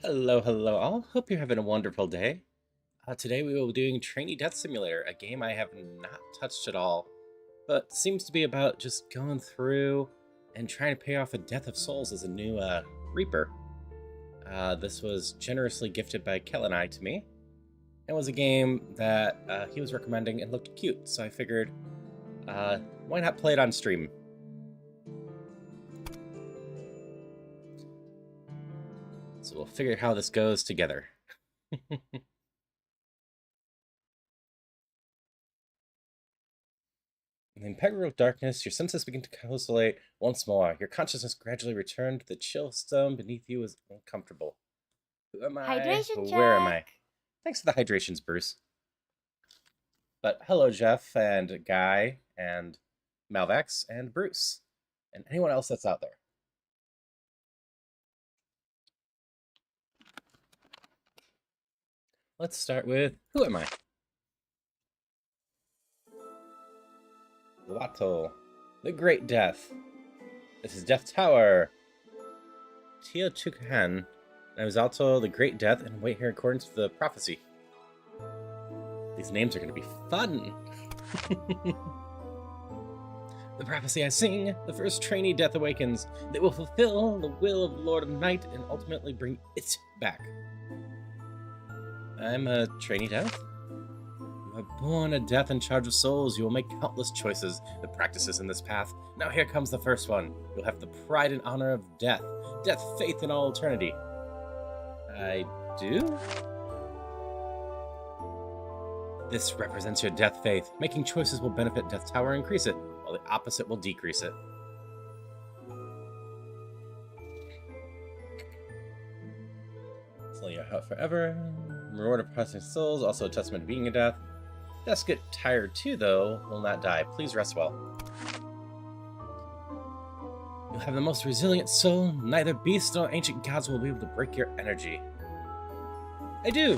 Hello, hello all. Hope you're having a wonderful day. Today we will be doing Trainee Death Simulator, a game I have not touched at all, but seems to be about just going through and trying to pay off a death of souls as a new Reaper. This was generously gifted by Kel and I to me. It was a game that he was recommending and looked cute, so I figured, why not play it on stream? So we'll figure out how this goes together. In the impenetrable darkness, your senses begin to oscillate once more. Your consciousness gradually returned. The chill stone beneath you is uncomfortable. Who am I? Hydration Where am I? check. Thanks for the hydrations, Bruce. But hello, Jeff and Guy and Malvex and Bruce and anyone else that's out there. Let's start with, who am I? Lato, the Great Death. This is Death Tower. Teotihuacan. I was also the Great Death and wait here in accordance with the prophecy. These names are going to be fun. The prophecy I sing, the first trainee death awakens. They will fulfill the will of the Lord of Night and ultimately bring it back. I'm a trainee death. You are born a death in charge of souls. You will make countless choices, the practices in this path. Now here comes the first one. You'll have the pride and honor of death. Death, faith in all eternity. I do? This represents your death faith. Making choices will benefit Death Tower and increase it, while the opposite will decrease it. Slay your heart forever. Reward of passing souls, also a testament to being a death. Deaths get tired too, though. Will not die. Please rest well. You'll have the most resilient soul. Neither beasts nor ancient gods will be able to break your energy. I do.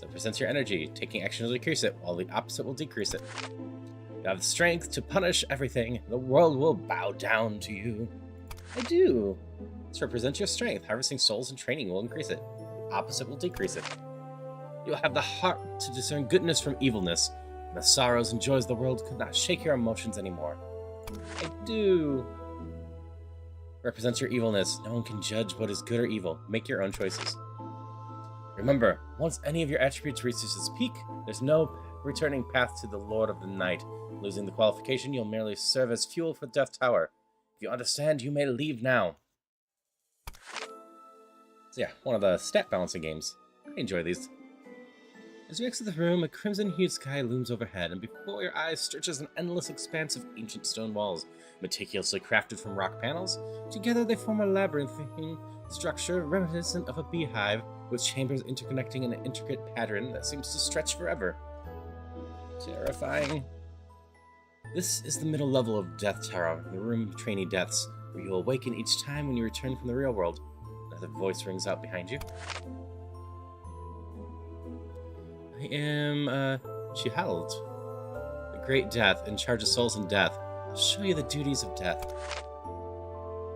That presents your energy. Taking action will increase it, while the opposite will decrease it. You have the strength to punish everything. The world will bow down to you. I do. This represents your strength. Harvesting souls and training will increase it. The opposite will decrease it. You'll have the heart to discern goodness from evilness. And the sorrows and joys of the world could not shake your emotions anymore. I do. Represents your evilness. No one can judge what is good or evil. Make your own choices. Remember, once any of your attributes reaches its peak, there's no returning path to the Lord of the Night. Losing the qualification, you'll merely serve as fuel for Death Tower. If you understand, you may leave now. So yeah, one of the stat balancing games. I enjoy these. As you exit the room, a crimson-hued sky looms overhead, and before your eyes stretches an endless expanse of ancient stone walls, meticulously crafted from rock panels. Together they form a labyrinthine structure reminiscent of a beehive, with chambers interconnecting in an intricate pattern that seems to stretch forever. Terrifying. This is the middle level of Death Tower, the room of trainee deaths, where you will awaken each time when you return from the real world. Another voice rings out behind you. I am, Chihald, the Great Death, in charge of souls and death. I'll show you the duties of death.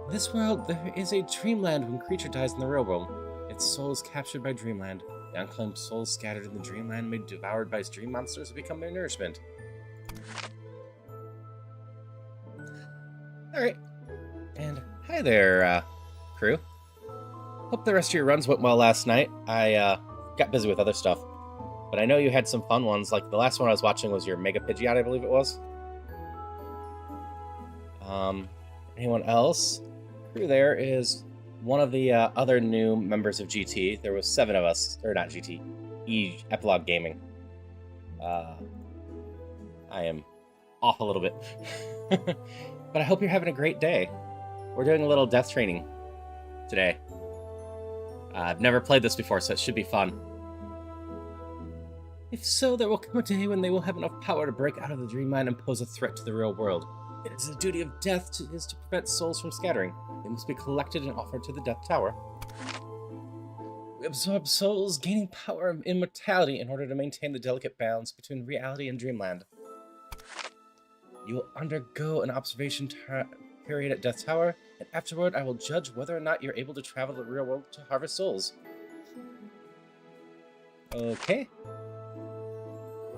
In this world, there is a dreamland when a creature dies in the real world. Its soul is captured by dreamland. The unclaimed souls scattered in the dreamland may be devoured by dream monsters and become their nourishment. Alright. And hi there, crew. Hope the rest of your runs went well last night. I, got busy with other stuff. But I know you had some fun ones, like the last one I was watching was your Mega Pidgeot, I believe it was. Anyone else? Crew there is one of the other new members of GT. There was 7 of us, or not GT, Epilogue Gaming. I am off a little bit. But I hope you're having a great day. We're doing a little death training today. I've never played this before, so it should be fun. If so, there will come a day when they will have enough power to break out of the dreamland and pose a threat to the real world. It is the duty of death to prevent souls from scattering. They must be collected and offered to the Death Tower. We absorb souls, gaining power of immortality in order to maintain the delicate balance between reality and dreamland. You will undergo an observation period at Death Tower, and afterward I will judge whether or not you're able to travel to the real world to harvest souls. Okay.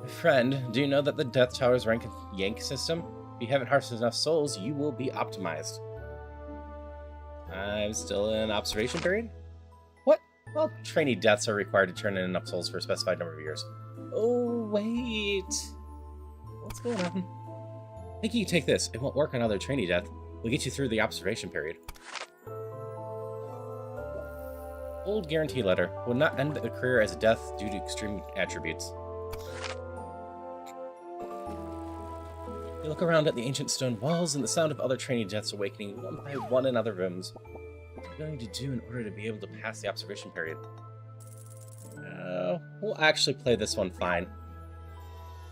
My friend, do you know that the Death Tower's rank and yank system? If you haven't harvested enough souls, you will be optimized. I'm still in observation period? What? Well, trainee deaths are required to turn in enough souls for a specified number of years. Oh, wait. What's going on? I think you can take this. It won't work on other trainee death. We'll get you through the observation period. Old guarantee letter. Will not end a career as a death due to extreme attributes. You look around at the ancient stone walls and the sound of other trainee deaths awakening one by one in other rooms. What are you going to do in order to be able to pass the observation period? We'll actually play this one fine.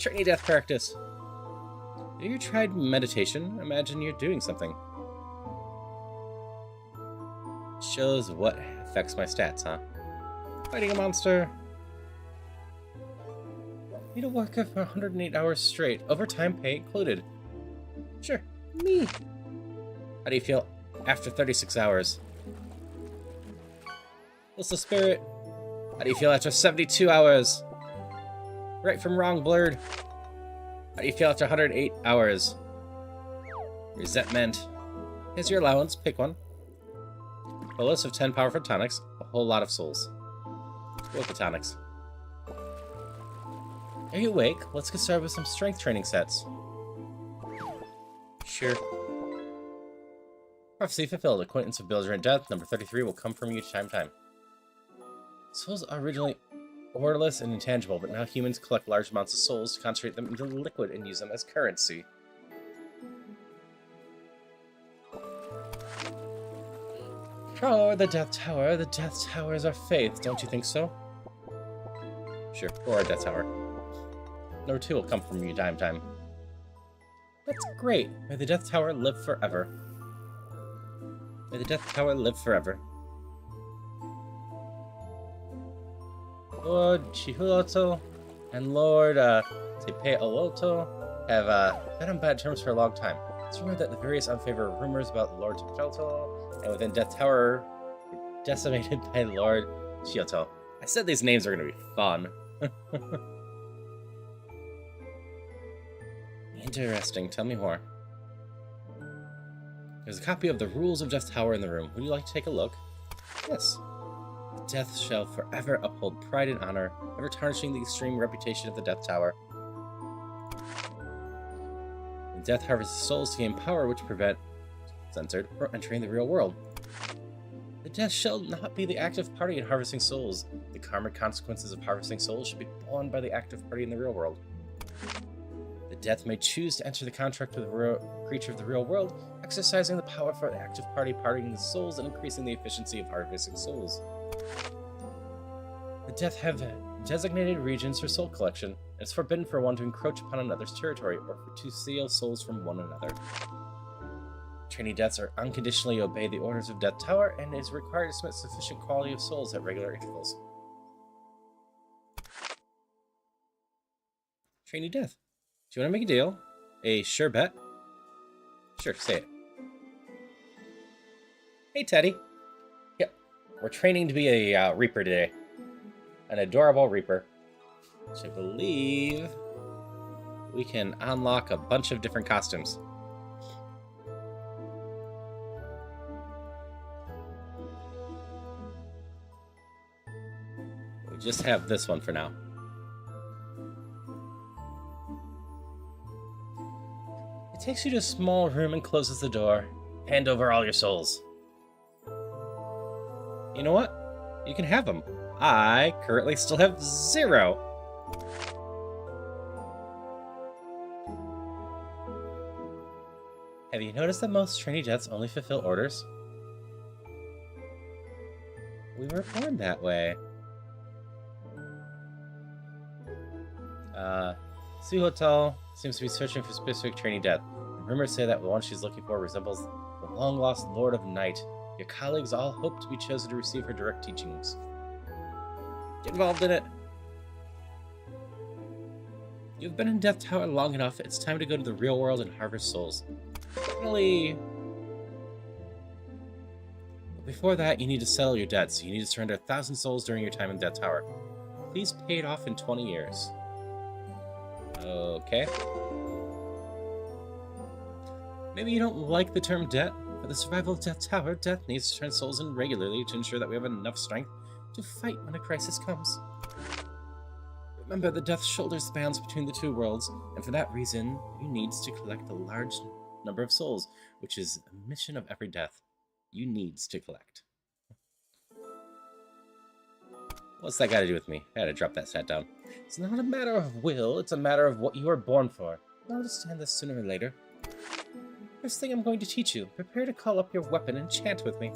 Trainee death practice. Have you tried meditation? Imagine you're doing something. Shows what affects my stats, huh? Fighting a monster. Need to work for 108 hours straight. Overtime pay included. Sure, me. How do you feel after 36 hours? What's the spirit? How do you feel after 72 hours? Right from wrong blurred. How do you feel after 108 hours? Resentment. Here's your allowance. Pick one. A list of 10 powerful tonics. A whole lot of souls. Go with the tonics. Are you awake? Let's get started with some strength training sets. Sure. Prophecy fulfilled. Acquaintance of belligerent death. Number 33 will come from you time. Souls are originally odorless and intangible, but now humans collect large amounts of souls, concentrate them into liquid, and use them as currency. Oh, the Death Tower. The Death Tower is our faith. Don't you think so? Sure. Or our Death Tower. Number 2 will come from you time. That's great. May the Death Tower live forever. May the Death Tower live forever. Lord Chihuloto and Lord Tepeoloto have been on bad terms for a long time. It's rumored that the various unfavorable rumors about Lord Tepeoloto and within Death Tower were decimated by Lord Chioto. I said these names are going to be fun. Interesting. Tell me more. There's a copy of the Rules of Death Tower in the room. Would you like to take a look? Yes. Death shall forever uphold pride and honor, never tarnishing the extreme reputation of the Death Tower. And Death harvests souls to gain power which prevent censored from entering the real world. The Death shall not be the active party in harvesting souls. The karmic consequences of harvesting souls should be borne by the active party in the real world. The Death may choose to enter the contract with the creature of the real world, exercising the power for the active party partying the souls and increasing the efficiency of harvesting souls. The Death have designated regions for soul collection, and it's forbidden for one to encroach upon another's territory or to steal souls from one another. Trainee deaths are unconditionally obey the orders of Death Tower and is required to submit sufficient quality of souls at regular intervals. Trainee death. Do you want to make a deal? A sure bet? Sure, say it. Hey, Teddy. Yep, we're training to be a Reaper today. An adorable Reaper. Which I believe we can unlock a bunch of different costumes. We just have this one for now. It takes you to a small room and closes the door. Hand over all your souls. You know what? You can have them. I currently still have 0. Have you noticed that most trainee deaths only fulfill orders? We were born that way. Suhotal seems to be searching for specific trainee death. Rumors say that the one she's looking for resembles the long-lost Lord of Night. Your colleagues all hope to be chosen to receive her direct teachings. Get involved in it. You've been in Death Tower long enough. It's time to go to the real world and harvest souls. Finally, before that, you need to settle your debts. You need to surrender 1,000 souls during your time in Death Tower. Please pay it off in 20 years. Okay. Maybe you don't like the term debt. For the survival of Death Tower, Death needs to turn souls in regularly to ensure that we have enough strength to fight when a crisis comes. Remember, the Death shoulders the bounds between the two worlds, and for that reason, you need to collect a large number of souls, which is a mission of every Death. You needs to collect. What's that got to do with me? I had to drop that stat down. It's not a matter of will, it's a matter of what you were born for. You'll understand this sooner or later. First thing I'm going to teach you. Prepare to call up your weapon and chant with me.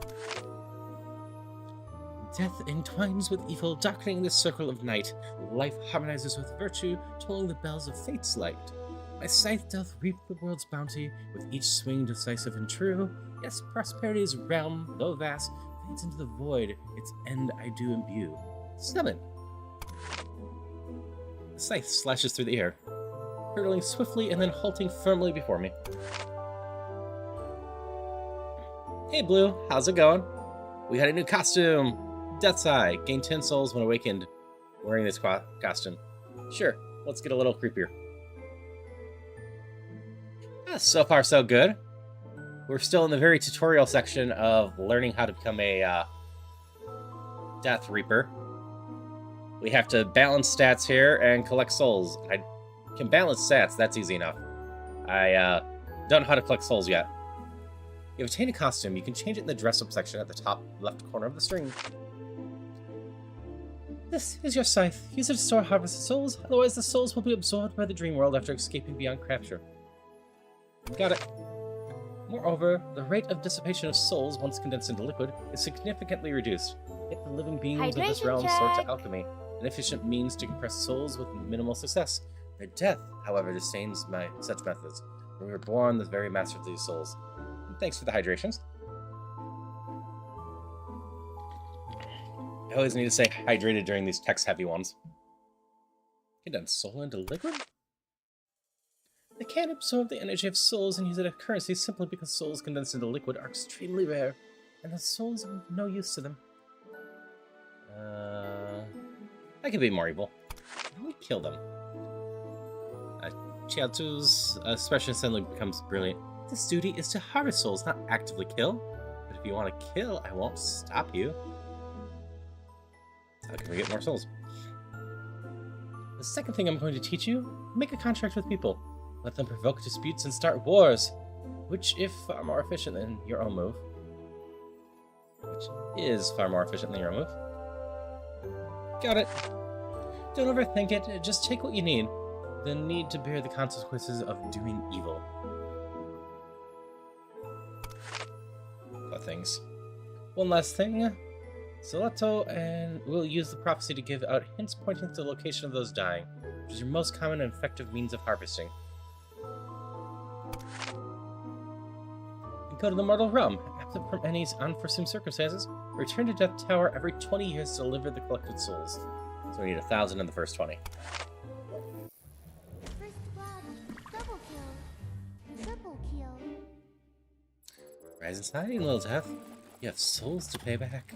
Death entwines with evil, darkening the circle of night. Life harmonizes with virtue, tolling the bells of fate's light. My scythe doth reap the world's bounty, with each swing decisive and true. Yes, prosperity's realm, though vast, fades into the void, its end I do imbue. Summon. The scythe slashes through the air, hurtling swiftly and then halting firmly before me. Hey Blue, how's it going? We got a new costume! Death's Eye. Gain 10 souls when awakened wearing this costume. Sure, let's get a little creepier. So far so good. We're still in the very tutorial section of learning how to become a Death Reaper. We have to balance stats here and collect souls. I can balance stats, that's easy enough. I don't know how to collect souls yet. You've obtained a costume. You can change it in the dress-up section at the top left corner of the screen. This is your scythe. Use it to store harvested souls, otherwise the souls will be absorbed by the dream world after escaping beyond capture. Got it. Moreover, the rate of dissipation of souls once condensed into liquid is significantly reduced. Yet the living beings of this realm sort to alchemy, an efficient means to compress souls with minimal success. Their death, however, disdains such methods. We were born the very master of these souls. And thanks for the hydrations. I always need to say hydrated during these text-heavy ones. Condense soul into liquid? They can't absorb the energy of souls and use it as currency simply because souls condensed into liquid are extremely rare, and the souls are of no use to them. I could be more evil. How do we kill them? Chiatu's expression suddenly becomes brilliant. This duty is to harvest souls, not actively kill. But if you want to kill, I won't stop you. How can we get more souls? The second thing I'm going to teach you, make a contract with people. Let them provoke disputes and start wars, which is far more efficient than your own move. Got it. Don't overthink it, just take what you need. The need to bear the consequences of doing evil. Things. One last thing. Solato and will use the prophecy to give out hints pointing to the location of those dying, which is your most common and effective means of harvesting. And go to the mortal realm. Absent from any unforeseen circumstances, return to Death Tower every 20 years to deliver the collected souls. So we need 1,000 in the first 20. First blood, double kill, triple kill. Rise inside, little Death. You have souls to pay back.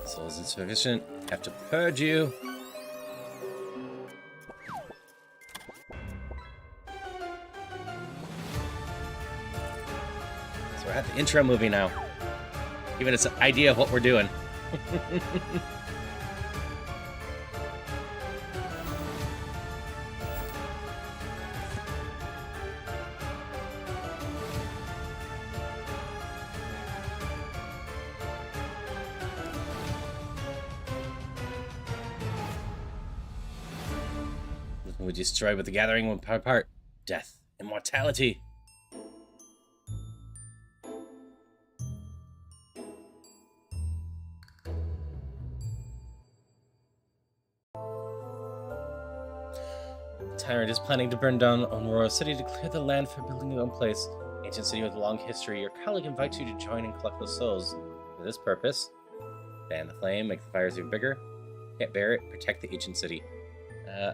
Souls insufficient. Have to purge you. So we're at the intro movie now. Giving us an idea of what we're doing. We destroy with the gathering one part. Death, immortality. The tyrant is planning to burn down Onrora City to clear the land for building his own place. A Ancient city with a long history, your colleague invites you to join and collect those souls. For this purpose, fan the flame, make the fires even bigger. Can't bear it, protect the ancient city.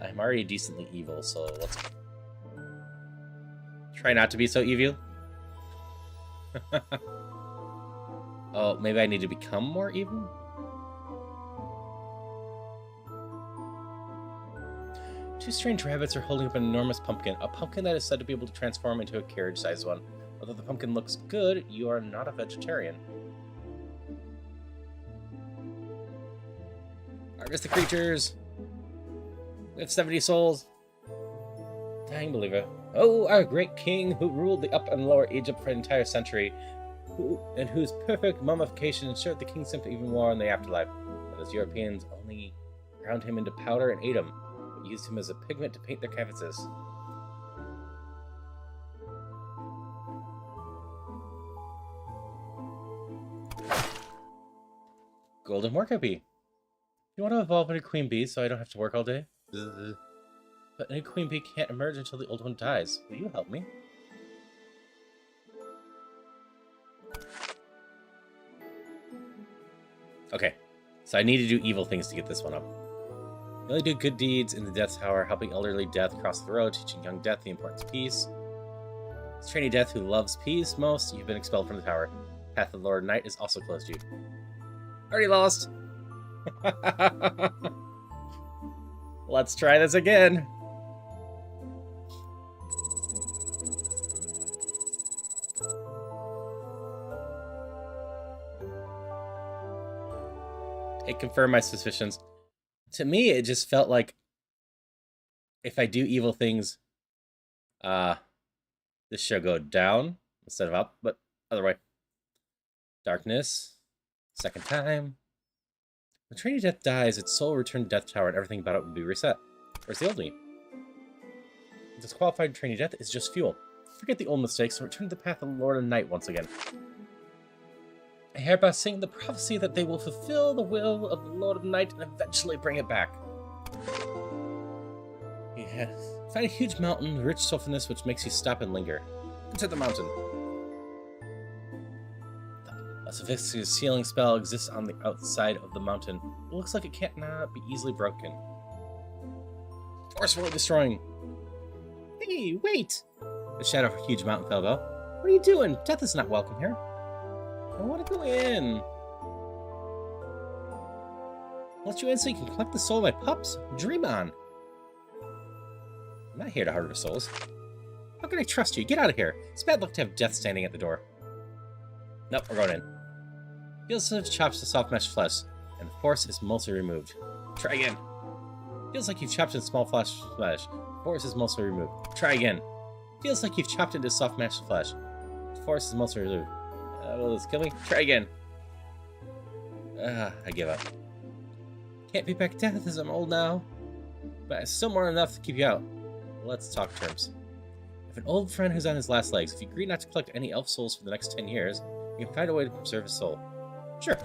I'm already decently evil, so let's try not to be so evil. Oh, maybe I need to become more evil? Two strange rabbits are holding up an enormous pumpkin, a pumpkin that is said to be able to transform into a carriage-sized one. Although the pumpkin looks good, you are not a vegetarian. Harvest the creatures! We have 70 souls. Dang believer. Oh, our great king who ruled the Upper and Lower Egypt for an entire century, and whose perfect mummification ensured the kingship even more in the afterlife. But as Europeans only ground him into powder and ate him, but used him as a pigment to paint their canvases. Golden worker bee. You want to evolve into queen bee so I don't have to work all day? But a new queen bee can't emerge until the old one dies. Will you help me? Okay, so I need to do evil things to get this one up. You only do good deeds in the Death Tower, helping elderly Death cross the road, teaching young Death the importance of peace. It's Trainee Death who loves peace most. You've been expelled from the tower. Path of the Lord Knight is also closed to you. Already lost! Let's try this again. It confirmed my suspicions. To me, it just felt like if I do evil things, this should go down instead of up, but other way. Darkness. Second time. When Trainee Death dies, its soul will return to Death Tower and everything about it will be reset. Where's the old me? Disqualified Trainee Death is just fuel. Forget the old mistakes and return to the path of the Lord and Knight once again. I hereby sing the prophecy that they will fulfill the will of the Lord of Night and eventually bring it back. Yes. Find a huge mountain with rich sulphurous which makes you stop and linger. Enter the mountain. A sophisticated sealing spell exists on the outside of the mountain. It looks like it cannot be easily broken. Forcefully destroying. Hey, wait! The shadow of a huge mountain fell about. What are you doing? Death is not welcome here. I want to go in. Let you in so you can collect the soul of my pups? Dream on. I'm not here to harvest souls. How can I trust you? Get out of here. It's bad luck to have Death standing at the door. Nope, we're going in. Feels as if chops the soft mesh flesh, and the force is mostly removed. Try again. Feels like you've chopped in small flesh. Force is mostly removed. Try again. Feels like you've chopped into soft mesh flesh. Force is mostly removed. Will this kill me? Try again. I give up. Can't beat back Death as I'm old now, but it's still more than enough to keep you out. Let's talk terms. I have an old friend who's on his last legs. If you agree not to collect any elf souls for the next 10 years, you can find a way to preserve his soul. Sure.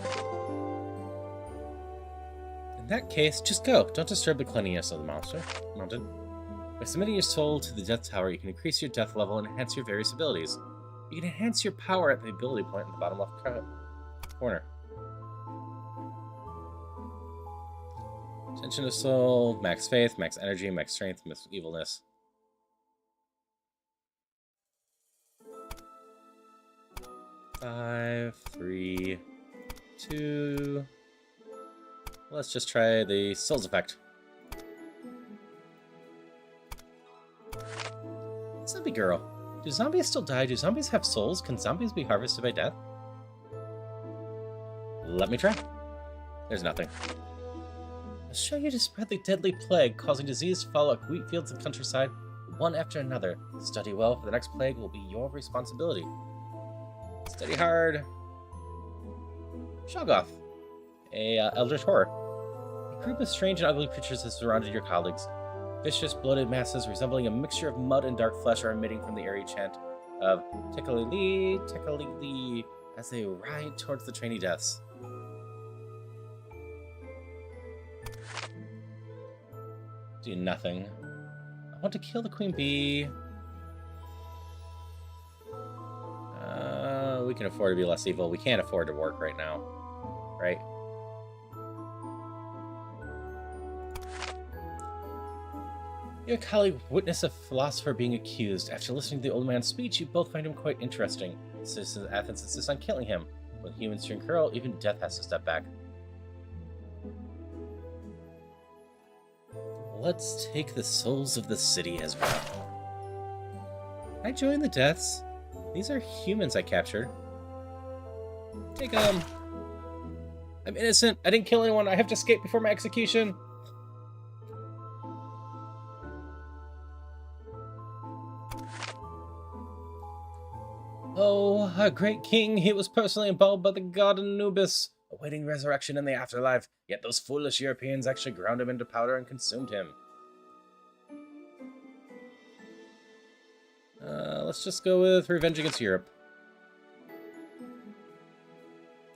In that case, just go. Don't disturb the cleanliness of the mountain. By submitting your soul to the Death Tower, you can increase your death level and enhance your various abilities. You can enhance your power at the ability point in the bottom left corner. Attention to soul, max faith, max energy, max strength, max evilness. Five, 3, 2. Let's just try the souls effect. Zombie girl. Do zombies still die? Do zombies have souls? Can zombies be harvested by death? Let me try. There's nothing. I'll show you to spread the deadly plague, causing disease to follow wheat fields and countryside, one after another. Study well, for the next plague will be your responsibility. Study hard. Shoggoth, a eldritch horror. A group of strange and ugly creatures has surrounded your colleagues. Vicious, bloated masses resembling a mixture of mud and dark flesh are emitting from the airy chant of Tekali, Tekali, as they ride towards the Trainee Deaths. Do nothing. I want to kill the Queen Bee. we can afford to be less evil. We can't afford to work right now. Right? Your colleague witnessed a philosopher being accused. After listening to the old man's speech, you both find him quite interesting. The citizens of Athens insist on killing him. When humans turn cruel, even death has to step back. Let's take the souls of the city as well. I join the deaths. These are humans I captured. Take them. I'm innocent. I didn't kill anyone. I have to escape before my execution. Oh, our great king, he was personally involved by the god Anubis, awaiting resurrection in the afterlife, yet those foolish Europeans actually ground him into powder and consumed him. Let's just go with revenge against Europe.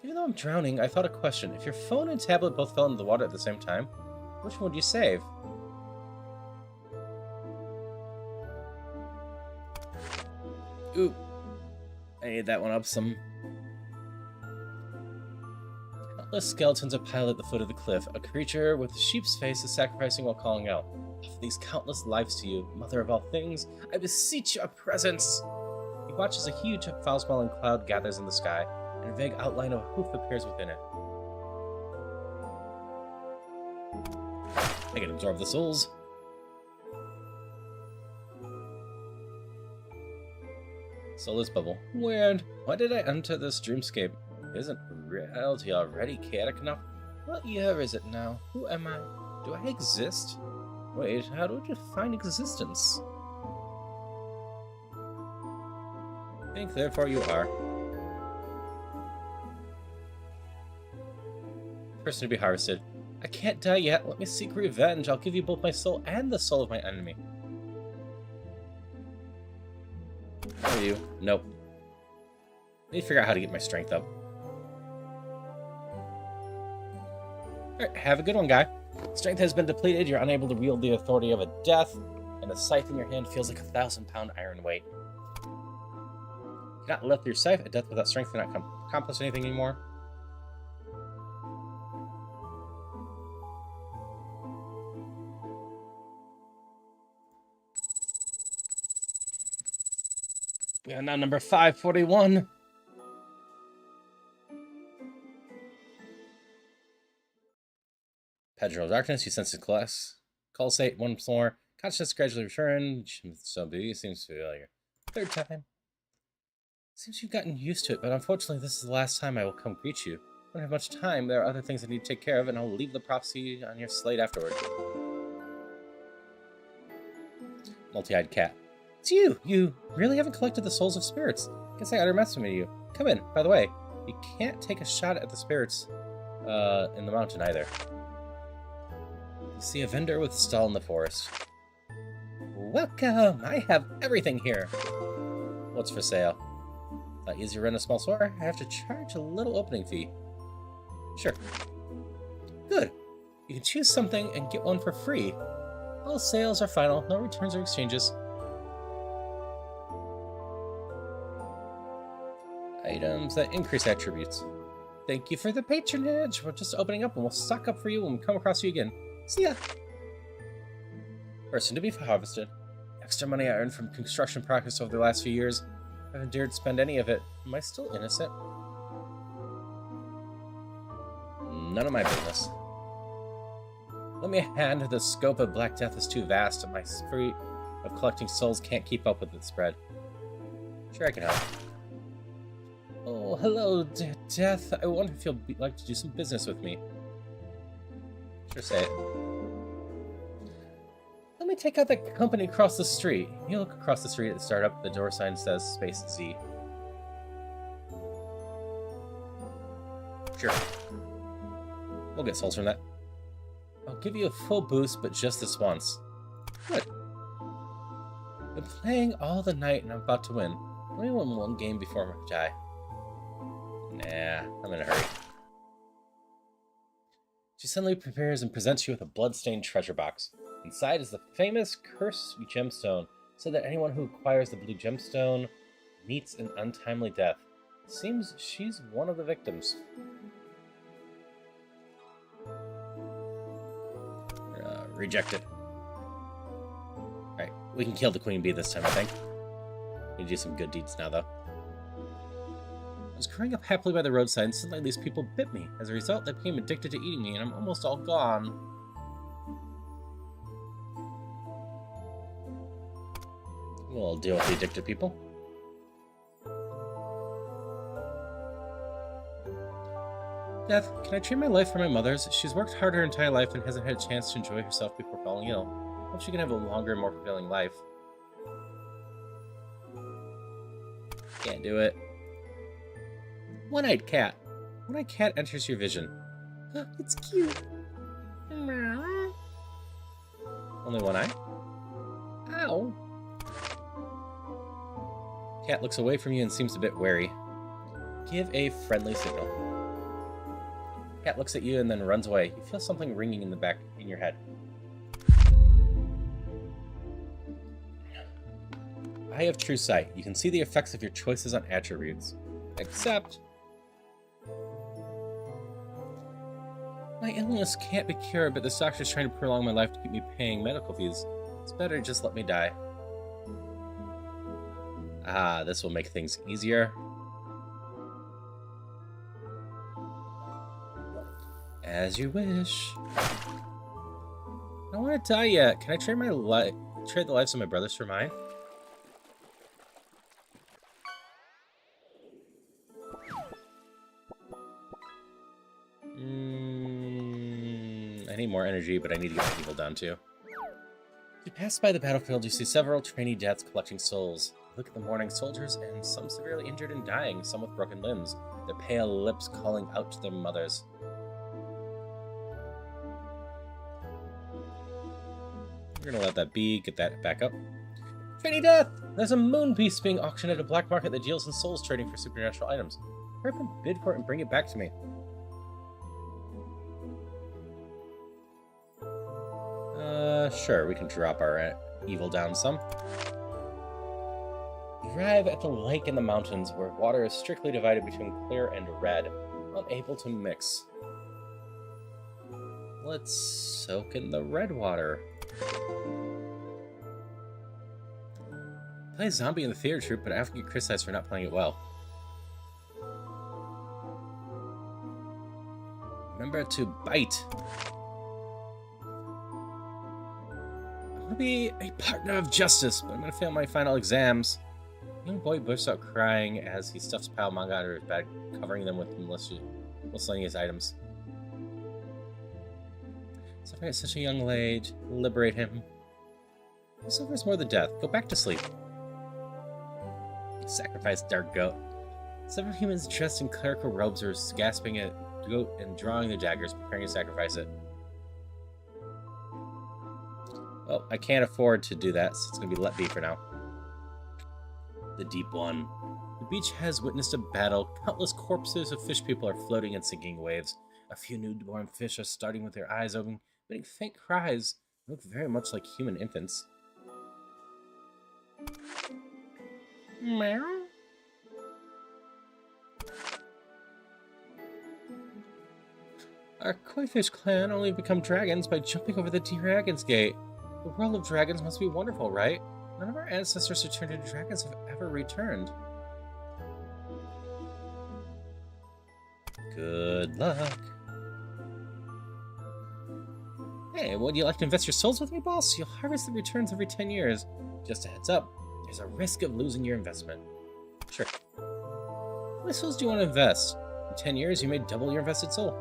Even though I'm drowning, I thought a question. If your phone and tablet both fell into the water at the same time, which one would you save? Ooh. I need that one up some. Countless skeletons are piled at the foot of the cliff. A creature with a sheep's face is sacrificing while calling out. Offer these countless lives to you, mother of all things. I beseech your presence. He watches a huge, foul-smelling cloud gathers in the sky, and a vague outline of a hoof appears within it. I can absorb the souls. Soulless bubble. Weird. Why did I enter this dreamscape? Isn't reality already chaotic enough? What year is it now? Who am I? Do I exist? Wait, how do I define existence? Think, therefore you are. Person to be harvested. I can't die yet. Let me seek revenge. I'll give you both my soul and the soul of my enemy. How are you? Nope. I need to figure out how to get my strength up. Alright, have a good one, guy. Strength has been depleted, you're unable to wield the authority of a death, and the scythe in your hand feels like a 1,000-pound iron weight. You cannot lift your scythe. A death without strength cannot accomplish anything anymore. We are now number 541. Pedro Darkness, you sense the class. Pulsate once more. Consciousness gradually return. So B seems familiar. Third time. Seems you've gotten used to it, but unfortunately this is the last time I will come greet you. I don't have much time. There are other things I need to take care of, and I'll leave the prophecy on your slate afterward. Multi-eyed cat. It's you! You really haven't collected the souls of spirits. Guess I underestimated you. Come in. By the way, you can't take a shot at the spirits in the mountain either. You see a vendor with a stall in the forest. Welcome! I have everything here. What's for sale? Easy to rent a small store? I have to charge a little opening fee. Sure. Good. You can choose something and get one for free. All sales are final. No returns or exchanges. Items that increase attributes. Thank you for the patronage. We're just opening up and we'll stock up for you when we come across you again. See ya! Person to be harvested. Extra money I earned from construction progress over the last few years. I haven't dared spend any of it. Am I still innocent? None of my business. Let me hand. The scope of Black Death is too vast, and my spree of collecting souls can't keep up with its spread. Sure, I can help. Oh, hello, Death. I wonder if you'd like to do some business with me. Sure, say it. Let me take out that company across the street. You look across the street at the startup. The door sign says Space Z. Sure. We'll get souls from that. I'll give you a full boost, but just this once. Good. Been playing all the night and I'm about to win. Let me win one game before I die. Nah, I'm in a hurry. She suddenly prepares and presents you with a blood-stained treasure box. Inside is the famous cursed gemstone, so that anyone who acquires the blue gemstone meets an untimely death. Seems she's one of the victims. Reject it. Alright, we can kill the queen bee this time, I think. We need to do some good deeds now, though. I was growing up happily by the roadside, and suddenly these people bit me. As a result, they became addicted to eating me, and I'm almost all gone. We'll deal with the addicted people. Death, can I trade my life for my mother's? She's worked hard her entire life and hasn't had a chance to enjoy herself before falling ill. Hope she can have a longer and more fulfilling life. Can't do it. One-eyed cat. One-eyed cat enters your vision. It's cute. Only one eye? Ow. Cat looks away from you and seems a bit wary. Give a friendly signal. Cat looks at you and then runs away. You feel something ringing in the back in your head. Eye of true sight. You can see the effects of your choices on attributes. Except... my illness can't be cured, but this doctor's trying to prolong my life to keep me paying medical fees. It's better just let me die. Ah, this will make things easier. As you wish. I don't want to die yet. Can I trade my trade the lives of my brothers for mine? I need more energy, but I need to get my evil down too. As you pass by the battlefield, you see several trainee deaths collecting souls. Look at the mourning soldiers, and some severely injured and dying, some with broken limbs, their pale lips calling out to their mothers. We're gonna let that be, get that back up. Trainee Death! There's a moon piece being auctioned at a black market that deals in souls trading for supernatural items. Hurry up and bid for it and bring it back to me. Sure, we can drop our evil down some. You arrive at the lake in the mountains, where water is strictly divided between clear and red, unable to mix. Let's soak in the red water. Play zombie in the theater troupe, but I often get criticized for not playing it well. Remember to bite. I want to be a partner of justice, but I'm going to fail my final exams. The young boy bursts out crying as he stuffs a pile of manga under his bed, covering them with miscellaneous items. Suffering at such a young age, liberate him. Who suffers more than death? Go back to sleep. Sacrifice dark goat. Several humans dressed in clerical robes are gasping at goat and drawing their daggers, preparing to sacrifice it. Well, I can't afford to do that, so it's going to be let be for now. The Deep One. The beach has witnessed a battle. Countless corpses of fish people are floating in sinking waves. A few newborn fish are starting with their eyes open, emitting faint cries. They look very much like human infants. Meow. Our Koifish clan only become dragons by jumping over the Dragon's Gate. The world of dragons must be wonderful, right? None of our ancestors who turned into dragons have ever returned. Good luck. Hey, would you like to invest your souls with me, boss? You'll harvest the returns every 10 years. Just a heads up, there's a risk of losing your investment. Sure. How many souls do you want to invest? In 10 years, you may double your invested soul.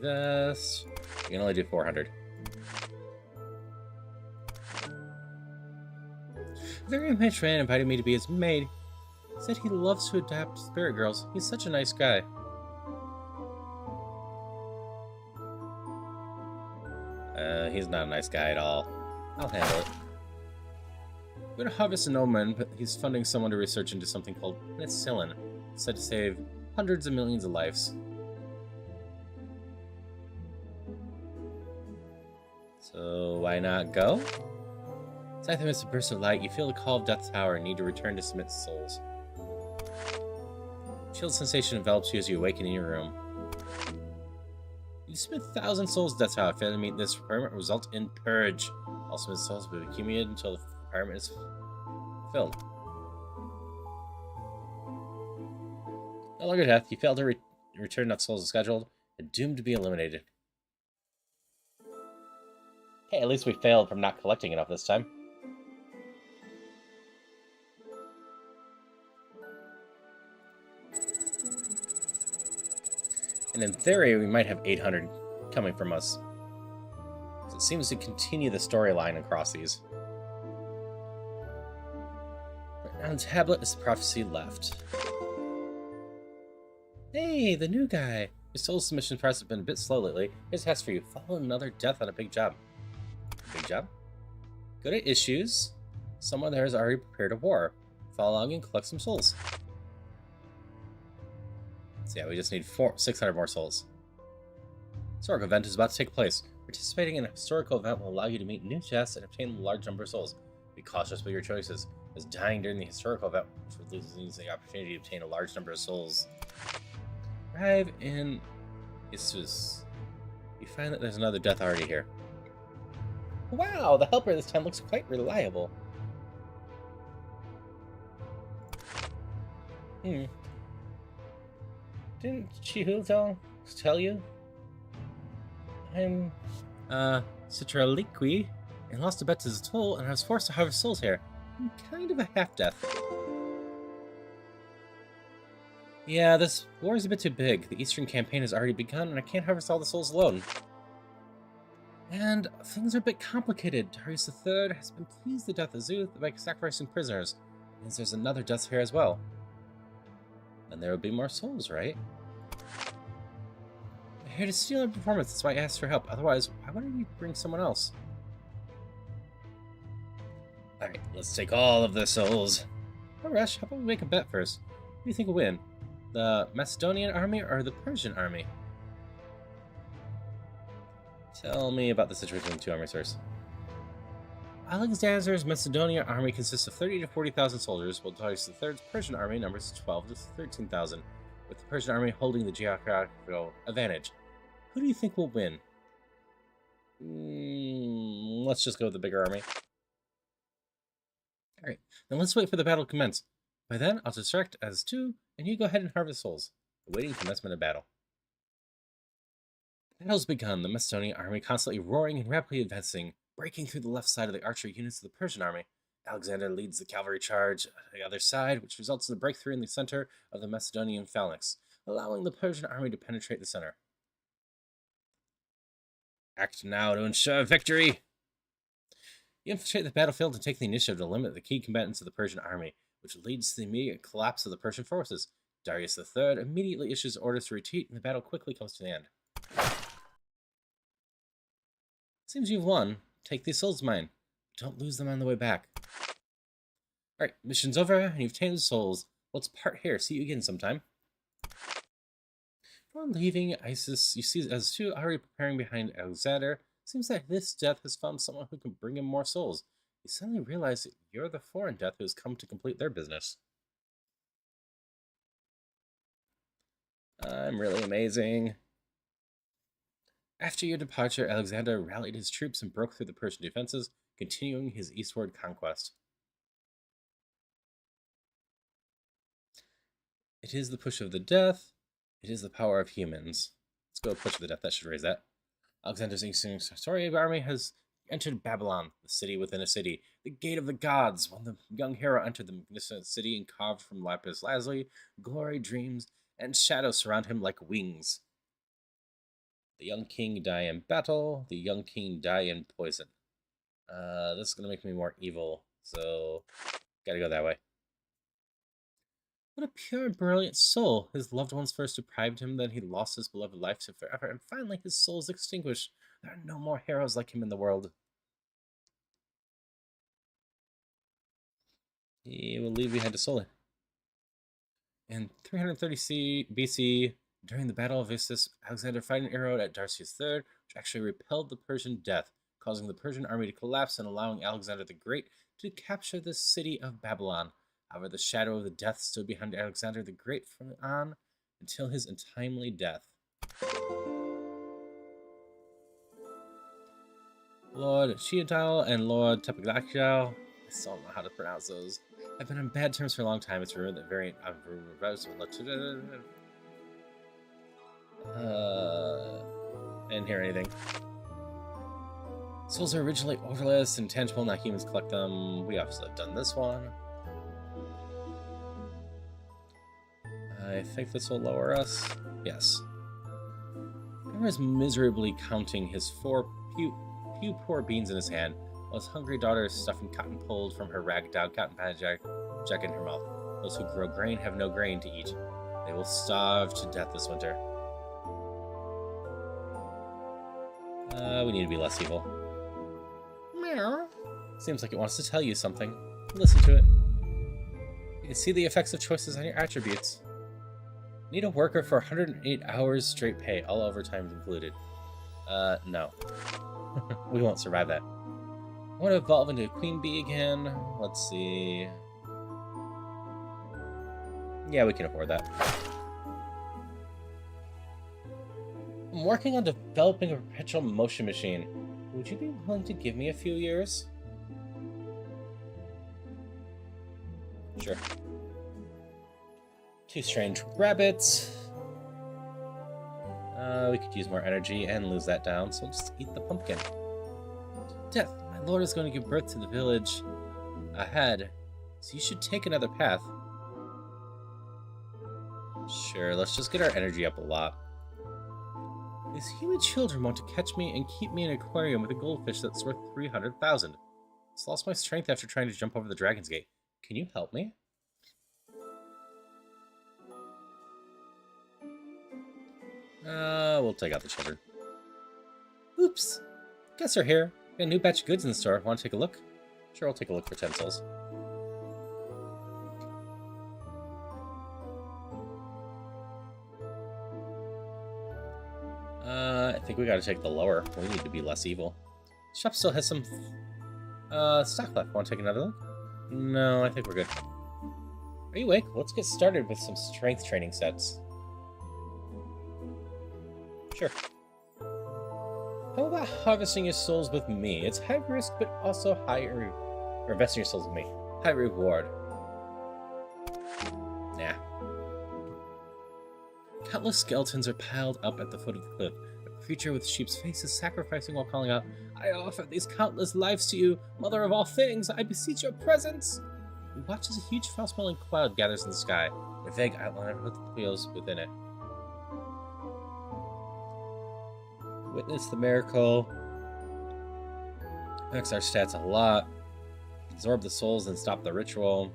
This. You can only do 400. A very rich man invited me to be his maid. He said he loves to adopt spirit girls. He's such a nice guy. He's not a nice guy at all. I'll handle it. We're gonna harvest an old man, but he's funding someone to research into something called penicillin. It's said to save hundreds of millions of lives. So why not go? Aside from a burst of light, you feel the call of Death's power and need to return to submit souls. Chill sensation envelops you as you awaken in your room. You submit 1,000 souls to Death's power. Fail to meet this requirement will result in purge. All submitted souls will be accumulated until the requirement is filled. No longer death, you fail to return enough souls as scheduled, and doomed to be eliminated. Hey, at least we failed from not collecting enough this time. And in theory, we might have 800 coming from us. So it seems to continue the storyline across these. On the tablet is the prophecy left. Hey, the new guy! Your soul submission process has been a bit slow lately. Here's a task for you. Follow another death on a big job. Big job? Go to issues. Someone there has already prepared a war. Follow along and collect some souls. So yeah, we just need 600 more souls. Historical event is about to take place. Participating in a historical event will allow you to meet new chests and obtain a large number of souls. Be cautious with your choices, as dying during the historical event would lose the opportunity to obtain a large number of souls. Arrive in Issus. You find that there's another death already here. Wow, the helper this time looks quite reliable. Didn't Chihuahua tell you? I'm, Citraliqui, and lost a bet to Zatul, and I was forced to harvest souls here. I'm kind of a half-death. Yeah, this war is a bit too big. The Eastern campaign has already begun, and I can't harvest all the souls alone. And things are a bit complicated. Darius III has been pleased to death of Zuth by sacrificing prisoners. It means there's another death here as well. And there will be more souls, right? I'm here to steal our performance, that's why I asked for help. Otherwise, why wouldn't you bring someone else? Alright, let's take all of the souls. No rush, how about we make a bet first? Who do you think will win? The Macedonian army or the Persian army? Tell me about the situation with the two armies first. Alexander's Macedonian army consists of 30 to 40,000 soldiers, while Darius III's Persian army numbers 12 to 13,000, with the Persian army holding the geographical advantage. Who do you think will win? Let's just go with the bigger army. Alright, then let's wait for the battle to commence. By then, I'll distract as two, and you go ahead and harvest souls, awaiting commencement of battle. The battle's begun, the Macedonian army constantly roaring and rapidly advancing, breaking through the left side of the archer units of the Persian army. Alexander leads the cavalry charge on the other side, which results in a breakthrough in the center of the Macedonian phalanx, allowing the Persian army to penetrate the center. Act now to ensure victory! You infiltrate the battlefield and take the initiative to limit the key combatants of the Persian army, which leads to the immediate collapse of the Persian forces. Darius III immediately issues orders to retreat, and the battle quickly comes to an end. Seems you've won. Take these souls of mine. Don't lose them on the way back. Alright, mission's over, and you've obtained the souls. Let's part here. See you again sometime. Before leaving Isis, you see as two already preparing behind Alexander. Seems that this death has found someone who can bring him more souls. You suddenly realize that you're the foreign death who has come to complete their business. I'm really amazing. After your departure, Alexander rallied his troops and broke through the Persian defenses, continuing his eastward conquest. It is the push of the death. It is the power of humans. Let's go push of the death. That should raise that. Alexander's eastern army has entered Babylon, the city within a city, the gate of the gods. When the young hero entered the magnificent city and carved from lapis lazuli, glory, dreams, and shadows surround him like wings. The young king die in battle. The young king die in poison. This is going to make me more evil, so gotta go that way. What a pure and brilliant soul. His loved ones first deprived him, then he lost his beloved life to forever, and finally his soul is extinguished. There are no more heroes like him in the world. He will leave behind a soul. In 330 BC, during the Battle of Issus, Alexander fired an arrow at Darius III, which actually repelled the Persian death, causing the Persian army to collapse and allowing Alexander the Great to capture the city of Babylon. However, the shadow of the death stood behind Alexander the Great from on until his untimely death. Lord Chiatal and Lord Tepagakshal, I still don't know how to pronounce those, have been on bad terms for a long time. It's rumored that variant of I didn't hear anything. Souls are originally odorless and tangible, not humans collect them. We obviously have done this one. I think this will lower us. Yes. Homer is miserably counting his few poor beans in his hand, while his hungry daughter is stuffing cotton pulled from her ragged-out cotton jack in her mouth. Those who grow grain have no grain to eat. They will starve to death this winter. We need to be less evil. Meow. Seems like it wants to tell you something. Listen to it. You can see the effects of choices on your attributes. Need a worker for 108 hours straight pay, all overtime included. No. We won't survive that. I want to evolve into a queen bee again. Let's see. Yeah, we can afford that. I'm working on developing a perpetual motion machine. Would you be willing to give me a few years? Sure. 2 strange rabbits. We could use more energy and lose that down, so just eat the pumpkin. Death, my lord is going to give birth to the village ahead, so you should take another path. Sure, let's just get our energy up a lot. These human children want to catch me and keep me in an aquarium with a goldfish that's worth 300,000. I've lost my strength after trying to jump over the Dragon's Gate. Can you help me? We'll take out the children. Oops. Guess they're here. Got a new batch of goods in the store. Want to take a look? Sure, I'll take a look for 10 souls. I think we gotta take the lower. We need to be less evil. Shop still has some stock left. Want to take another look? No, I think we're good. Are you awake? Let's get started with some strength training sets. Sure. How about harvesting your souls with me? It's high risk, but also or investing your souls with me. High reward. Nah. Countless skeletons are piled up at the foot of the cliff. A creature with sheep's face is sacrificing while calling out, I offer these countless lives to you, mother of all things, I beseech your presence. We watch as a huge foul-smelling cloud gathers in the sky, a vague outline of the wheels within it. Witness the miracle. Max our stats a lot. Absorb the souls and stop the ritual.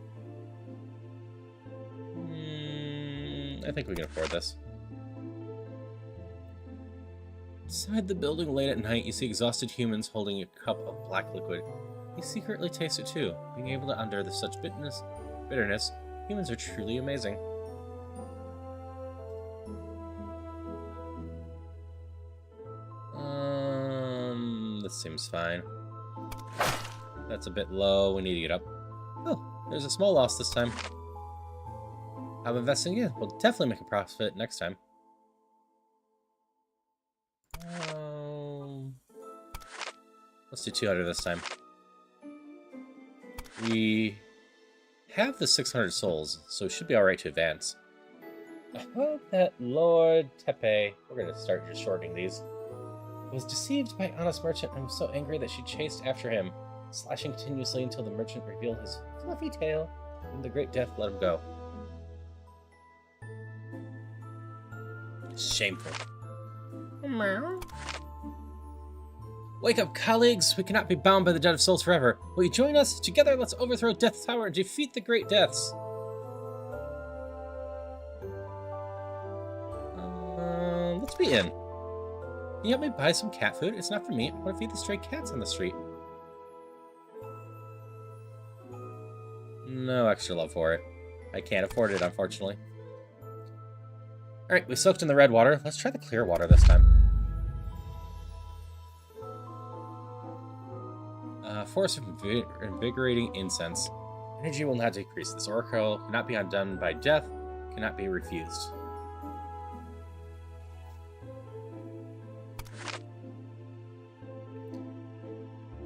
I think we can afford this. Inside the building late at night, you see exhausted humans holding a cup of black liquid. You secretly taste it too. Being able to endure such bitterness, humans are truly amazing. This seems fine. That's a bit low. We need to get up. Oh, there's a small loss this time. I'm investing in. We'll definitely make a profit next time. Let's do 200 this time. We have the 600 souls, so it should be alright to advance. I hope that Lord Tepe... We're going to start just shortening these. Was deceived by honest merchant and was so angry that she chased after him, slashing continuously until the merchant revealed his fluffy tail, and the great death let him go. Shameful. Wake up, colleagues! We cannot be bound by the debt of souls forever. Will you join us? Together, let's overthrow Death's Tower and defeat the great deaths. Let's be in. Can you help me buy some cat food? It's not for me. I want to feed the stray cats on the street. No extra love for it. I can't afford it, unfortunately. Alright, we soaked in the red water. Let's try the clear water this time. Force of invigorating incense. Energy will not decrease. This oracle cannot be undone by death, cannot be refused.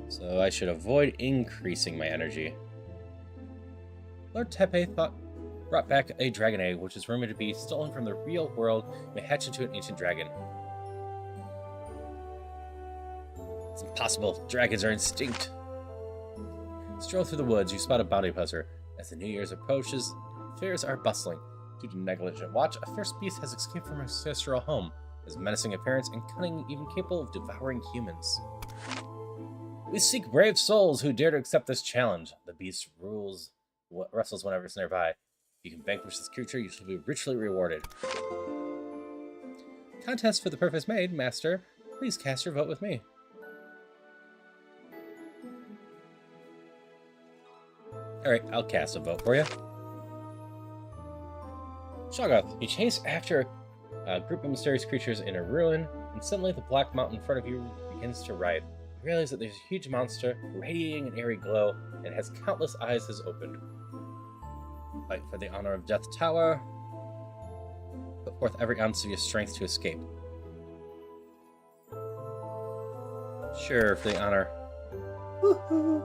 So I should avoid increasing my energy. Lord Tepe brought back a dragon egg, which is rumored to be stolen from the real world and may hatch into an ancient dragon. It's impossible. Dragons are extinct. Stroll through the woods, you spot a bounty hunter. As the New Year's approaches, fairs are bustling. Due to negligent watch, a fierce beast has escaped from her ancestral home. It has menacing appearance and cunning, even capable of devouring humans. We seek brave souls who dare to accept this challenge. The beast wrestles whenever it's nearby. If you can vanquish this creature, you shall be richly rewarded. Contest for the perfect maid, master. Please cast your vote with me. Alright, I'll cast a vote for you. Shoggoth, you chase after a group of mysterious creatures in a ruin, and suddenly the black mountain in front of you begins to writhe. You realize that there's a huge monster, radiating an airy glow, and has countless eyes has opened. Fight for the honor of Death Tower. Put forth every ounce of your strength to escape. Sure, for the honor. Woohoo!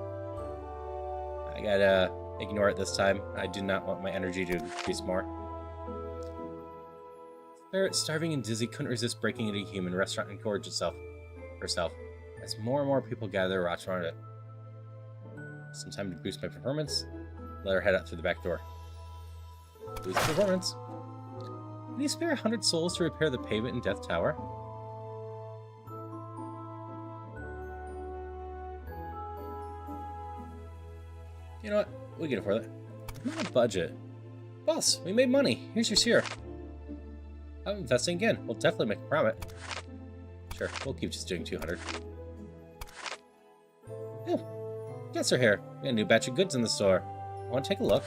I gotta ignore it this time. I do not want my energy to increase more. Spirit, starving and dizzy, couldn't resist breaking into a human restaurant and gorge herself. As more and more people gather watch around it. Some time to boost my performance. Let her head out through the back door. Boost performance. Can you spare 100 souls to repair the pavement in Death Tower? You know what? We can afford that. I'm on a budget. Boss, we made money. Here's your share. I'm investing again. We'll definitely make a profit. Sure, we'll keep just doing 200. Oh, guests are here. We got a new batch of goods in the store. Want to take a look?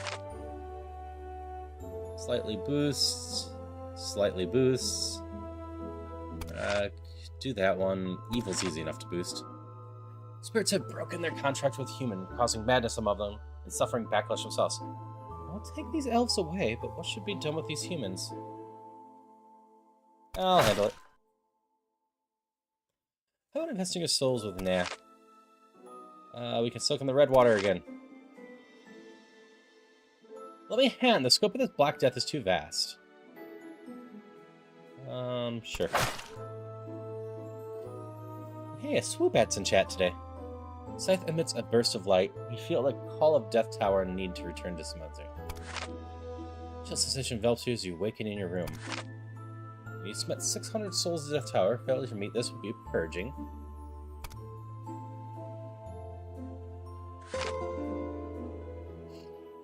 Slightly boosts. Slightly boosts. Do that one. Evil's easy enough to boost. Spirits have broken their contract with human, causing madness among them and suffering backlash themselves. I'll take these elves away, but what should be done with these humans? I'll handle it. How about investing your souls with nah? We can soak in the red water again. Let me hand. The scope of this Black Death is too vast. Sure. Hey, a Swoobat's in chat today. Scythe emits a burst of light. You feel like call of Death Tower and need to return to Smelter. Chill sensation envelops you as you awaken in your room. When you spent 600 souls to Death Tower, failure to meet this would be purging.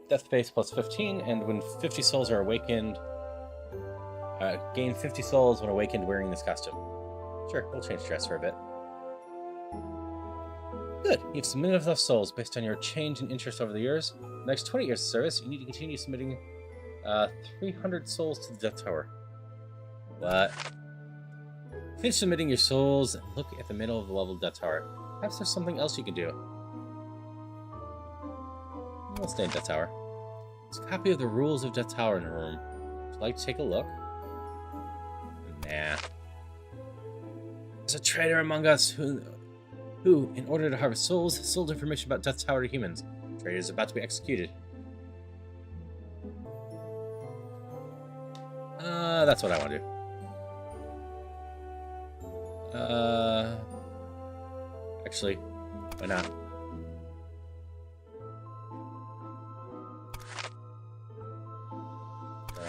Death base plus 15, and when 50 souls are awakened, gain 50 souls when awakened wearing this costume. Sure, we'll change dress for a bit. Good, you've submitted enough souls based on your change in interest over the years. The next 20 years of service, you need to continue submitting 300 souls to the Death Tower. What? Finish submitting your souls and look at the middle of the level of Death Tower. Perhaps there's something else you can do. We'll stay in Death Tower. There's a copy of the rules of Death Tower in the room. Would you like to take a look? Nah. There's a traitor among us who, in order to harvest souls, sold information about Death Tower to humans. The traitor is about to be executed. That's what I want to do. Actually, why not?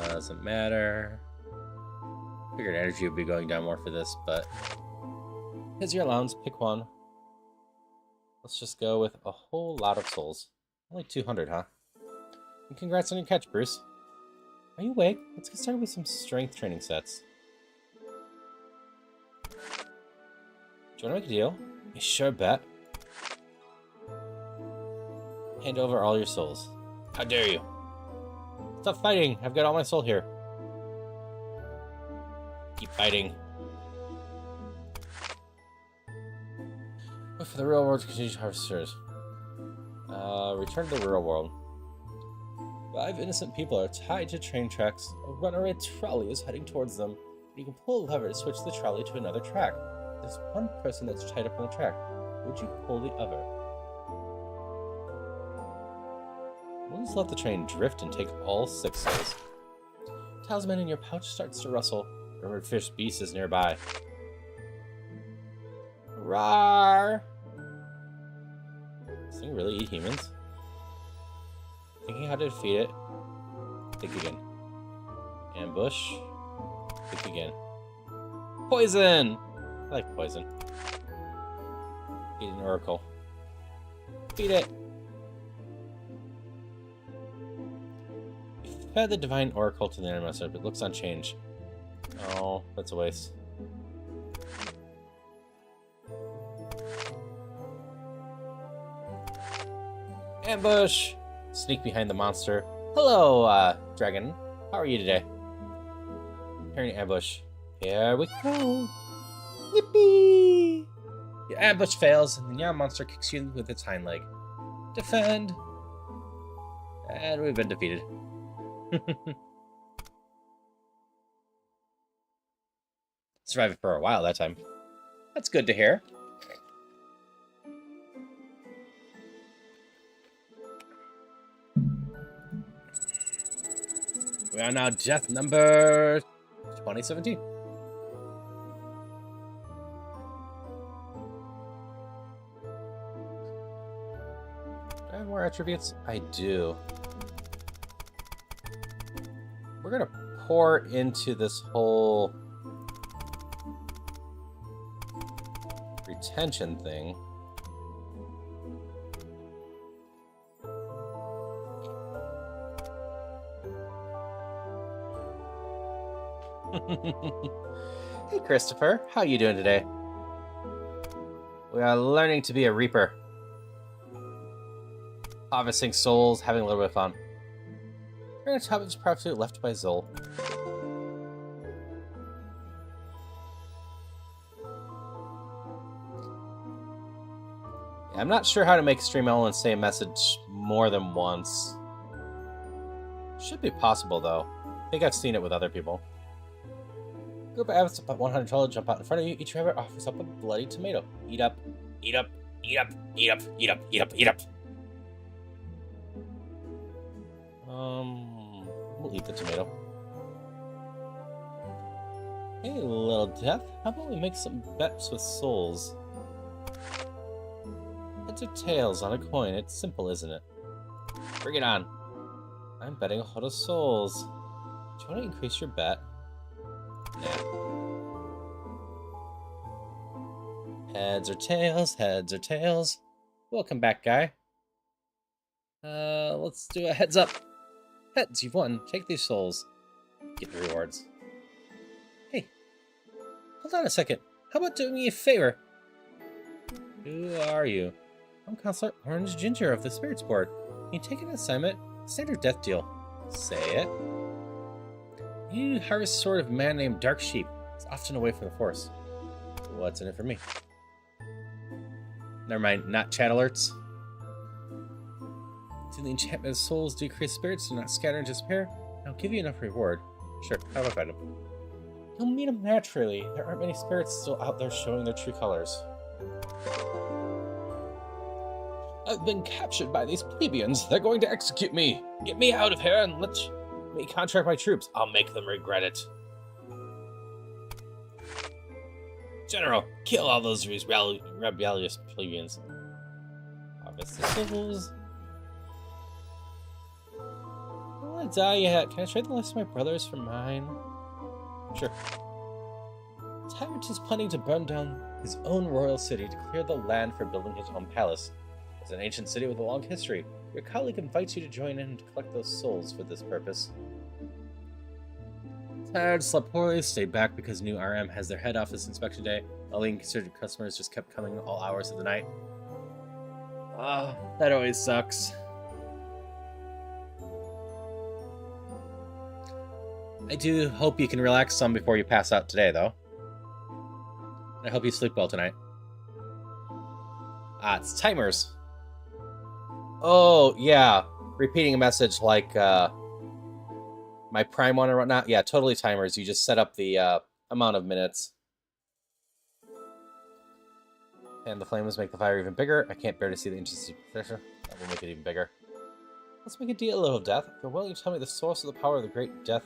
Doesn't matter. Figured energy would be going down more for this, but here's your allowance. Pick one. Let's just go with a whole lot of souls. Only 200, huh? And congrats on your catch, Bruce. Are you awake? Let's get started with some strength training sets. Do you want to make a deal? You sure bet. Hand over all your souls. How dare you? Stop fighting! I've got all my soul here. Keep fighting. Wait for the real world to continue to harvest yours. Return to the real world. 5 innocent people are tied to train tracks. A runaway trolley is heading towards them. You can pull a lever to switch the trolley to another track. There's one person that's tied up on the track. Would you pull the other? We'll just let the train drift and take all 6 souls. Talisman in your pouch starts to rustle. Rumored fish beast is nearby. Rawr! Does this thing really eat humans? Thinking how to defeat it. Think again. Ambush. Think again. Poison! I like poison. Eat an oracle. Feed it! You fed the divine oracle to the animaster, but it looks unchanged. Oh, that's a waste. Ambush! Sneak behind the monster. Hello, dragon. How are you today? Preparing ambush. Here we go. Yippee! Your ambush fails, and the Yarn monster kicks you with its hind leg. Defend! And we've been defeated. Survived for a while that time. That's good to hear. We are now death number 2017. Do I have more attributes? I do. We're gonna pour into this whole retention thing. Hey Christopher, how you doing today? We are learning to be a reaper. Harvesting souls, having a little bit of fun. We're gonna top of this property left by Zol. Yeah, I'm not sure how to make stream elements say a message more than once. Should be possible though. I think I've seen it with other people. Group of rabbits about 100 tall jump out in front of you. Each rabbit offers up a bloody tomato. Eat up, eat up, eat up, eat up, eat up, eat up, eat up. We'll eat the tomato. Hey, little death. How about we make some bets with souls? Heads or tails on a coin. It's simple, isn't it? Bring it on. I'm betting a lot of souls. Do you want to increase your bet? Nah. Heads or tails, heads or tails. Welcome back, guy. Let's do a heads up. Heads, you've won. Take these souls. Get the rewards. Hey, hold on a second. How about doing me a favor? Who are you? I'm Counselor Orange Ginger of the Spirits Board. Can you take an assignment? Standard death deal. Say it. You harvest a sword of a man named Dark Sheep. It's often away from the force. What's in it for me? Never mind, not chat alerts. Do the enchantment of souls decrease spirits do not scatter and disappear? I'll give you enough reward. Sure, how about them? You'll meet them naturally. There aren't many spirits still out there showing their true colors. I've been captured by these plebeians. They're going to execute me. Get me out of here and let me contract my troops. I'll make them regret it. General, kill all those rebellious plebeians. Harvest the souls. I don't want to die yet. Can I trade the rest of my brothers for mine? Sure. Tyrant is planning to burn down his own royal city to clear the land for building his own palace. It's an ancient city with a long history. Your colleague invites you to join in to collect those souls for this purpose. Tired, slept poorly, stayed back because new RM has their head office inspection day. All the inconsiderate customers just kept coming all hours of the night. Ah, that always sucks. I do hope you can relax some before you pass out today, though. I hope you sleep well tonight. Ah, it's timers. Oh, yeah. Repeating a message like my prime one or whatnot. Yeah, totally timers. You just set up the amount of minutes. And the flames make the fire even bigger. I can't bear to see the inches of pressure. That will make it even bigger. Let's make a deal, little Death. If you're willing to tell me the source of the power of the great Death,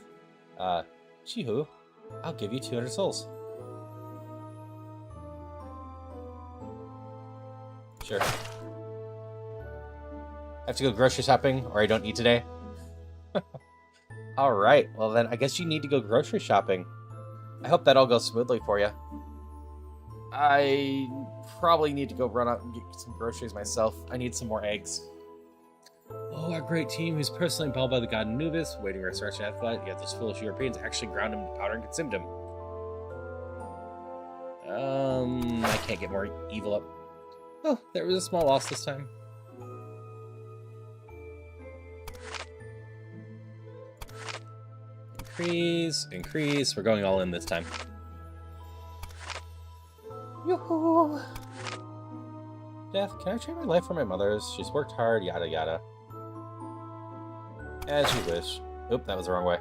Chihu, I'll give you 200 souls. Sure. I have to go grocery shopping, or I don't eat today. Alright, well then, I guess you need to go grocery shopping. I hope that all goes smoothly for you. I probably need to go run out and get some groceries myself. I need some more eggs. Oh, our great team, who's personally involved by the god Anubis, waiting our resurrection at flight, yet those foolish Europeans actually ground him to powder and consumed him. I can't get more evil up. Oh, there was a small loss this time. Increase, increase. We're going all in this time. Yoo-hoo! Death, can I trade my life for my mother's? She's worked hard, yada yada. As you wish. Oop, that was the wrong way.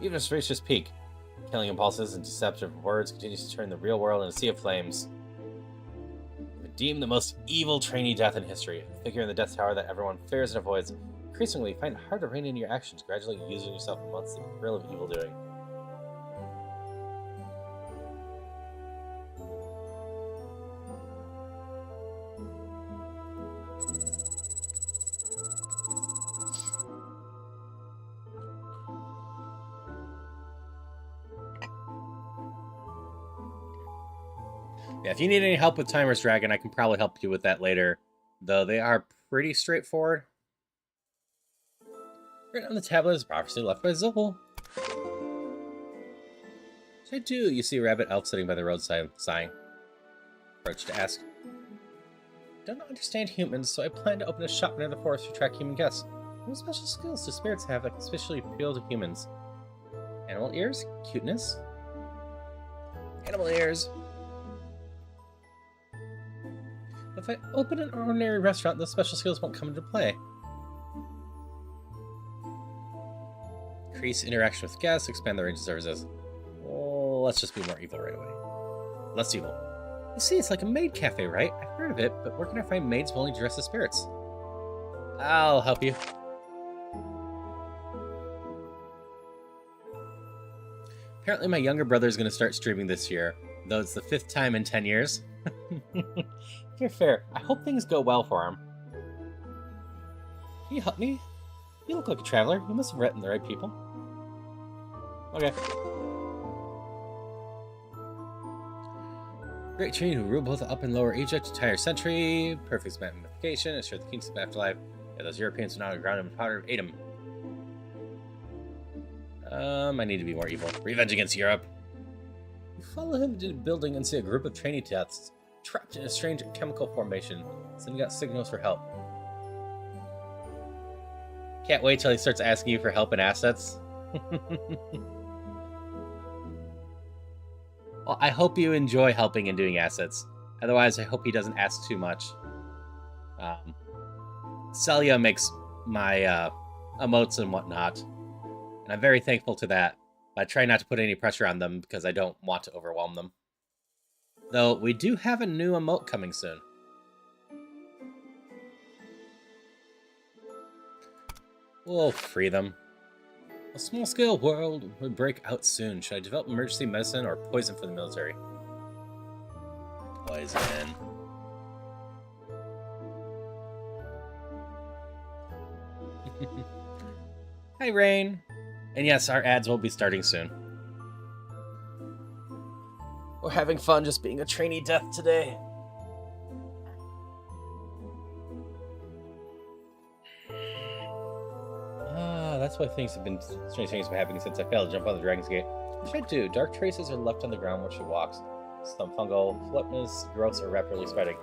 Even a spacious peak. Killing impulses and deceptive words continues to turn the real world into a sea of flames. Deemed the most evil trainee death in history. A figure in the Death Tower that everyone fears and avoids. Increasingly, find it hard to rein in your actions, gradually using yourself amongst the thrill of evil doing. Yeah, if you need any help with Timer's Dragon, I can probably help you with that later. Though they are pretty straightforward. Right on the tablet is prophecy left by Zobel. I do. You see a rabbit elf sitting by the roadside, sighing. Approach to ask. Don't understand humans, so I plan to open a shop near the forest to attract human guests. What special skills do spirits have that especially appeal to humans? Animal ears? Cuteness? Animal ears. If I open an ordinary restaurant, those special skills won't come into play. Increase interaction with guests, expand the range of services. Well, let's just be more evil right away. Less evil. You see, it's like a maid cafe, right? I've heard of it, but where can I find maids willing to dress as spirits? I'll help you. Apparently my younger brother is going to start streaming this year, though it's the 5th time in 10 years. Fair. I hope things go well for him. Can you help me? You look like a traveler. You must have met the right people. Okay. Great trainee who ruled both Up and Lower Egypt, entire century. Perfect magnification, assured the kingdom of afterlife. Yeah, those Europeans who now ground him in powder and ate him. I need to be more evil. Revenge against Europe. You follow him to the building and see a group of trainee deaths trapped in a strange chemical formation, sending out signals for help. Can't wait till he starts asking you for help and assets. Well, I hope you enjoy helping and doing assets. Otherwise, I hope he doesn't ask too much. Celia makes my emotes and whatnot, and I'm very thankful to that. But I try not to put any pressure on them because I don't want to overwhelm them. Though, we do have a new emote coming soon. We'll free them. A small-scale world will break out soon. Should I develop emergency medicine or poison for the military? Poison. Hi, Rain. And yes, our ads will be starting soon. We're having fun just being a trainee death today. That's why strange things have been happening since I failed to jump on the Dragon's Gate. What should I do? Dark traces are left on the ground where she walks. Some fungal flipness growths are rapidly spreading.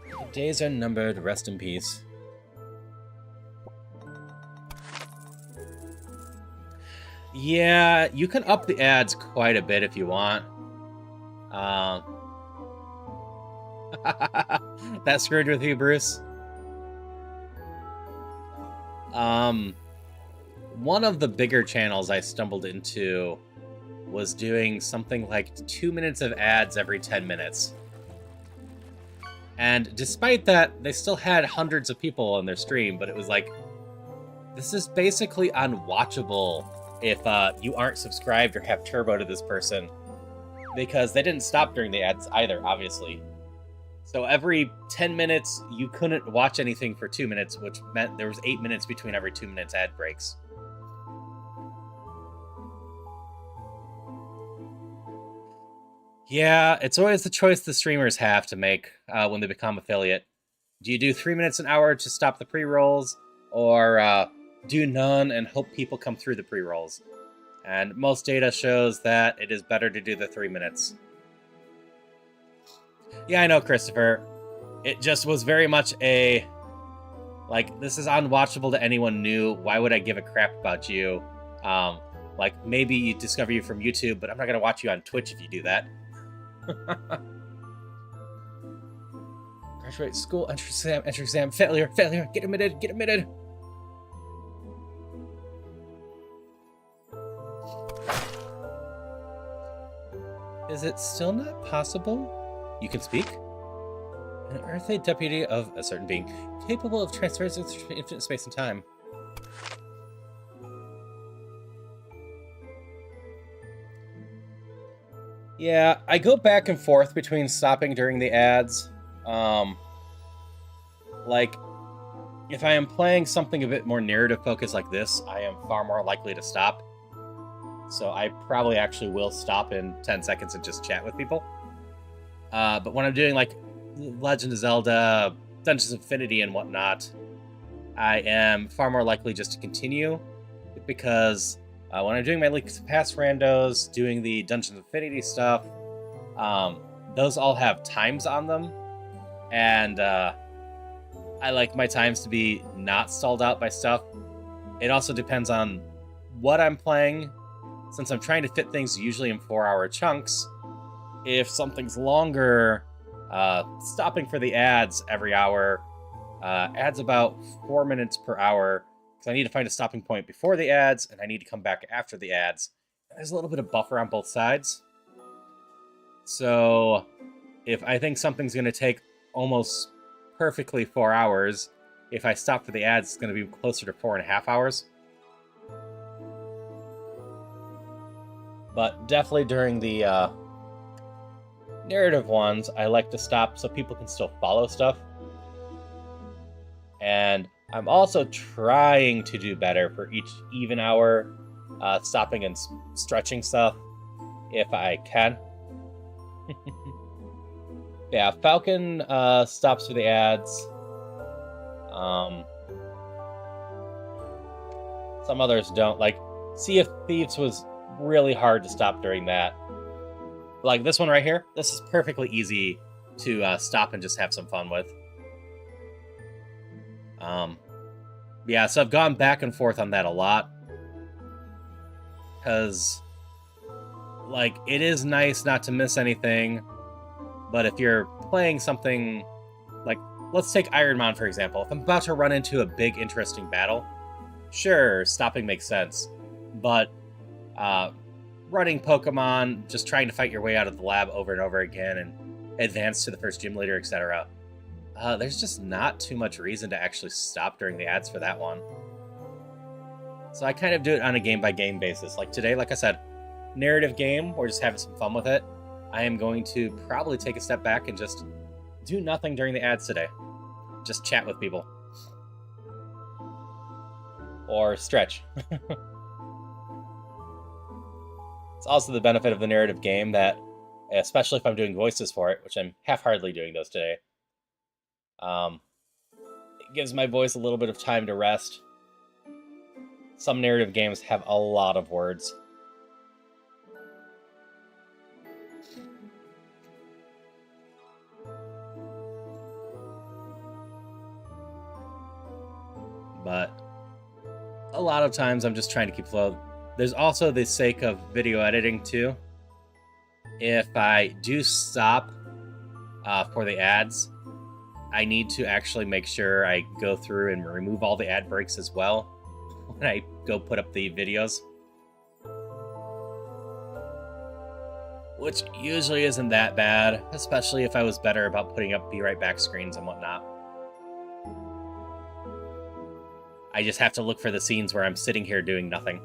The days are numbered. Rest in peace. Yeah, you can up the ads quite a bit if you want. That screwed with you, Bruce? One of the bigger channels I stumbled into was doing something like 2 minutes of ads every 10 minutes. And despite that, they still had hundreds of people on their stream, but it was like, this is basically unwatchable if you aren't subscribed or have turbo to this person, because they didn't stop during the ads either, obviously. So every 10 minutes, you couldn't watch anything for 2 minutes, which meant there was 8 minutes between every 2 minutes ad breaks. Yeah, it's always the choice the streamers have to make when they become affiliate. Do you do 3 minutes an hour to stop the pre-rolls, or do none and hope people come through the pre-rolls? And most data shows that it is better to do the 3 minutes. Yeah, I know, Christopher. It just was very much a, like, this is unwatchable to anyone new. Why would I give a crap about you? Like, maybe you discover you from YouTube, but I'm not going to watch you on Twitch if you do that. Graduate school, entry exam, failure, get admitted. Is it still not possible? You can speak? An earthly deputy of a certain being, capable of transversing through infinite space and time. Yeah, I go back and forth between stopping during the ads. Like, if I am playing something a bit more narrative focused like this, I am far more likely to stop. So I probably actually will stop in 10 seconds and just chat with people. But when I'm doing like Legend of Zelda, Dungeons of Infinity and whatnot, I am far more likely just to continue, because when I'm doing my Link to Past randos, doing the Dungeons of Infinity stuff, those all have times on them, and I like my times to be not stalled out by stuff. It also depends on what I'm playing. Since I'm trying to fit things usually in 4-hour chunks, if something's longer, stopping for the ads every hour adds about 4 minutes per hour, because I need to find a stopping point before the ads, and I need to come back after the ads. There's a little bit of buffer on both sides. So if I think something's going to take almost perfectly 4 hours, if I stop for the ads, it's going to be closer to 4.5 hours. But definitely during the narrative ones, I like to stop so people can still follow stuff. And I'm also trying to do better for each even hour, stopping and stretching stuff if I can. Yeah, Falcon stops for the ads. Some others don't. Like, Sea of Thieves was really hard to stop during that. Like this one right here, this is perfectly easy to stop and just have some fun with. Yeah, so I've gone back and forth on that a lot, because like it is nice not to miss anything, but if you're playing something like, let's take Iron Man for example. If I'm about to run into a big interesting battle, sure, stopping makes sense, but running Pokemon, just trying to fight your way out of the lab over and over again and advance to the first gym leader, etc. There's just not too much reason to actually stop during the ads for that one. So I kind of do it on a game-by-game basis. Like today, like I said, narrative game, we're just having some fun with it. I am going to probably take a step back and just do nothing during the ads today. Just chat with people. Or stretch. It's also the benefit of the narrative game that, especially if I'm doing voices for it, which I'm half-heartedly doing those today, it gives my voice a little bit of time to rest. Some narrative games have a lot of words. But a lot of times I'm just trying to keep flow. There's also the sake of video editing too. If I do stop for the ads, I need to actually make sure I go through and remove all the ad breaks as well when I go put up the videos. Which usually isn't that bad, especially if I was better about putting up be right back screens and whatnot. I just have to look for the scenes where I'm sitting here doing nothing.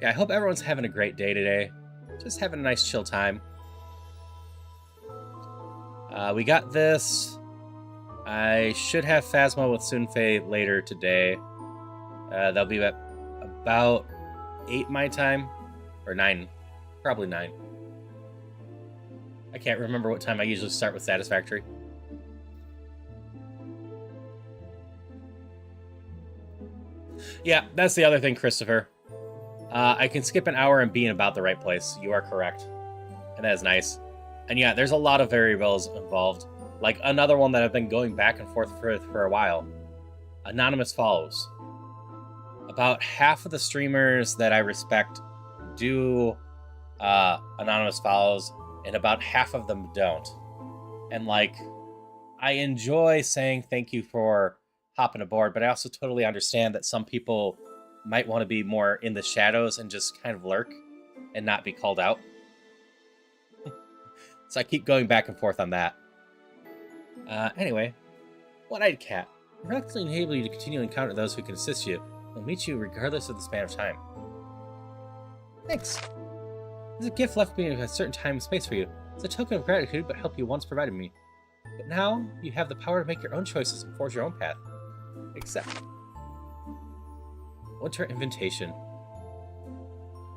Yeah, I hope everyone's having a great day today. Just having a nice chill time. We got this. I should have Phasma with Sunfei later today. They'll be at about 8 my time. Or 9. Probably 9. I can't remember what time I usually start with Satisfactory. Yeah, that's the other thing, Christopher. I can skip an hour and be in about the right place. You are correct. And that is nice. And yeah, there's a lot of variables involved. Like another one that I've been going back and forth for a while. Anonymous follows. About half of the streamers that I respect do anonymous follows, and about half of them don't. And like, I enjoy saying thank you for hopping aboard, but I also totally understand that some people might want to be more in the shadows and just kind of lurk and not be called out. So I keep going back and forth on that. Anyway, One-Eyed Cat. Reluctantly enable you to continue to encounter those who can assist you. They'll meet you regardless of the span of time. Thanks. There's a gift left me at a certain time and space for you. It's a token of gratitude, but help you once provided me. But now, you have the power to make your own choices and forge your own path. Accept. Winter Invitation.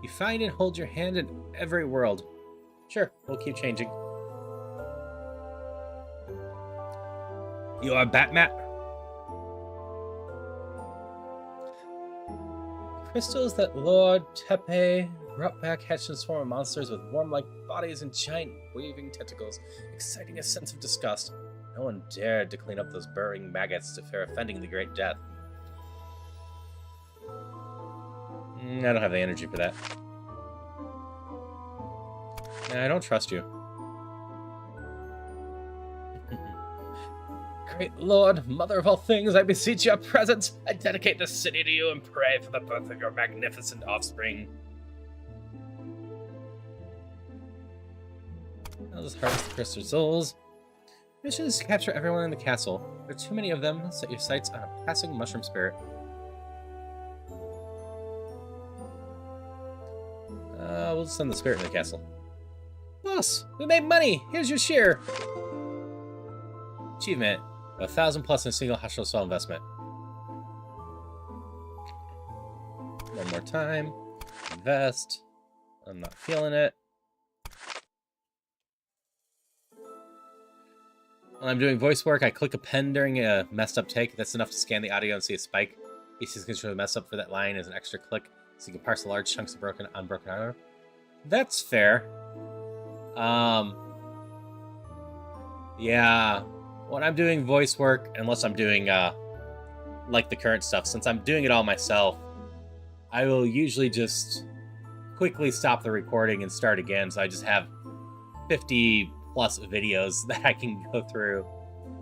You find and hold your hand in every world. Sure, we'll keep changing. You are Batman. Crystals that Lord Tepe brought back hatched in a swarm of monsters with worm-like bodies and giant waving tentacles, exciting a sense of disgust. No one dared to clean up those burrowing maggots to fear offending the Great Death. I don't have the energy for that. I don't trust you. Great Lord, Mother of all things, I beseech your presence. I dedicate this city to you and pray for the birth of your magnificent offspring. I'll just harvest the crystal souls. Mission is to capture everyone in the castle. There are too many of them. Set your sights on a passing mushroom spirit. We'll send the spirit to the castle. Boss, we made money! Here's your share! Achievement. 1,000 plus in a single hostile soul investment. One more time. Invest. I'm not feeling it. When I'm doing voice work, I click a pen during a messed up take. That's enough to scan the audio and see a spike. PC's control the mess up for that line as an extra click, so you can parse the large chunks of unbroken audio. That's fair. Yeah. When I'm doing voice work, unless I'm doing, like the current stuff, since I'm doing it all myself, I will usually just quickly stop the recording and start again, so I just have 50 plus videos that I can go through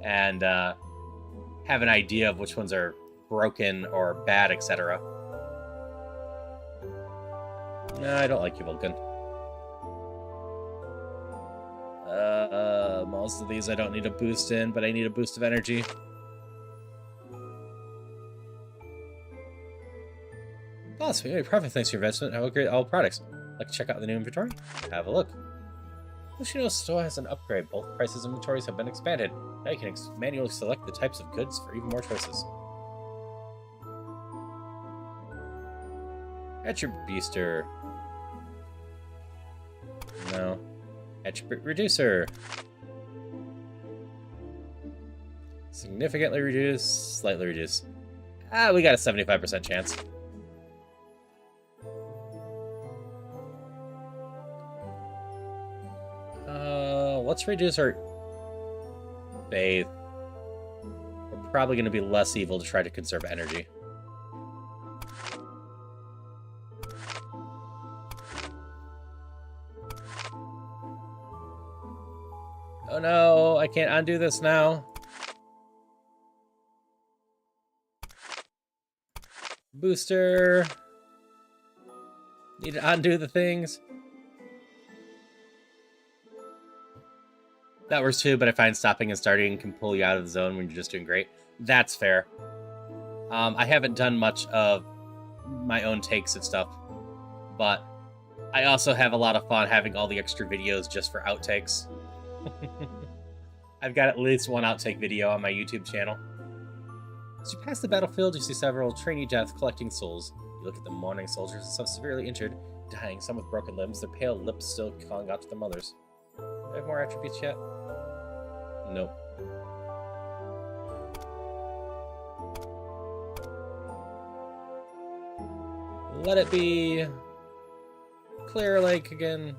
and have an idea of which ones are broken or bad, etc. No, I don't like you, Vulcan. Most of these I don't need a boost in, but I need a boost of energy. Boss, we made profit thanks to your investment. Have a great all products. Like to check out the new inventory? Have a look. Yoshino's store has an upgrade. Both prices and inventories have been expanded. Now you can manually select the types of goods for even more choices. Attribute Booster. No. Attribute Reducer. Significantly reduce, slightly reduce. We got a 75% chance. Let's reduce our faith. We're probably going to be less evil to try to conserve energy. no, I can't undo this now. Booster. Need to undo the things. That works too, but I find stopping and starting can pull you out of the zone when you're just doing great. That's fair. I haven't done much of my own takes and stuff, but I also have a lot of fun having all the extra videos just for outtakes. I've got at least one outtake video on my YouTube channel. As you pass the battlefield, you see several trainee deaths collecting souls. You look at the mourning soldiers, some severely injured, dying, some with broken limbs, their pale lips still calling out to their mothers. Do I have more attributes yet? Nope. Let it be. Clear Lake again.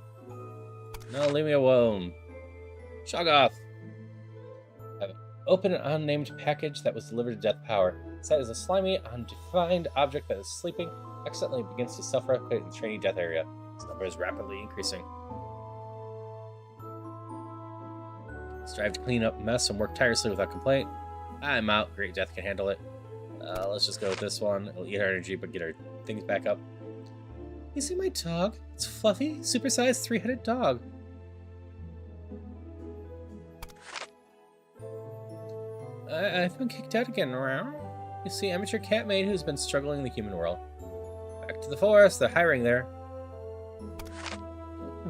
No, leave me alone. Shoggoth. I've opened an unnamed package that was delivered to Death Power. Inside is a slimy, undefined object that is sleeping, accidentally begins to self-replicate in the Trainee Death area. Its number is rapidly increasing. Strive to clean up mess and work tirelessly without complaint. I'm out. Great Death can handle it. Let's just go with this one. It'll eat our energy, but get our things back up. You see my dog? It's fluffy, supersized, three-headed dog. I've been kicked out again. You see, amateur cat maid who's been struggling in the human world. Back to the forest. They're hiring there.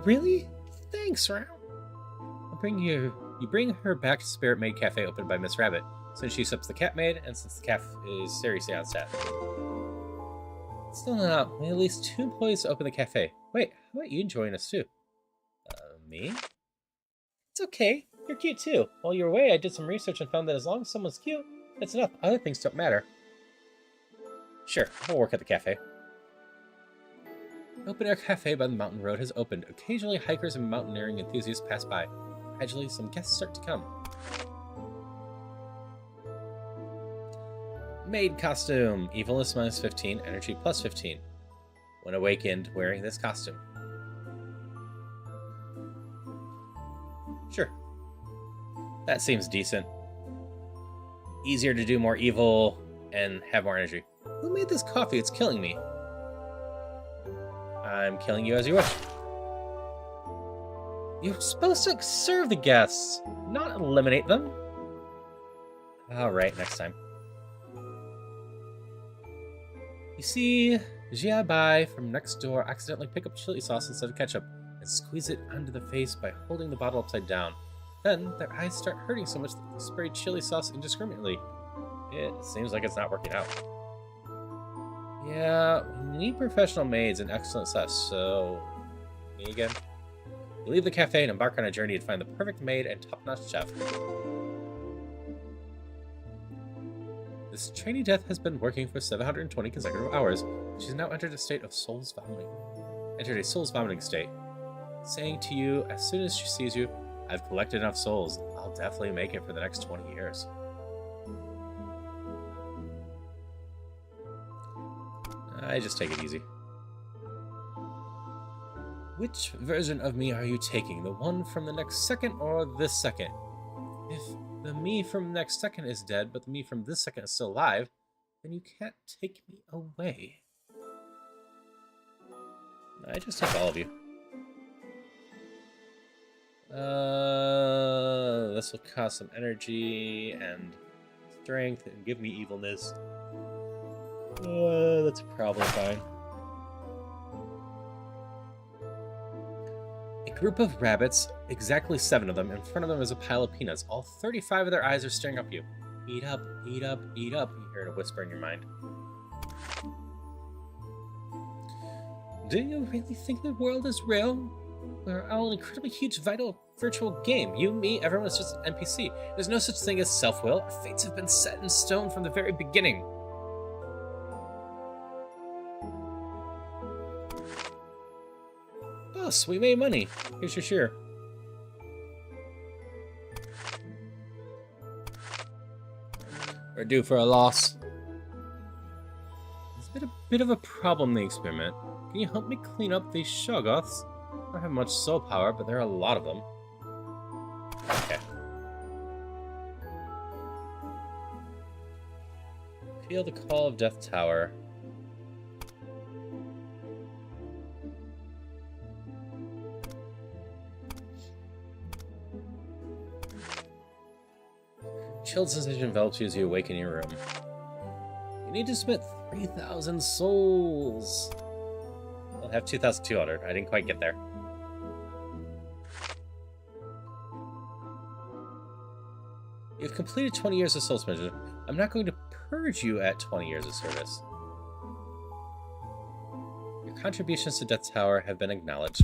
Really? Thanks, Rao. I'll bring you. You bring her back to Spirit Maid Cafe opened by Miss Rabbit, since she accepts the cat maid and since the cafe is seriously on staff. Still not. We need at least 2 employees to open the cafe. Wait, how about you join us too? Me? It's okay. You're cute too. While you were away, I did some research and found that as long as someone's cute, that's enough. Other things don't matter. Sure, we'll work at the cafe. The open-air cafe by the mountain road has opened. Occasionally, hikers and mountaineering enthusiasts pass by. Gradually, some guests start to come. Maid costume. Evilness minus 15, energy plus 15. When awakened, wearing this costume. Sure. That seems decent. Easier to do more evil and have more energy. Who made this coffee? It's killing me. I'm killing you as you wish. You're supposed to serve the guests, not eliminate them. Alright, next time. You see, Jia Bai from next door accidentally pick up chili sauce instead of ketchup and squeeze it onto the face by holding the bottle upside down. Then, their eyes start hurting so much that they spray chili sauce indiscriminately. It seems like it's not working out. Yeah, we need professional maids and excellent sus, so... Me again? We leave the cafe and embark on a journey to find the perfect maid and top-notch chef. This trainee death has been working for 720 consecutive hours. She's now entered a state of soul's vomiting. Entered a soul's vomiting state. Saying to you, as soon as she sees you, I've collected enough souls. I'll definitely make it for the next 20 years. I just take it easy. Which version of me are you taking? The one from the next second or this second? If the me from the next second is dead, but the me from this second is still alive, then you can't take me away. I just take all of you. This will cost some energy and strength and give me evilness. That's probably fine. A group of rabbits, exactly 7 of them. In front of them is a pile of peanuts. All 35 of their eyes are staring up at you. Eat up, eat up, eat up, you hear a whisper in your mind. Do you really think the world is real? We're all an incredibly huge, vital, virtual game. You, me, everyone is just an NPC. There's no such thing as self-will. Our fates have been set in stone from the very beginning. Boss, we made money. Here's your share. We're due for a loss. It's been a bit of a problem, the experiment. Can you help me clean up these shoggoths? I don't have much soul power, but there are a lot of them. Okay. Feel the call of Death Tower. Chilled sensation envelops you as you awaken your room. You need to submit 3,000 souls. I'll have 2,200. I didn't quite get there. You've completed 20 years of soul submission. I'm not going to purge you at 20 years of service. Your contributions to Death Tower have been acknowledged.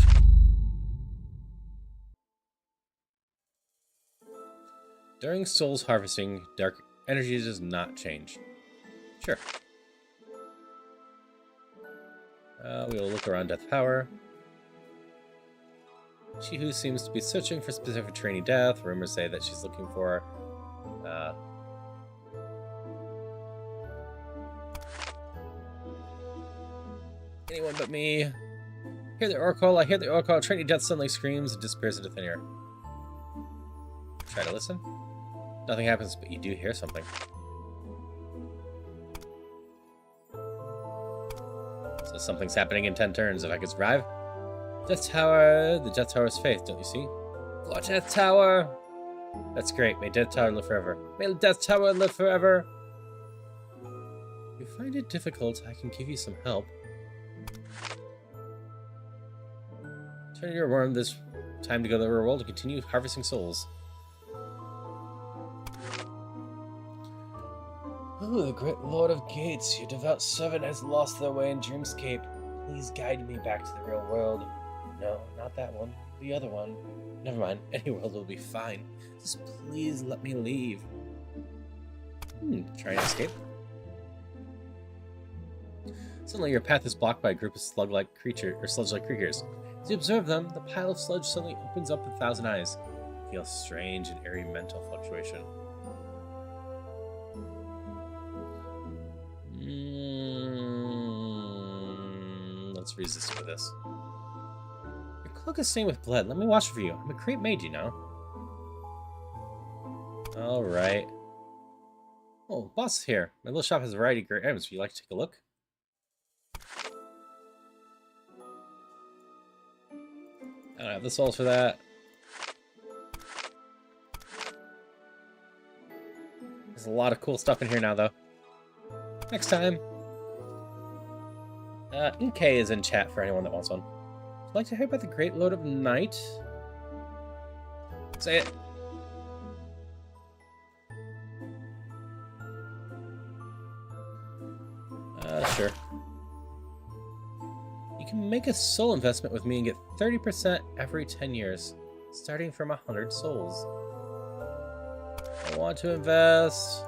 During souls harvesting, dark energy does not change. Sure. We will look around Death Tower. She who seems to be searching for specific trainee death. Rumors say that she's looking for anyone but me. Hear the oracle. I hear the oracle. Trainee death suddenly screams and disappears into thin air. Try to listen. Nothing happens, but you do hear something. So something's happening in 10 turns. If I could survive. Death Tower. The Death Tower's faith, don't you see? Watch Death Tower. That's great. May Death Tower live forever. May Death Tower live forever. If you find it difficult, I can give you some help. Turn your worm this time to go to the world to continue harvesting souls. Oh, the great Lord of Gates, your devout servant has lost their way in Dreamscape. Please guide me back to the real world. No, not that one. The other one. Never mind. Any world will be fine. Just please let me leave. Try and escape. Suddenly, your path is blocked by a group of sludge-like creatures. As you observe them, the pile of sludge suddenly opens up with 1,000 eyes. You feel strange and eerie mental fluctuation. Let's resist with this. Your cloak is stained with blood. Let me wash it for you. I'm a great maid, you know. Alright. Oh, boss is here. My little shop has a variety of great items. Would you like to take a look? I don't have the souls for that. There's a lot of cool stuff in here now, though. Next time. Nke is in chat for anyone that wants one. Would you like to hear about the Great Lord of Night? Say it. Sure. You can make a soul investment with me and get 30% every 10 years, starting from 100 souls. I want to invest,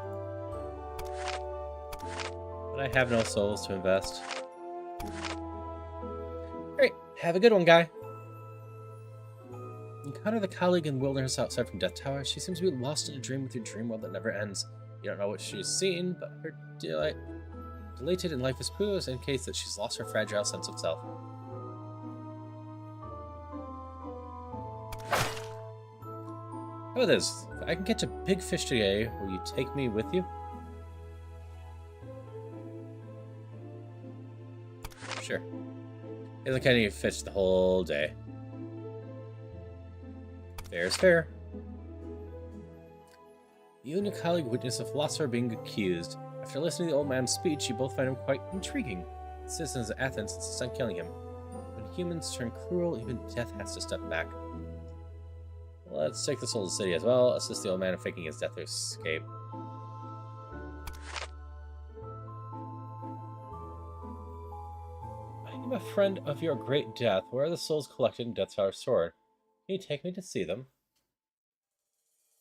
but I have no souls to invest. Great. Have a good one, guy. You encounter the colleague in wilderness outside from Death Tower. She seems to be lost in a dream with your dream world that never ends. You don't know what she's seen, but her delighted in life is proves in case that she's lost her fragile sense of self. How about this? If I can catch a big fish today, will you take me with you? Sure. He doesn't catch any fish the whole day. Fair is fair. You and your colleague witness a philosopher being accused. After listening to the old man's speech, you both find him quite intriguing. The citizens of Athens insist on killing him. When humans turn cruel, even death has to step back. Let's take the soul of the city as well. Assist the old man in faking his death to escape. I am a friend of your great death. Where are the souls collected in Death Tower stored? Can you take me to see them?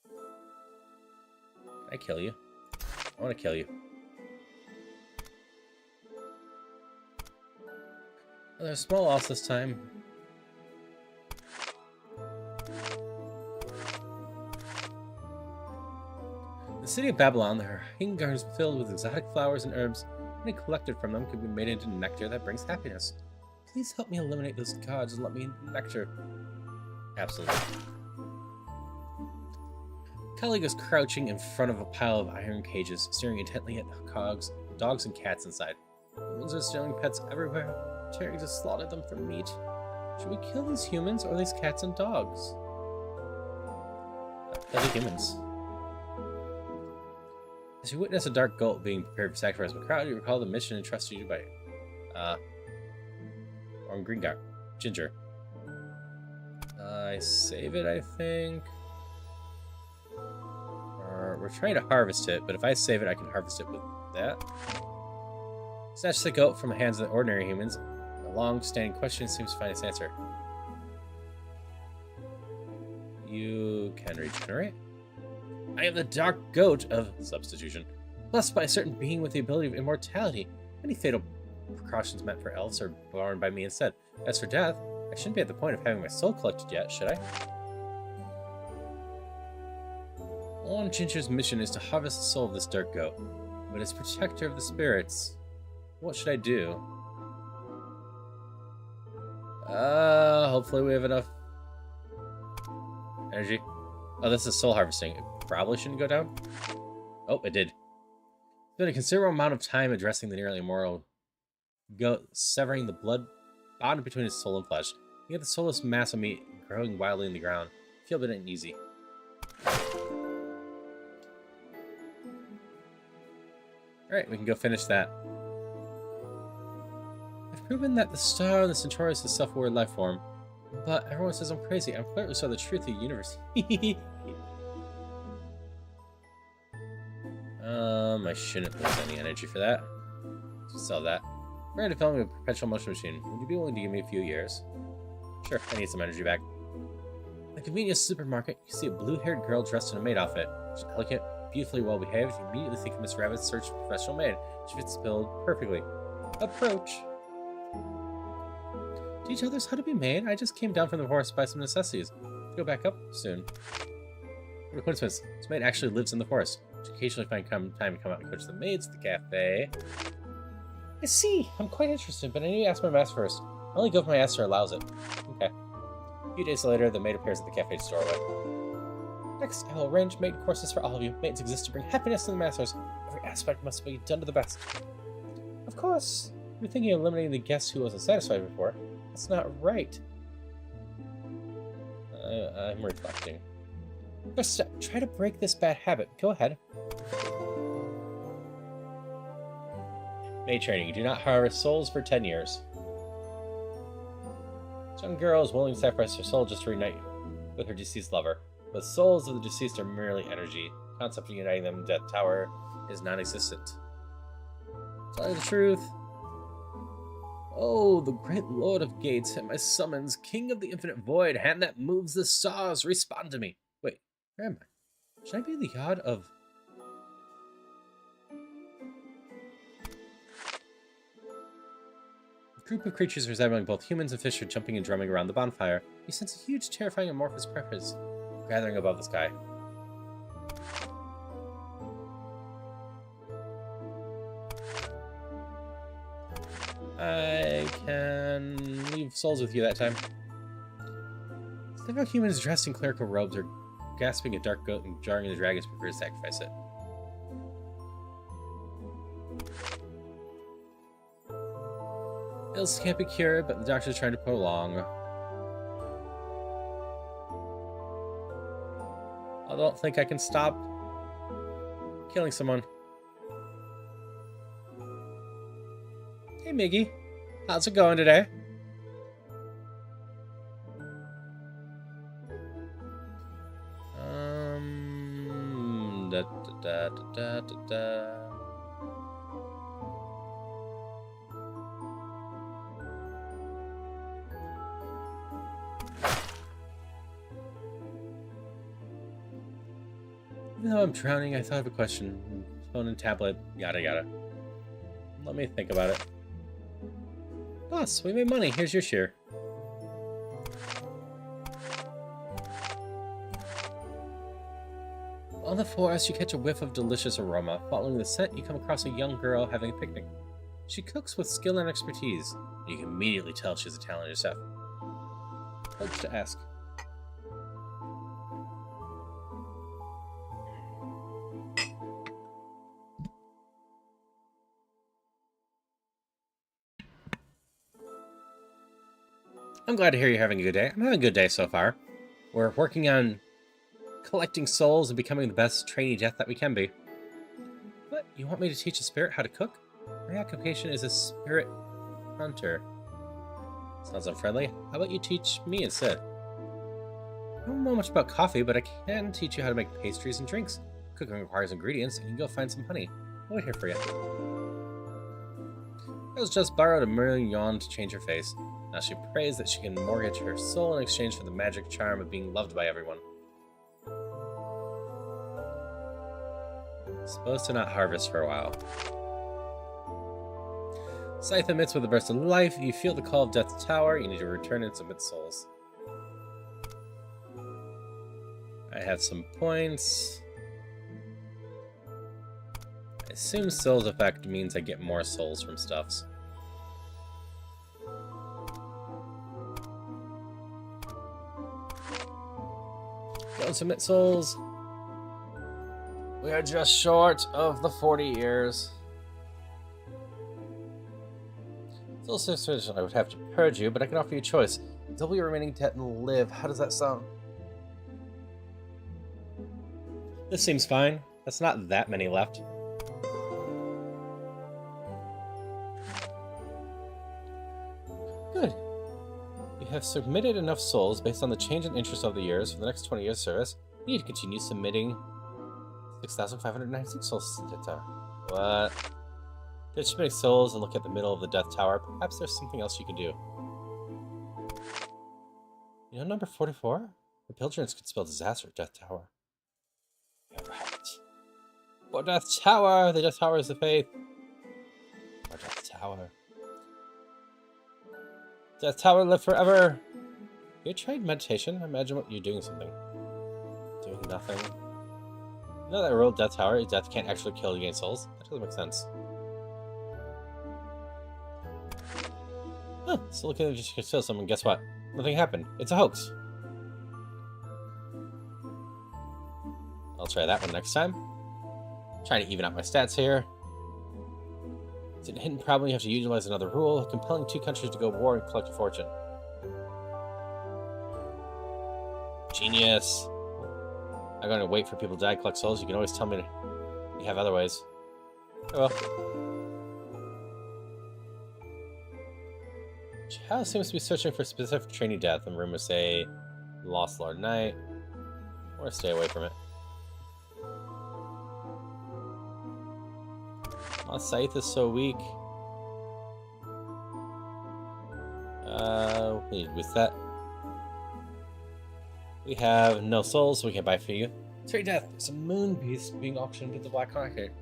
Can I kill you? I want to kill you. Oh, there's small loss this time. In the city of Babylon, there are hanging gardens filled with exotic flowers and herbs. Any collected from them can be made into nectar that brings happiness. Please help me eliminate those gods and let me nectar. Absolutely. Colleague is crouching in front of a pile of iron cages, staring intently at the cogs dogs and cats inside. Humans are stealing pets everywhere, tearing to slaughter them for meat. Should we kill these humans or these cats and dogs? Kill the humans. As you witness a dark goat being prepared for sacrifice by the crowd, you recall the mission entrusted to you by or green guy, Ginger. I save it, I think. Or we're trying to harvest it, but if I save it, I can harvest it with that. Snatch the goat from the hands of the ordinary humans. A long-standing question seems to find its answer. You can regenerate. I am the dark goat of substitution, blessed by a certain being with the ability of immortality. Many fatal precautions meant for elves are borne by me instead. As for death, I shouldn't be at the point of having my soul collected yet, should I? One Ginger's mission is to harvest the soul of this dark goat, but as protector of the spirits, what should I do? Hopefully we have enough energy. Oh, this is soul harvesting. It probably shouldn't go down. Oh, it did. Spent a considerable amount of time addressing the nearly immoral goat, severing the blood bond between his soul and flesh. You get the soulless mass of meat growing wildly in the ground. Feel a bit uneasy. Alright, we can go finish that. I've proven that the star of the Centaurus is a self-aware life form, but everyone says I'm crazy. I'm clearly saw the truth of the universe. I shouldn't lose any energy for that. Sell that. We're developing a perpetual motion machine. Would you be willing to give me a few years? Sure, I need some energy back. In the convenience supermarket, you see a blue-haired girl dressed in a maid outfit. She's elegant, beautifully well-behaved. You immediately think of Miss Rabbit's search for a professional maid. She fits the bill perfectly. Approach. Teach others how to be made? I just came down from the forest to buy some necessities. Go back up soon. What a coincidence. This maid actually lives in the forest. She occasionally find time to come out and coach the maids at the cafe. I see. I'm quite interested, but I need to ask my master first. I only go if my master allows it. Okay. A few days later, the maid appears at the cafe's doorway. Next, I will arrange maid courses for all of you. Maids exist to bring happiness to the masters. Every aspect must be done to the best. Of course. You're thinking of eliminating the guest who wasn't satisfied before. That's not right. I'm reflecting. First step, try to break this bad habit. Go ahead. Maid training. You do not harvest souls for 10 years. This young girl is willing to sacrifice her soul just to reunite with her deceased lover. But souls of the deceased are merely energy. The concept of uniting them in Death Tower is non-existent. Tell you the truth. Oh, the great Lord of Gates at my summons, King of the Infinite Void, hand that moves the stars, respond to me. Wait, where am I? Should I be the god of... A group of creatures resembling both humans and fish are jumping and drumming around the bonfire. You sense a huge, terrifying, amorphous presence gathering above the sky. I can leave souls with you that time. Several humans dressed in clerical robes are gasping a dark goat and jarring the dragons prepare to sacrifice it. Ills can't be cured, but the doctor's trying to prolong. I don't think I can stop killing someone. Hey, Miggy. How's it going today? Da da da da da da. Even though I'm drowning, I thought of a question. Phone and tablet, yada yada. Let me think about it. Boss, we made money. Here's your share. On the forest, you catch a whiff of delicious aroma. Following the scent, you come across a young girl having a picnic. She cooks with skill and expertise. You can immediately tell she's a talented chef. Approach to ask. I'm glad to hear you're having a good day. I'm having a good day so far. We're working on collecting souls and becoming the best trainee death that we can be. What? You want me to teach a spirit how to cook? My occupation is a spirit hunter. Sounds unfriendly. How about you teach me instead? I don't know much about coffee, but I can teach you how to make pastries and drinks. Cooking requires ingredients, and you can go find some honey. I'll wait here for you. I was just borrowed a million yuan to change her face. Now she prays that she can mortgage her soul in exchange for the magic charm of being loved by everyone. Supposed to not harvest for a while. Scythe emits with a burst of life. You feel the call of Death's Tower. You need to return and submit souls. I have some points. I assume souls effect means I get more souls from stuffs. Go and submit souls. We are just short of the 40 years. Soul situation, I would have to purge you, but I can offer you a choice. Double your remaining debt and live. How does that sound? This seems fine. That's not that many left. Good. You have submitted enough souls based on the change in interest over the years for the next 20 years service. You need to continue submitting 6,596 souls to the Death Tower. What? Get too many souls and look at the middle of the Death Tower. Perhaps there's something else you can do. You know number 44? The pilgrims could spell disaster at Death Tower. You're right. For Death Tower! The Death Tower is the faith. For Death Tower. Death Tower, live forever! You tried meditation? Imagine what you're doing something. Doing nothing. You know that rule of Death Tower, death can't actually kill you gain souls? That doesn't make sense. Huh, so looking at you could kill someone, guess what? Nothing happened. It's a hoax. I'll try that one next time. Trying to even out my stats here. It's a hidden problem, you have to utilize another rule, compelling two countries to go to war and collect a fortune. Genius. I'm going to wait for people to die, collect souls. You can always tell me you have other ways. Oh well. Chao seems to be searching for specific trainee death, and rumors say Lost Lord Knight, or stay away from it. Oh, Scythe is so weak. We need to boost that. We have no souls, so we can buy for you. Trainee Death, there's a moon beast being auctioned at the Black Market.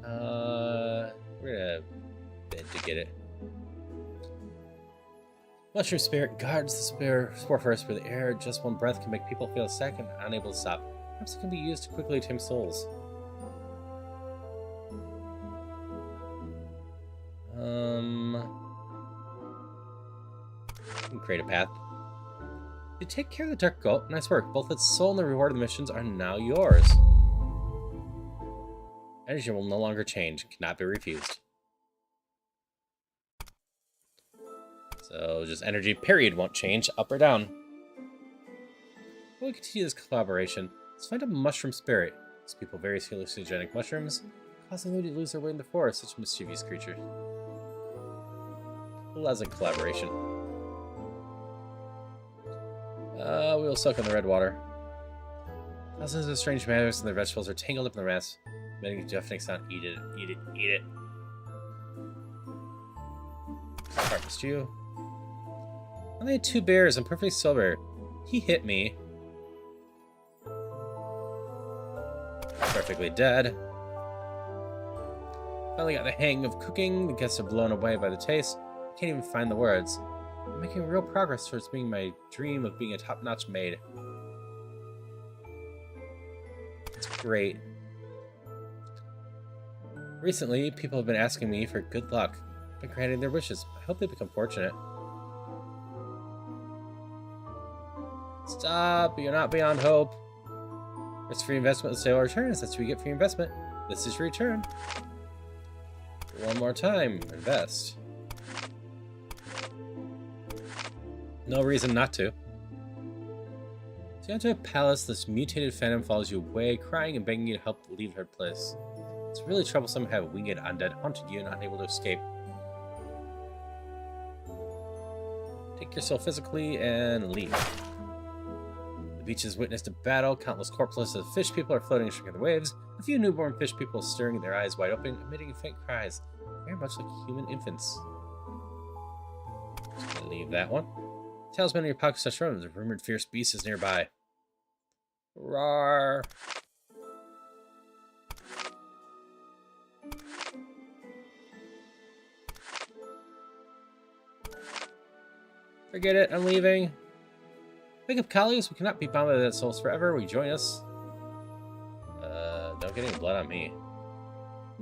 We're gonna bid to get it. Mushroom Spirit guards the spore first for the air. Just one breath can make people feel sick and unable to stop. Perhaps it can be used to quickly tame souls. We can create a path. You take care of the Dark Goat. Nice work. Both its soul and the reward of the missions are now yours. Energy will no longer change. Cannot be refused. So just energy period won't change, up or down. We'll continue this collaboration. Let's find a mushroom spirit. These people various hallucinogenic mushrooms, causing them to lose their way in the forest, such mischievous creatures. Pleasant collaboration. We'll soak in the red water. Thousands of strange matters and their vegetables are tangled up in the mess. Making a deafening sound. Eat it, eat it, eat it. Harvest you. I only had 2 bears. I'm perfectly sober. He hit me. Perfectly dead. Finally got the hang of cooking. The guests are blown away by the taste. I can't even find the words. I'm making real progress towards being my dream of being a top-notch maid. It's great. Recently, people have been asking me for good luck. I've been granting their wishes. I hope they become fortunate. Stop! You're not beyond hope. It's free investment with sale returns. That's what you get for your investment. This is your return. One more time. Invest. No reason not to. So you enter a palace, this mutated phantom follows you away, crying and begging you to help leave her place. It's really troublesome to have a winged undead haunted you and unable to escape. Take your soul physically and leave. The beach has witnessed a battle. Countless corpses of fish people are floating ashore in the waves. A few newborn fish people staring their eyes wide open, emitting faint cries, very much like human infants. Just gonna leave that one. Talisman in your pocket such rooms. A rumored fierce beast is nearby. Roar! Forget it, I'm leaving. Wake up, colleagues. We cannot be bound by that souls forever. Will you join us? Don't get any blood on me.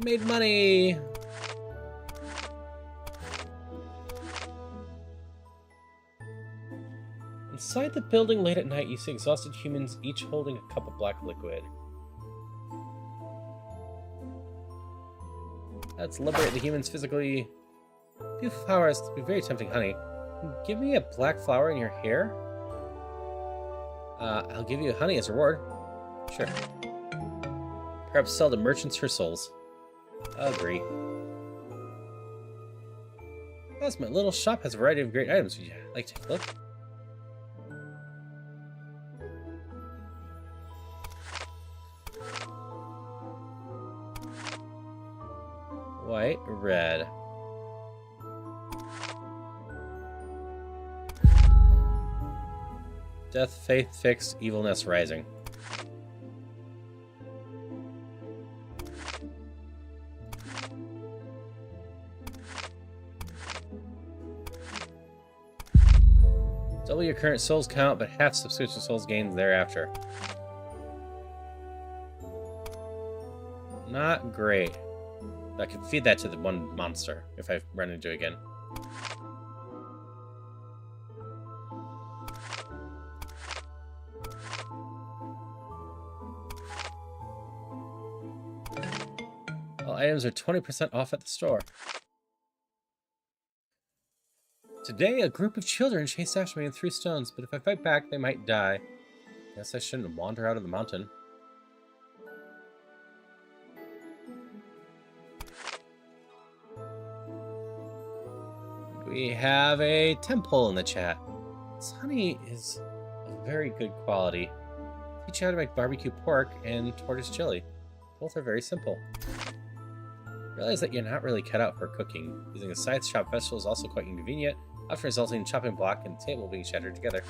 Made money! Inside the building late at night, you see exhausted humans, each holding a cup of black liquid. Let's liberate the humans physically. Beautiful flowers to be very tempting, honey. Give me a black flower in your hair? I'll give you honey as a reward. Sure. Perhaps sell to merchants for souls. Agree. Yes, my little shop has a variety of great items. Would you like to take a look? White, red. Death, faith fixed, evilness rising. Double your current souls count, but half subscription souls gained thereafter. Not great. I can feed that to the one monster if I run into it again. All items are 20% off at the store. Today, a group of children chase after me and threw stones, but if I fight back, they might die. Guess I shouldn't wander out of the mountain. We have a temple in the chat. This honey is of very good quality. Teach you how to make barbecue pork and tortoise chili. Both are very simple. Realize that you're not really cut out for cooking. Using a scythe to chop vegetables is also quite inconvenient, often resulting in chopping block and table being shattered together.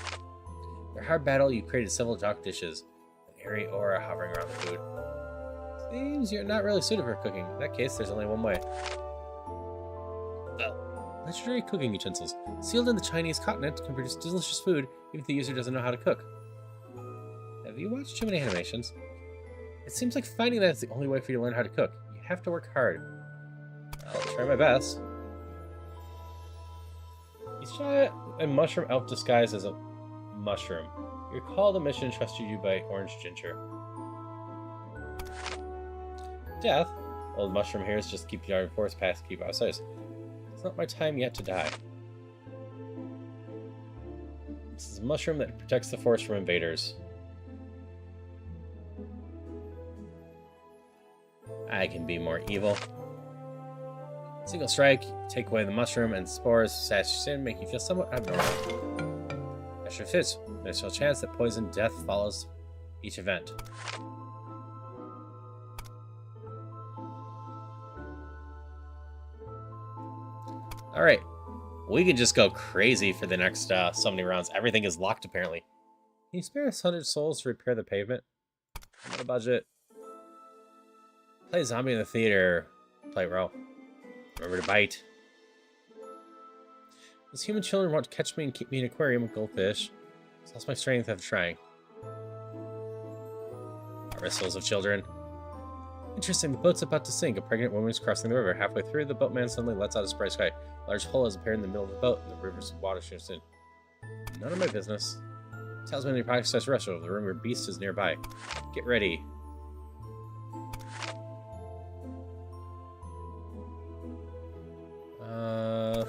For a hard battle, you created several dark dishes, an airy aura hovering around the food. Seems you're not really suited for cooking. In that case, there's only one way. Well, legendary cooking utensils. Sealed in the Chinese continent can produce delicious food even if the user doesn't know how to cook. Have you watched too many animations? It seems like finding that is the only way for you to learn how to cook. You have to work hard. I'll try my best. You saw a mushroom elf disguised as a mushroom. You recall the mission entrusted you by Orange Ginger. Death? Old mushroom hairs just keep your forest path keep outside. It's not my time yet to die. This is a mushroom that protects the forest from invaders. I can be more evil. Single strike, take away the mushroom and spores, sashin, make you feel somewhat abnormal. Extra fit. There's no chance that poison death follows each event. Alright. We can just go crazy for the next so many rounds. Everything is locked apparently. Can you spare us 100 souls to repair the pavement? I'm on a budget. Play zombie in the theater. Play row. Remember to bite. Those human children want to catch me and keep me in an aquarium with goldfish. It's lost my strength after trying. Harvest souls of children. Interesting, the boat's about to sink. A pregnant woman is crossing the river. Halfway through, the boatman suddenly lets out a bright sky. A large hole has appeared in the middle of the boat, and the river's water shoots in. None of my business. Talisman in your pocket starts to rush over. The rumored beast is nearby. Get ready.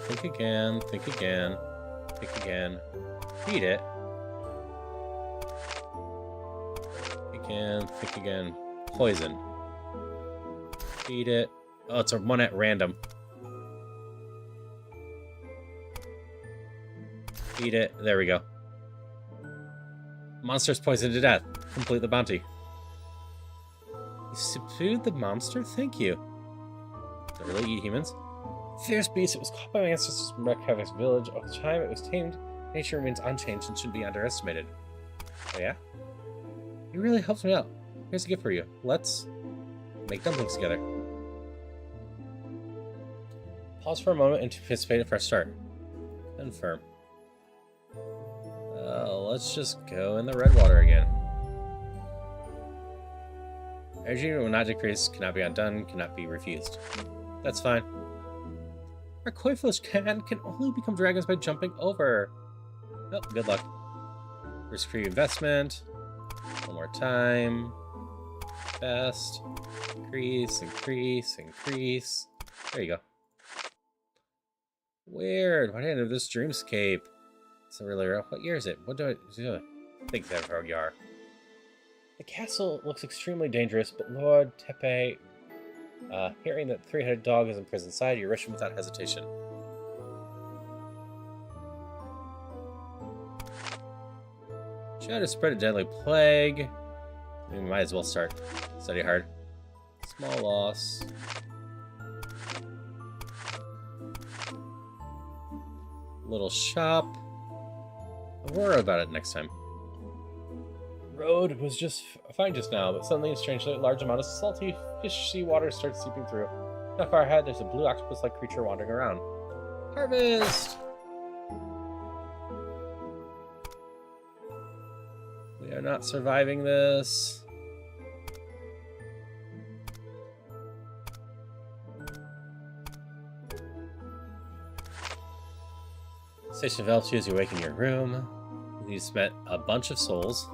Think again, think again, think again. Feed it. Think again. Poison. Feed it. Oh, it's a one at random. Feed it. There we go. Monster's poisoned to death. Complete the bounty. You subdued the monster? Thank you. Don't really eat humans. Fierce beast, it was caught by my ancestors from Reykjavik's village. Over time, it was tamed. Nature remains unchanged and shouldn't be underestimated. Oh yeah? You really helped me out. Here's a gift for you. Let's make dumplings together. Pause for a moment and anticipate a fresh start. Confirm. Let's just go in the red water again. Energy will not decrease, cannot be undone, cannot be refused. That's fine. Our koi fish can only become dragons by jumping over. Oh, good luck. Risk-free investment. One more time. Best. Increase, increase, increase. There you go. Weird. Why did I enter this dreamscape? It's really real. What year is it? What do I do? I think that's where we are. The castle looks extremely dangerous, but Lord Tepe, hearing that the three-headed dog is imprisoned inside, you rush him without hesitation. Try to spread a deadly plague. We might as well start. Study hard. Small loss. Little shop. I'll worry about it next time. Road was just fine just now, but suddenly, strangely, a large amount of salty fishy water starts seeping through. Not far ahead, there's a blue octopus-like creature wandering around. Harvest! We are not surviving this. Station develops you as you wake in your room. You spent a bunch of souls.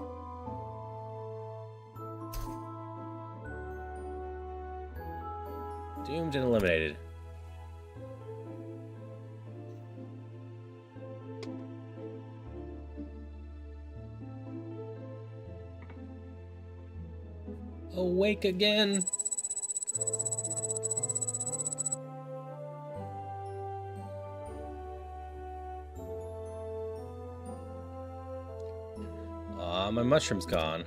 Doomed and eliminated. Awake again. My mushroom's gone.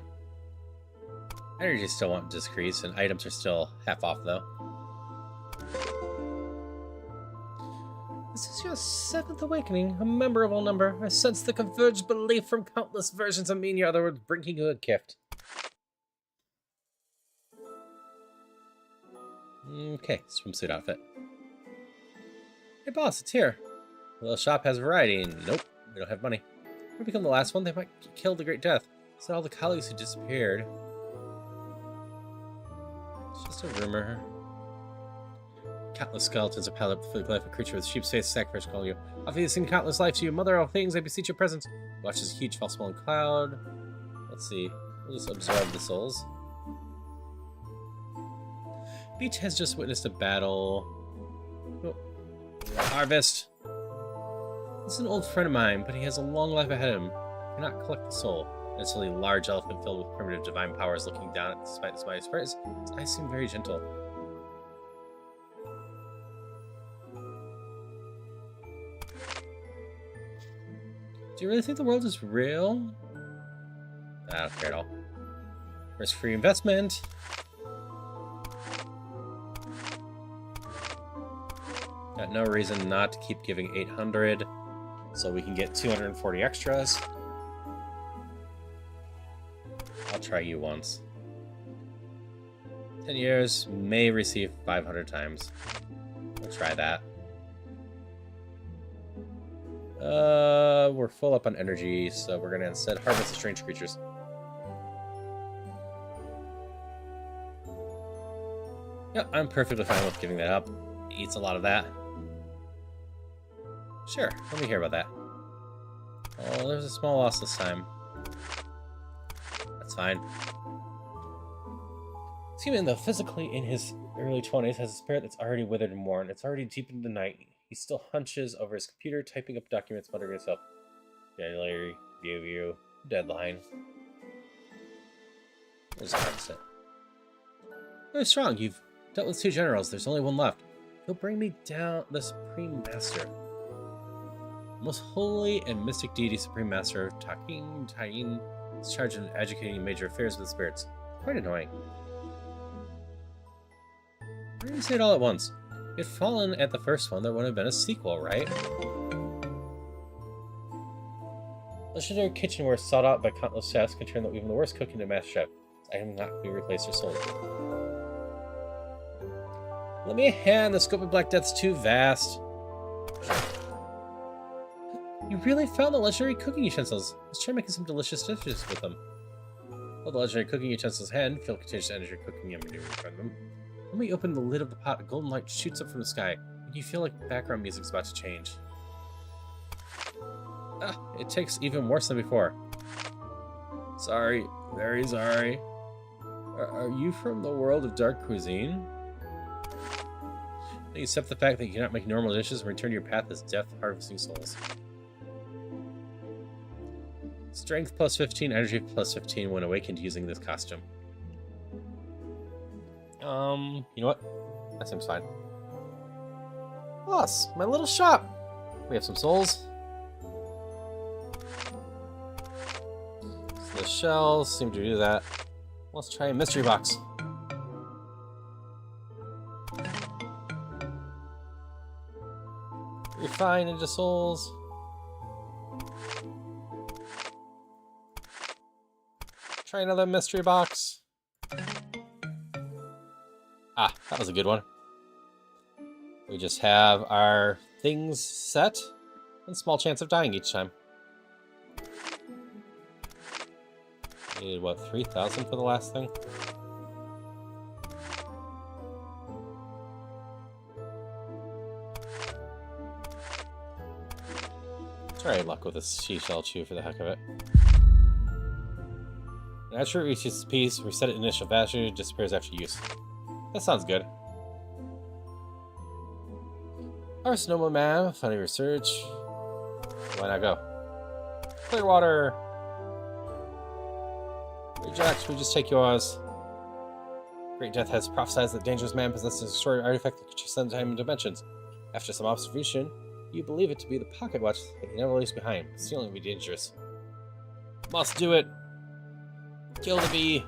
Energy still won't decrease, and items are still half off, though. This is your 7th awakening, a memorable number. I sense the converged belief from countless versions of me and your other words, bringing you a gift. Okay, swimsuit outfit. Hey boss, it's here. The little shop has variety. Nope, we don't have money. If we become the last one, they might kill the Great Death. So all the colleagues who disappeared. It's just a rumor. Countless skeletons are piled up for the life of a creature with sheep's face sacrifice call you. After you've seen countless life to you, mother of all things, I beseech your presence. Watch this huge false smelling cloud. Let's see. We'll just absorb the souls. Beach has just witnessed a battle. Oh. Harvest. This is an old friend of mine, but he has a long life ahead of him. I cannot collect the soul. It's a large elephant filled with primitive divine powers looking down at despite his mighty spirits. His eyes seem very gentle. Do you really think the world is real? I don't care at all. Risk-free investment. Got no reason not to keep giving 800, so we can get 240 extras. I'll try you once. 10 years, may receive 500 times. We'll try that. We're full up on energy, so we're gonna instead harvest the strange creatures. Yeah, I'm perfectly fine with giving that up. He eats a lot of that. Sure, let me hear about that. Oh, there's a small loss this time. That's fine. This human, though physically in his early 20s, has a spirit that's already withered and worn. It's already deep into the night. He still hunches over his computer, typing up documents, muttering to himself. January review deadline. There's a concept. Very strong. You've dealt with 2 generals. There's only 1 left. He'll bring me down the Supreme Master. Most holy and mystic deity Supreme Master Tain is charged with educating major affairs with the spirits. Quite annoying. Why do you say it all at once? If fallen at the first one, there would have been a sequel, right? Legendary kitchenware sought out by countless chefs can turn even the worst cook into master chef. I am not be replaced or sold. Let me a hand. The scope of Black Death's too vast. You really found the legendary cooking utensils. Let's try making some delicious dishes with them. Hold the legendary cooking utensils hand. Feel contagious energy cooking and maneuvering from them. When we open the lid of the pot, a golden light shoots up from the sky. And you feel like background music's about to change. Ah, it tastes even worse than before. Sorry, very sorry. Are you from the world of dark cuisine? You accept the fact that you cannot make normal dishes and return to your path as death harvesting souls. Strength plus 15, energy plus 15 when awakened using this costume. You know what? That seems fine. Boss, my little shop! We have some souls. So the shells seem to do that. Let's try a mystery box. Refine into souls. Try another mystery box. Ah, that was a good one. We just have our things set and small chance of dying each time. Needed what, 3,000 for the last thing? Try luck with a seashell chew for the heck of it. After it reaches its piece, reset its initial value, disappears after use. That sounds good. Arsenal map, funny research. Why not go? Clearwater! Reject, we just take yours. Great Death has prophesied that dangerous man possesses an extraordinary artifact that could transcend time and dimensions. After some observation, you believe it to be the pocket watch that he never leaves behind. Stealing would be dangerous. Must do it! Kill the bee!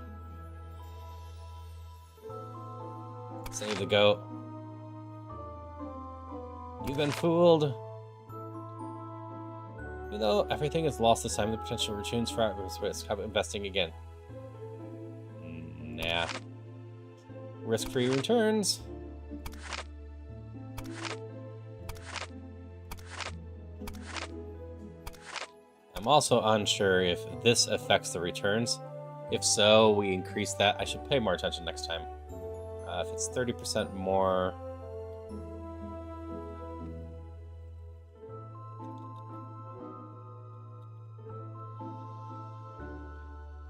Save the goat. You've been fooled. Even though everything is lost this time, the potential returns for risk. How about investing again? Nah. Risk-free returns. I'm also unsure if this affects the returns. If so, we increase that. I should pay more attention next time. If it's 30% more...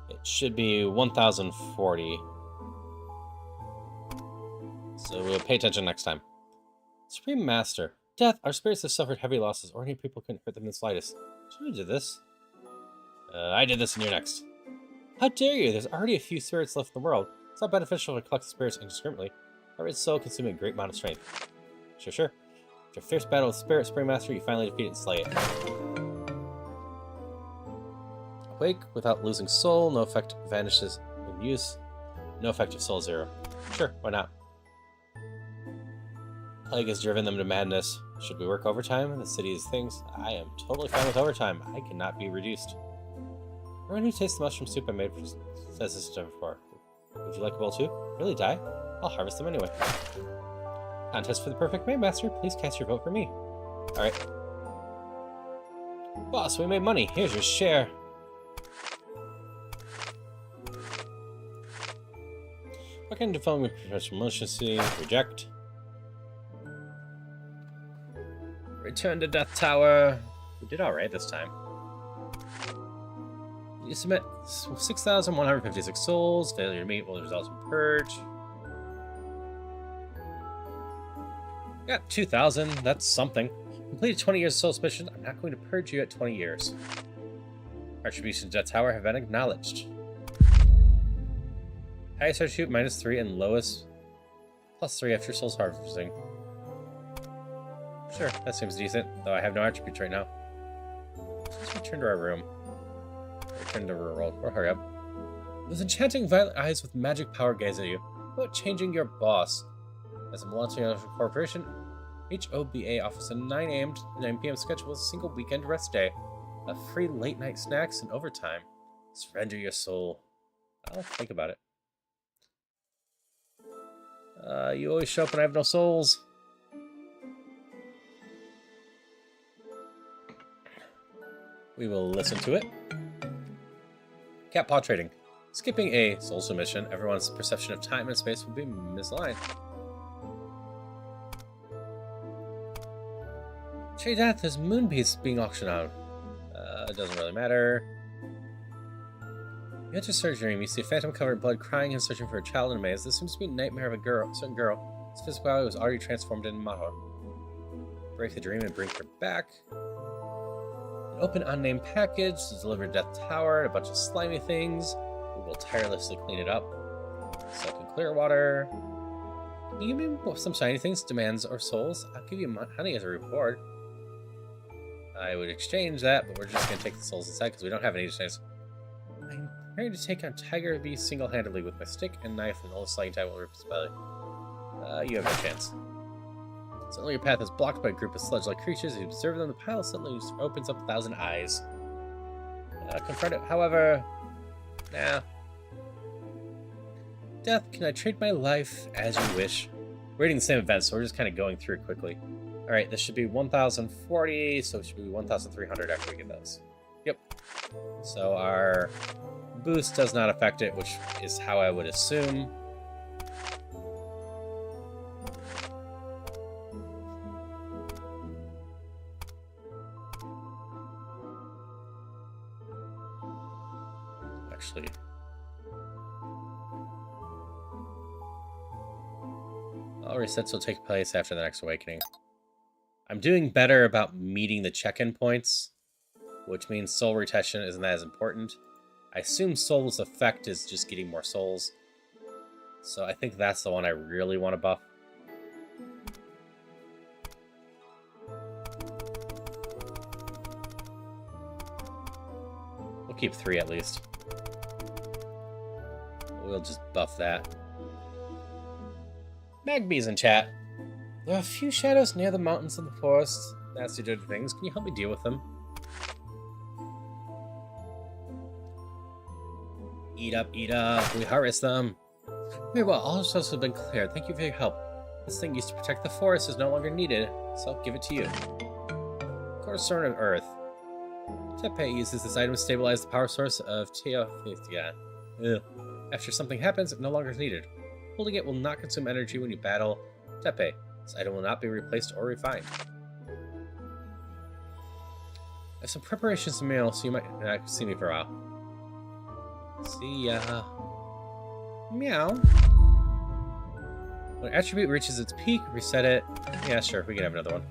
It should be 1,040. So we'll pay attention next time. Supreme Master. Death, our spirits have suffered heavy losses. Ordinary people couldn't hurt them in the slightest. Who did this? I did this and you're next. How dare you? There's already a few spirits left in the world. It's not beneficial to collect spirits indiscriminately. However, it's so consuming a great amount of strength. Sure. After a fierce battle with Spirit Supreme Master, you finally defeat it and slay it. Awake without losing soul. No effect vanishes in use. No effective soul 0. Sure, why not? Plague has driven them to madness. Should we work overtime? The city is things. I am totally fine with overtime. I cannot be reduced. Everyone who tastes the mushroom soup I made says this before. Would you like a bowl too? Really, die? I'll harvest them anyway. Contest for the perfect main master. Please cast your vote for me. Alright. Boss, we made money. Here's your share. What kind of development professional maliciously? Reject. Return to Death Tower. We did alright this time. You submit 6,156 souls. Failure to meet will result in purge. Got 2,000. That's something. Completed 20 years of soul submission. I'm not going to purge you at 20 years. Attributions to Tower have been acknowledged. Highest attribute -3 and lowest +3 after Souls Harvesting. Sure, that seems decent, though I have no attributes right now. Let's return to our room. Return to rural, or hurry up. Those enchanting violet eyes with magic power gaze at you. How about changing your boss? As a multinational corporation, HOBA offers a 9 a.m. to 9 p.m. schedule with a single weekend rest day, a free late-night snacks, and overtime. Surrender your soul. I'll think about it. You always show up when I have no souls. We will listen to it. Cat paw trading. Skipping a soul submission, everyone's perception of time and space will be misaligned. Trainee Death is Moonpiece being auctioned out. It doesn't really matter. You enter surgery and you see a phantom covered in blood crying and searching for a child in a maze. This seems to be a nightmare of a certain girl. Its physicality was already transformed into Maho. Break the dream and bring her back. An open unnamed package to deliver to Death Tower, a bunch of slimy things. We will tirelessly clean it up. Soak in clear water. Can you give me some shiny things, demands, or souls? I'll give you honey as a reward. I would exchange that, but we're just going to take the souls instead because we don't have any chance. I'm preparing to take on Tiger Beast single-handedly with my stick and knife, and all the sliding time will rip his belly. You have no chance. Suddenly your path is blocked by a group of sludge-like creatures. As you observe them, the pile suddenly opens up 1,000 eyes. Confront it, however... Nah. Death, can I trade my life as you wish? We're reading the same event, so we're just kind of going through it quickly. Alright, this should be 1,040, so it should be 1,300 after we get those. Yep. So our boost does not affect it, which is how I would assume. Actually... all resets will take place after the next awakening. I'm doing better about meeting the check-in points, which means soul retention isn't as important. I assume soul's effect is just getting more souls. So I think that's the one I really want to buff. We'll keep 3 at least. We'll just buff that. Magby's in chat. There are a few shadows near the mountains and the forest. Nasty dirty things. Can you help me deal with them? Eat up, eat up. We harvest them. Very well, all shadows have been cleared. Thank you for your help. This thing used to protect the forest is no longer needed, so I'll give it to you. Cornerstone of Earth. Tepe uses this item to stabilize the power source of Teophithia. After something happens, it no longer is needed. Holding it will not consume energy when you battle Tepe. This item will not be replaced or refined. I have some preparations to mail, so you might not see me for a while. See ya. Meow. When an attribute reaches its peak, reset it. Yeah, sure, we can have another one.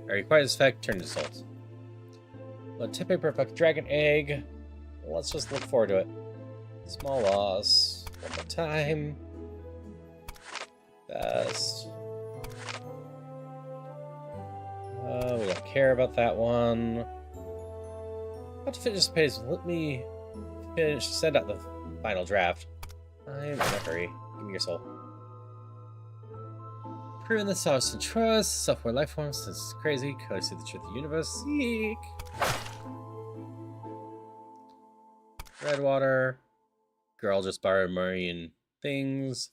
Alright, acquire this effect, turn to souls. Let Tepe perfect dragon egg. Let's just look forward to it. Small loss. One more time. Best. We don't care about that one. How to finish this page? Let me send out the final draft. I'm in a hurry. Give me your soul. Proving the sauce and trust. Software life forms. This is crazy. Could I see the truth of the universe? Seek. Redwater. Girl just borrowed marine things.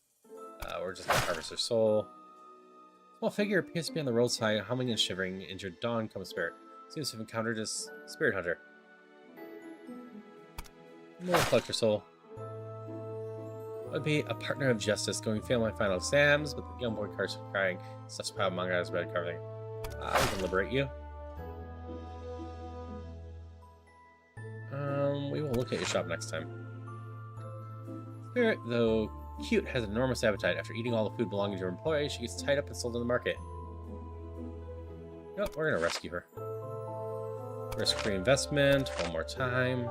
We're just gonna harvest her soul. Small figure appears to be on the roadside, humming and shivering. Injured dawn comes spirit. Seems to have encountered a spirit hunter. We'll collect her soul. I'd be a partner of justice, going to fail my final exams, but the young boy cards crying. Stuff's proud manga has red carving. We can liberate you. We will look at your shop next time. Spirit, though cute, has an enormous appetite. After eating all the food belonging to her employee, she gets tied up and sold in the market. Nope, we're gonna rescue her. Risk-free investment, one more time.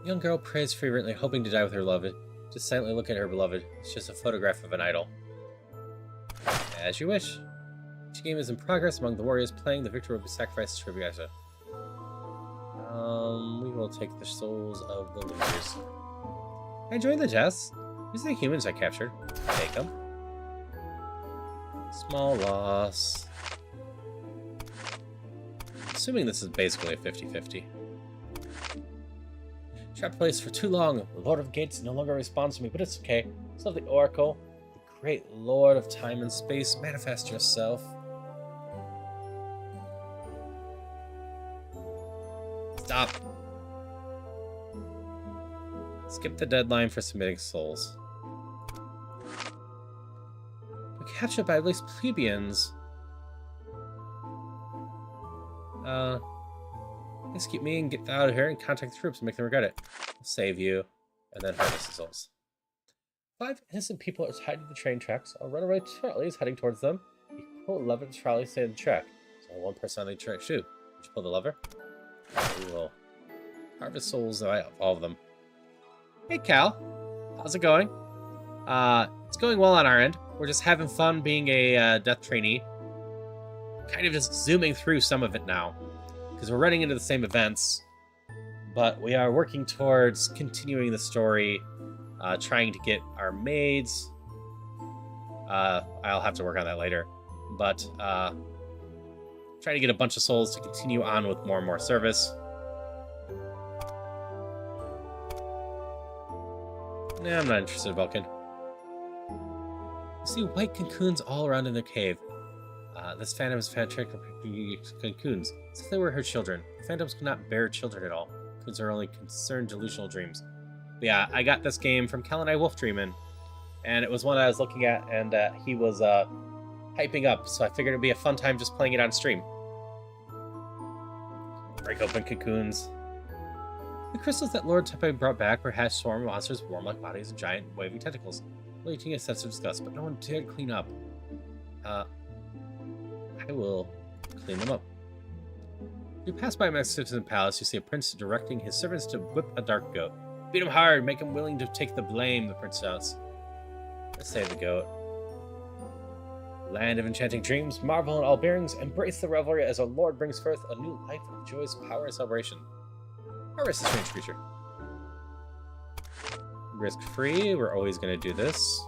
Young girl prays fervently, hoping to die with her beloved. Just silently look at her beloved. It's just a photograph of an idol. As you wish. Each game is in progress among the warriors playing. The victor will be sacrificed to Triviasa. We will take the souls of the losers. I enjoyed the tests. These are the humans I captured. Take them. Small loss. Assuming this is basically a 50-50. Trapped place for too long. The Lord of Gates no longer responds to me, but it's okay. So the Oracle, the great Lord of time and space, manifest yourself. Stop. Skip the deadline for submitting souls. We're captured by at least plebeians. Execute me and get out of here and contact the troops and make them regret it. I'll save you, and then harvest the souls. 5 innocent people are tied to the train tracks. A runaway trolley is heading towards them. You can pull the lever of the trolley to stay on the track. There's only one person on the track. Shoot. Did you pull the lever? We will harvest souls of all of them. Hey, Cal. How's it going? It's going well on our end. We're just having fun being a death trainee. Kind of just zooming through some of it now, because we're running into the same events, but we are working towards continuing the story, trying to get our maids. I'll have to work on that later, but trying to get a bunch of souls to continue on with more and more service. Nah, I'm not interested, Vulcan. You see white cocoons all around in the cave. This phantom is fantastic cocoons. As if they were her children. Phantoms could not bear children at all. Cocoons are only concerned delusional dreams. But yeah, I got this game from Cal and I Wolf Dreamin', and it was one I was looking at, and he was hyping up, so I figured it'd be a fun time just playing it on stream. Break open cocoons. The crystals that Lord Tepe brought back were hatched swarm monsters with worm-like bodies and giant waving tentacles. Leaching a sense of disgust, but no one dared clean up. I will clean them up. You pass by a magnificent palace, you see a prince directing his servants to whip a dark goat. Beat him hard, make him willing to take the blame, the prince shouts. Let's save the goat. Land of enchanting dreams, marvel in all bearings, embrace the revelry as our lord brings forth a new life of joyous power and celebration. Harvest the strange creature. Risk-free, we're always going to do this.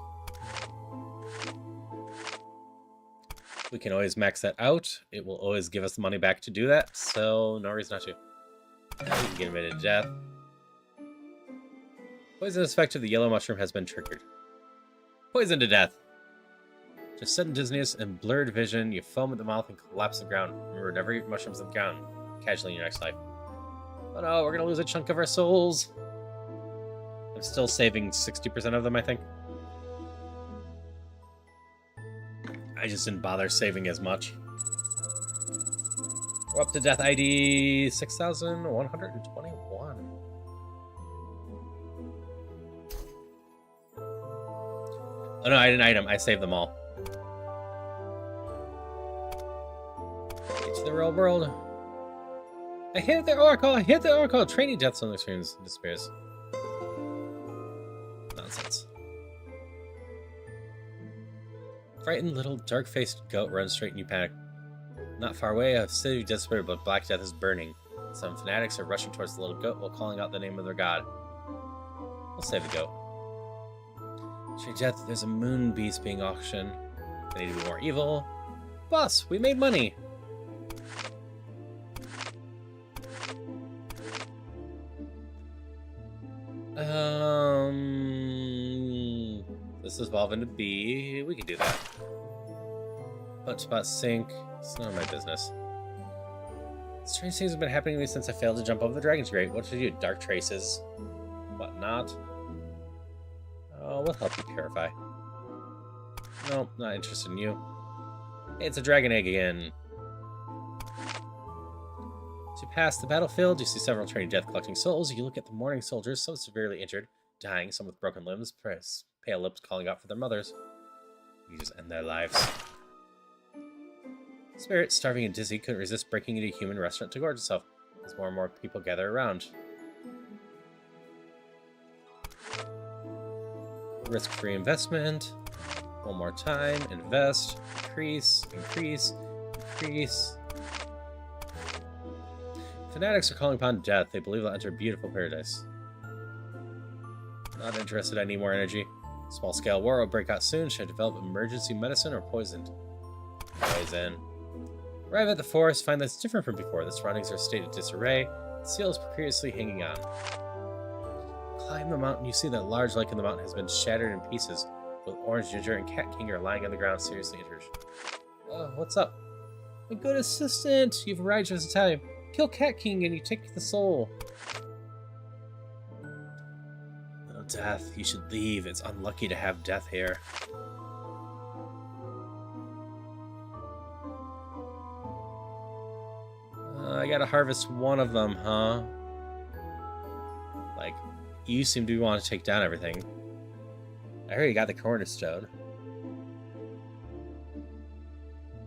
We can always max that out. It will always give us the money back to do that, so no reason not to. Now we can get him into death. Poisonous effect of the yellow mushroom has been triggered. Poison to death. Just sudden dizziness and blurred vision, you foam at the mouth and collapse to the ground. Remember, never eat mushrooms on the ground. Casually in your next life. Oh no, we're gonna lose a chunk of our souls. I'm still saving 60% of them, I think. I just didn't bother saving as much. We're up to death ID 6,121. Oh no, I didn't item. I saved them all. Get to the real world. I hit the Oracle! I hit the Oracle! Trainee Death Simulator disappears. Nonsense. Frightened little dark-faced goat runs straight and you panic. Not far away, a city desperate, but Black Death is burning. Some fanatics are rushing towards the little goat while calling out the name of their god. We'll save the goat. Straight Death, there's a moon beast being auctioned. They need to be more evil. Boss, we made money! This is evolve into B. We can do that. Punch spot sink. It's none of my business. Strange things have been happening to me since I failed to jump over the Dragon's Grate. What should I do? Dark traces. Whatnot. Oh, we'll help you purify. No, not interested in you. Hey, it's a dragon egg again. As you pass the battlefield, you see several Trainee Death collecting souls. You look at the mourning soldiers, some severely injured, dying, some with broken limbs. pale lips calling out for their mothers. We just end their lives. Spirit, starving and dizzy, couldn't resist breaking into a human restaurant to gorge himself, as more and more people gather around. Risk-free investment. One more time. Invest. Increase. Increase. Increase. Fanatics are calling upon death. They believe they'll enter a beautiful paradise. Not interested. I need more energy. Small-scale war will break out soon. Should I develop emergency medicine or poisoned? Poison. Arrive at the forest. Find that it's different from before. The surroundings are a state of disarray. The seal is precariously hanging on. Climb the mountain. You see that large lake in the mountain has been shattered in pieces. Both Orange Ginger and Cat King are lying on the ground, seriously injured. What's up? My good assistant! You've arrived just in time. Kill Cat King and you take the soul. Little Death, you should leave. It's unlucky to have death here. I gotta harvest one of them, huh? Like, you seem to want to take down everything. I already got the cornerstone.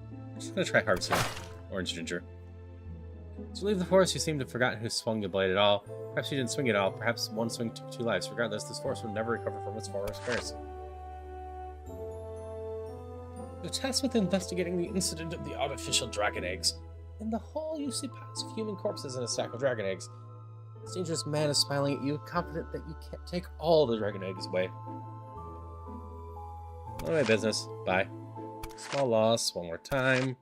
I'm just gonna try harvesting Orange Ginger. As you leave the forest, you seem to have forgotten who swung the blade at all. Perhaps you didn't swing it all. Perhaps one swing took 2 lives. Regardless, this forest will never recover from its former experience. You're tasked with investigating the incident of the artificial dragon eggs. In the hall, you see piles of human corpses and a stack of dragon eggs. This dangerous man is smiling at you, confident that you can't take all the dragon eggs away. None of my business. Bye. Small loss. One more time.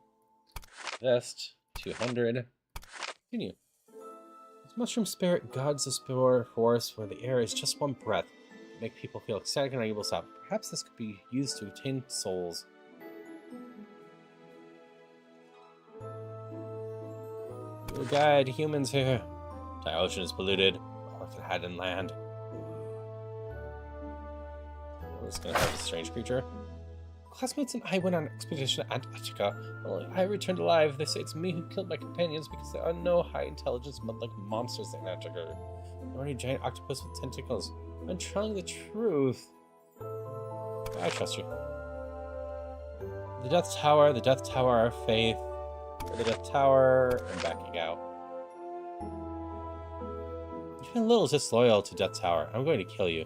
Invest. 200. Continue. This mushroom spirit guards the spore forest where the air is just one breath. Make people feel ecstatic and unable to stop. Perhaps this could be used to attain souls. You'll guide humans here. The ocean is polluted. Earth can hide in land. We're just gonna have a strange creature. Classmates and I went on an expedition to Antarctica. Only I returned alive. They say it's me who killed my companions because there are no high-intelligence mud-like monsters in Antarctica. Nor any giant octopus with tentacles. I'm telling the truth. I trust you. The Death Tower, our faith. Or the Death Tower, I'm backing out. You've been a little disloyal to Death Tower. I'm going to kill you.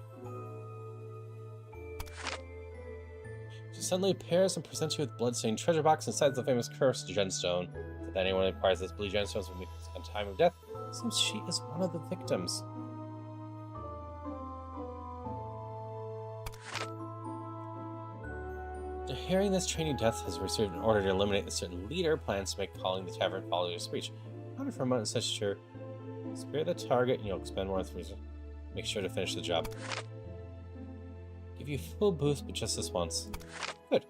She suddenly appears and presents you with a blood-stained treasure box inside the famous cursed gemstone. If anyone who acquires this blue gemstones will meet on time of death, it seems she is one of the victims. Hearing this, Trainee Death has received an order to eliminate a certain leader. Plans to make calling the tavern follow your speech. Ponder for a moment, such sure. Spare the target and you'll expend more resources. Make sure to finish the job. Give you full boost, but just this once. Good.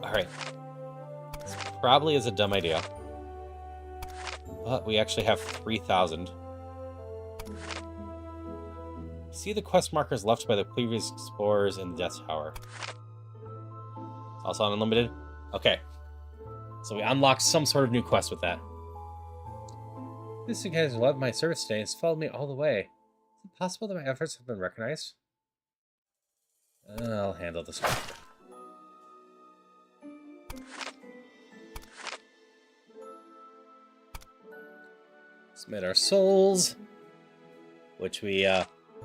Alright. This probably is a dumb idea. But we actually have 3,000. See the quest markers left by the previous explorers in the Death Tower. It's also unlimited? Okay. So we unlocked some sort of new quest with that. This guy has loved my service today and has followed me all the way. Is it possible that my efforts have been recognized? I'll handle this one. Submit our souls. Which we,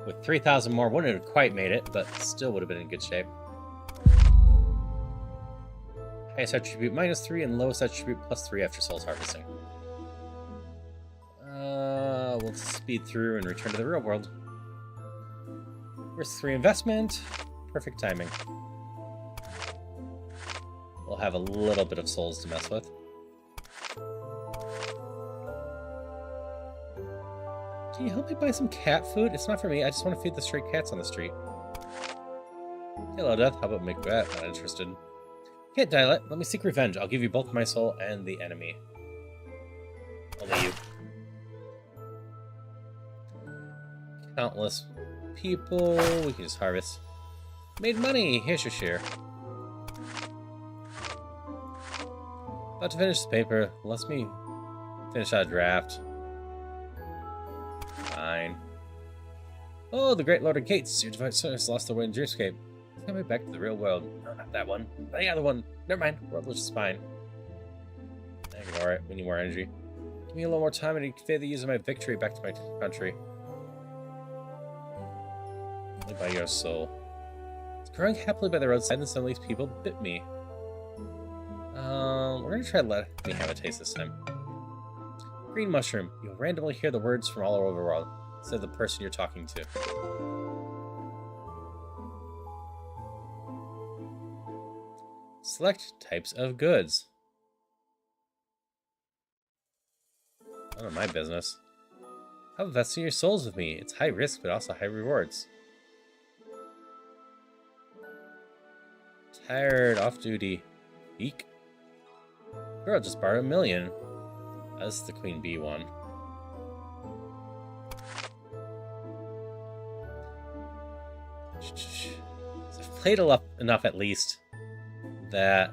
with 3,000 more, wouldn't have quite made it, but still would have been in good shape. Highest attribute -3 and lowest attribute +3 after souls harvesting. We'll speed through and return to the real world. Risk 3 investment. Perfect timing. We'll have a little bit of souls to mess with. Can you help me buy some cat food? It's not for me. I just want to feed the stray cats on the street. Hello, Death. How about make that? Not interested. Can't dial it. Let me seek revenge. I'll give you both my soul and the enemy. Only you. Countless people. We can just harvest. Made money. Here's your share. About to finish the paper. Let me finish that draft. Fine. Oh, the Great Lord of Gates. Your device has lost their way in Dreamscape. It's coming back to the real world. No, not that one. The other one. Never mind. World was just fine. Ignore it. We need more energy. Give me a little more time and convey the use of my victory back to my country. Only by your soul. It's growing happily by the roadside and suddenly these people bit me. We're gonna try to let me have a taste this time. Green mushroom. You'll randomly hear the words from all over the world instead of the person you're talking to. Select types of goods. None of my business. How investing your souls with me? It's high risk, but also high rewards. Tired, off duty. Eek. Girl just borrowed $1 million. That's the Queen Bee one. So I've played enough at least that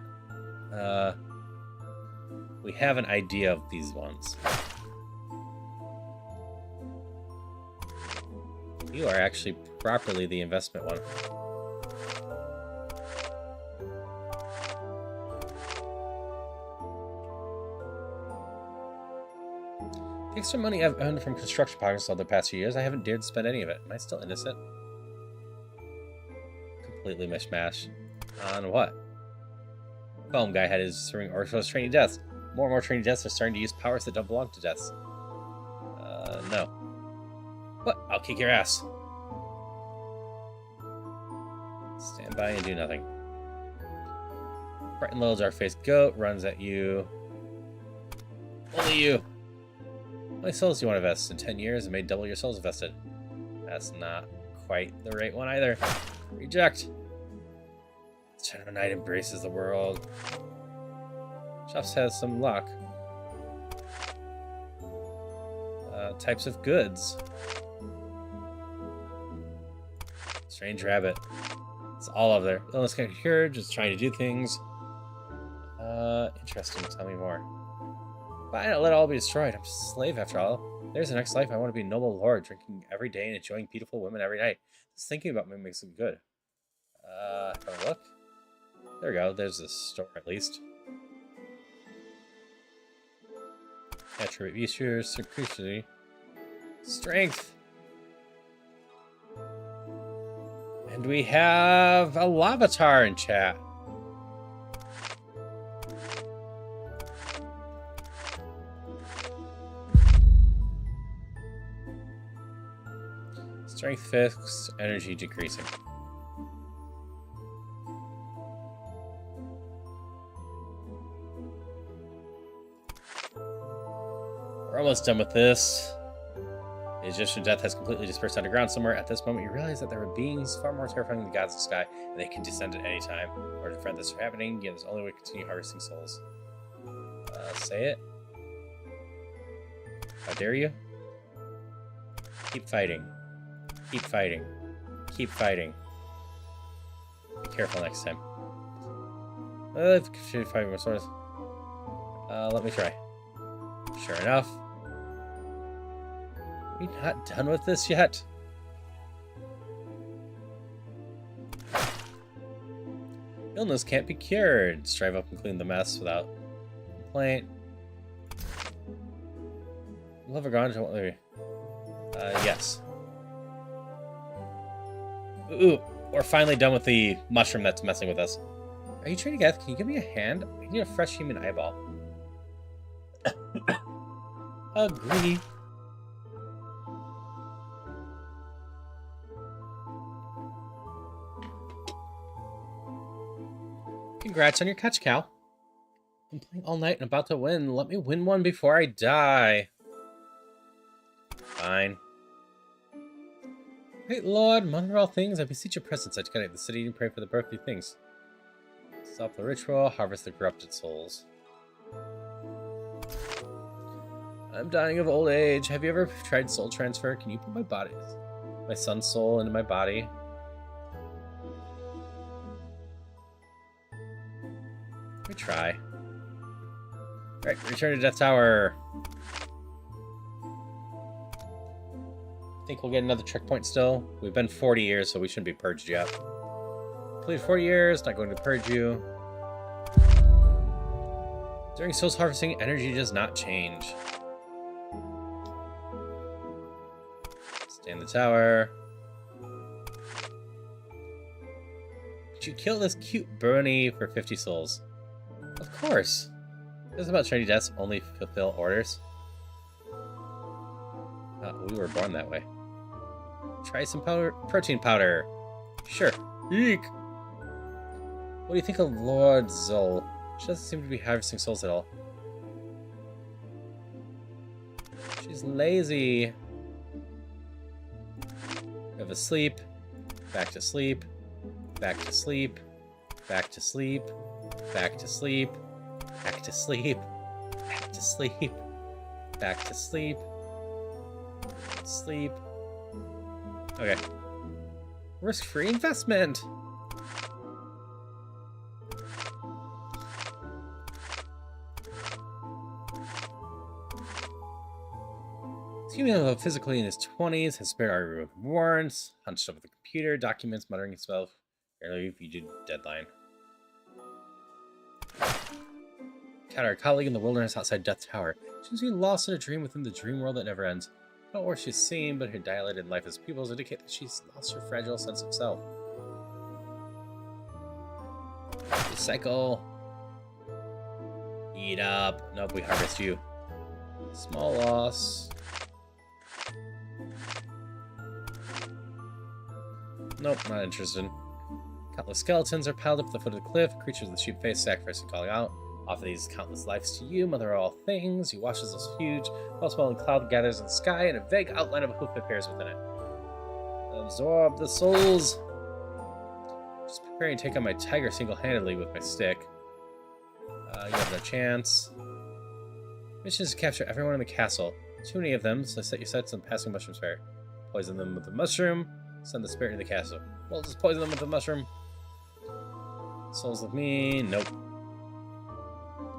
we have an idea of these ones. You are actually properly the investment one. The extra money I've earned from construction projects over the past few years, I haven't dared to spend any of it. Am I still innocent? Completely mishmash. On what? Foam guy had his ring or was Trainee Deaths. More and more Trainee Deaths are starting to use powers that don't belong to Deaths. No. What? I'll kick your ass. Stand by and do nothing. Bright and little dark-faced goat runs at you. Only you. How many souls do you want to invest? In 10 years, it may double your souls invested. That's not quite the right one either. Reject. This China Knight embraces the world. Shops has some luck. Types of goods. Strange rabbit. It's all over there. Illness can be cured, just trying to do things. Interesting. Tell me more. But I don't let it all be destroyed. I'm just a slave after all. There's the next life. I want to be a noble lord, drinking every day and enjoying beautiful women every night. Just thinking about me makes it good. Have a look. There we go. There's the store at least. Attribute features, secrecy, strength. And we have a Lavatar in chat. Strength fixed, energy decreasing. We're almost done with this. The Egyptian death has completely dispersed underground somewhere. At this moment, you realize that there are beings far more terrifying than the gods of the sky, and they can descend at any time. In order to prevent this from happening, yet there's only way to continue harvesting souls. Say it. How dare you? Keep fighting. Keep fighting. Keep fighting. Be careful next time. Should fight more swords. Let me try. Sure enough. We're not done with this yet. Illness can't be cured. Strive up and clean the mess without complaint. Love or gone? Yes. Ooh, we're finally done with the mushroom that's messing with us. Are you Trainee Death? Can you give me a hand? I need a fresh human eyeball. Agree. Congrats on your catch, Cal. I'm playing all night and about to win. Let me win one before I die. Fine. Great Lord, mother of all things, I beseech your presence. I connect the city and pray for the birthday things. Stop the ritual, harvest the corrupted souls. I'm dying of old age. Have you ever tried soul transfer? Can you put my son's soul into my body? Let me try. Alright, return to Death Tower. Think we'll get another checkpoint still? We've been 40 years, so we shouldn't be purged yet. Completed 40 years, not going to purge you. During souls harvesting, energy does not change. Stay in the tower. Could you kill this cute brony for 50 souls? Of course. This is about Trainee Deaths only fulfill orders. Oh, we were born that way. Try some protein powder. Sure. Eek. What do you think of Lord Zol? She doesn't seem to be harvesting souls at all. She's lazy. We have a sleep. Back to sleep. Back to sleep. Back to sleep. Back to sleep. Back to sleep. Back to sleep. Back to sleep. Sleep. Okay. Risk-free investment. Human physically in his 20s, has spare artery with warrants, hunched over the computer, documents, muttering himself, barely viewed deadline. Cat, our colleague in the wilderness outside Death Tower, seems to be lost in a dream within the dream world that never ends. Not what she's seen, but her dilated lifeless pupils indicate that she's lost her fragile sense of self. Recycle. Eat up. Nope, we harvest you. Small loss. Nope, not interested. Countless skeletons are piled up at the foot of the cliff. Creatures with sheep face sacrifice and calling out. Offer these countless lives to you, mother of all things. You watch as this huge, well-smelling cloud gathers in the sky, and a vague outline of a hoof appears within it. Absorb the souls. Just preparing to take on my tiger single-handedly with my stick. You have no chance. Mission is to capture everyone in the castle. Too many of them, so set your sights on passing mushroom spirit. Poison them with the mushroom. Send the spirit into the castle. Well, just poison them with the mushroom. Souls with me. Nope.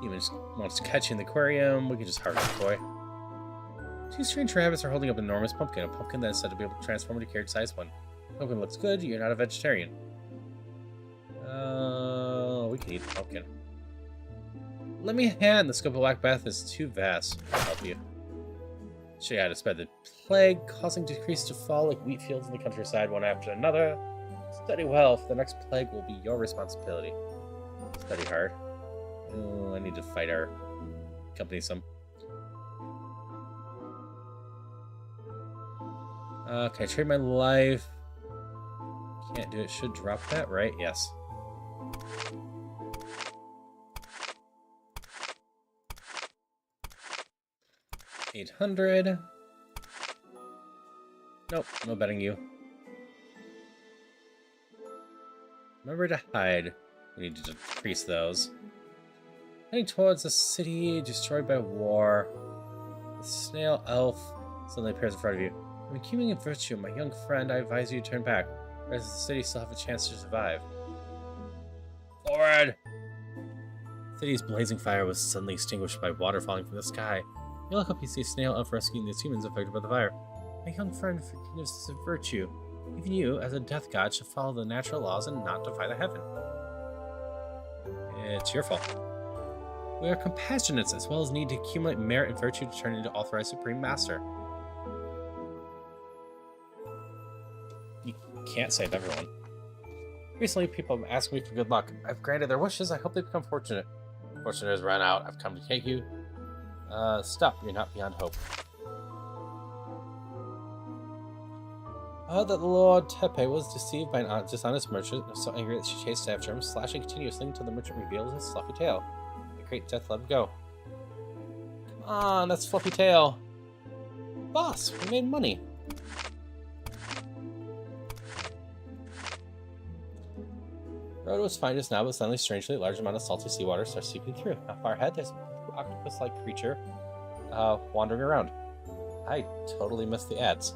Even just wants to catch you in the aquarium. We can just harvest the toy. Two strange rabbits are holding up an enormous pumpkin. A pumpkin that is said to be able to transform into a carrot-sized one. The pumpkin looks good. You're not a vegetarian. We can eat the pumpkin. Let me hand. The scope of Black Bath is too vast. I'll help you. Show you how to spread the plague, causing decrease to fall like wheat fields in the countryside one after another. Study well, for the next plague will be your responsibility. Study hard. Oh, I need to fight our company some. Okay, trade my life. Can't do it. Should drop that, right? Yes. $800. Nope, no betting you. Remember to hide. We need to decrease those. Heading towards the city destroyed by war. The snail elf suddenly appears in front of you. I'm keeping in virtue, my young friend. I advise you to turn back. Or does the city still have a chance to survive? Forward! The city's blazing fire was suddenly extinguished by water falling from the sky. You look up, you see a snail elf rescuing these humans affected by the fire. My young friend, forgiveness is a virtue. Even you, as a death god, should follow the natural laws and not defy the heaven. It's your fault. We are compassionates, as well as need to accumulate merit and virtue to turn into authorized Supreme Master. You can't save everyone. Recently, people have asked me for good luck. I've granted their wishes. I hope they become fortunate. Fortune has run out. I've come to take you. Stop. You're not beyond hope. I heard that the Lord Tepe was deceived by an dishonest merchant and was so angry that she chased after him, slashing continuously until the merchant revealed his fluffy tail. The great death let him go. Come on, that's fluffy tail. Boss, we made money. The road was fine just now, but suddenly, strangely, a large amount of salty seawater starts seeping through. Not far ahead, there's an octopus-like creature wandering around. I totally missed the ads.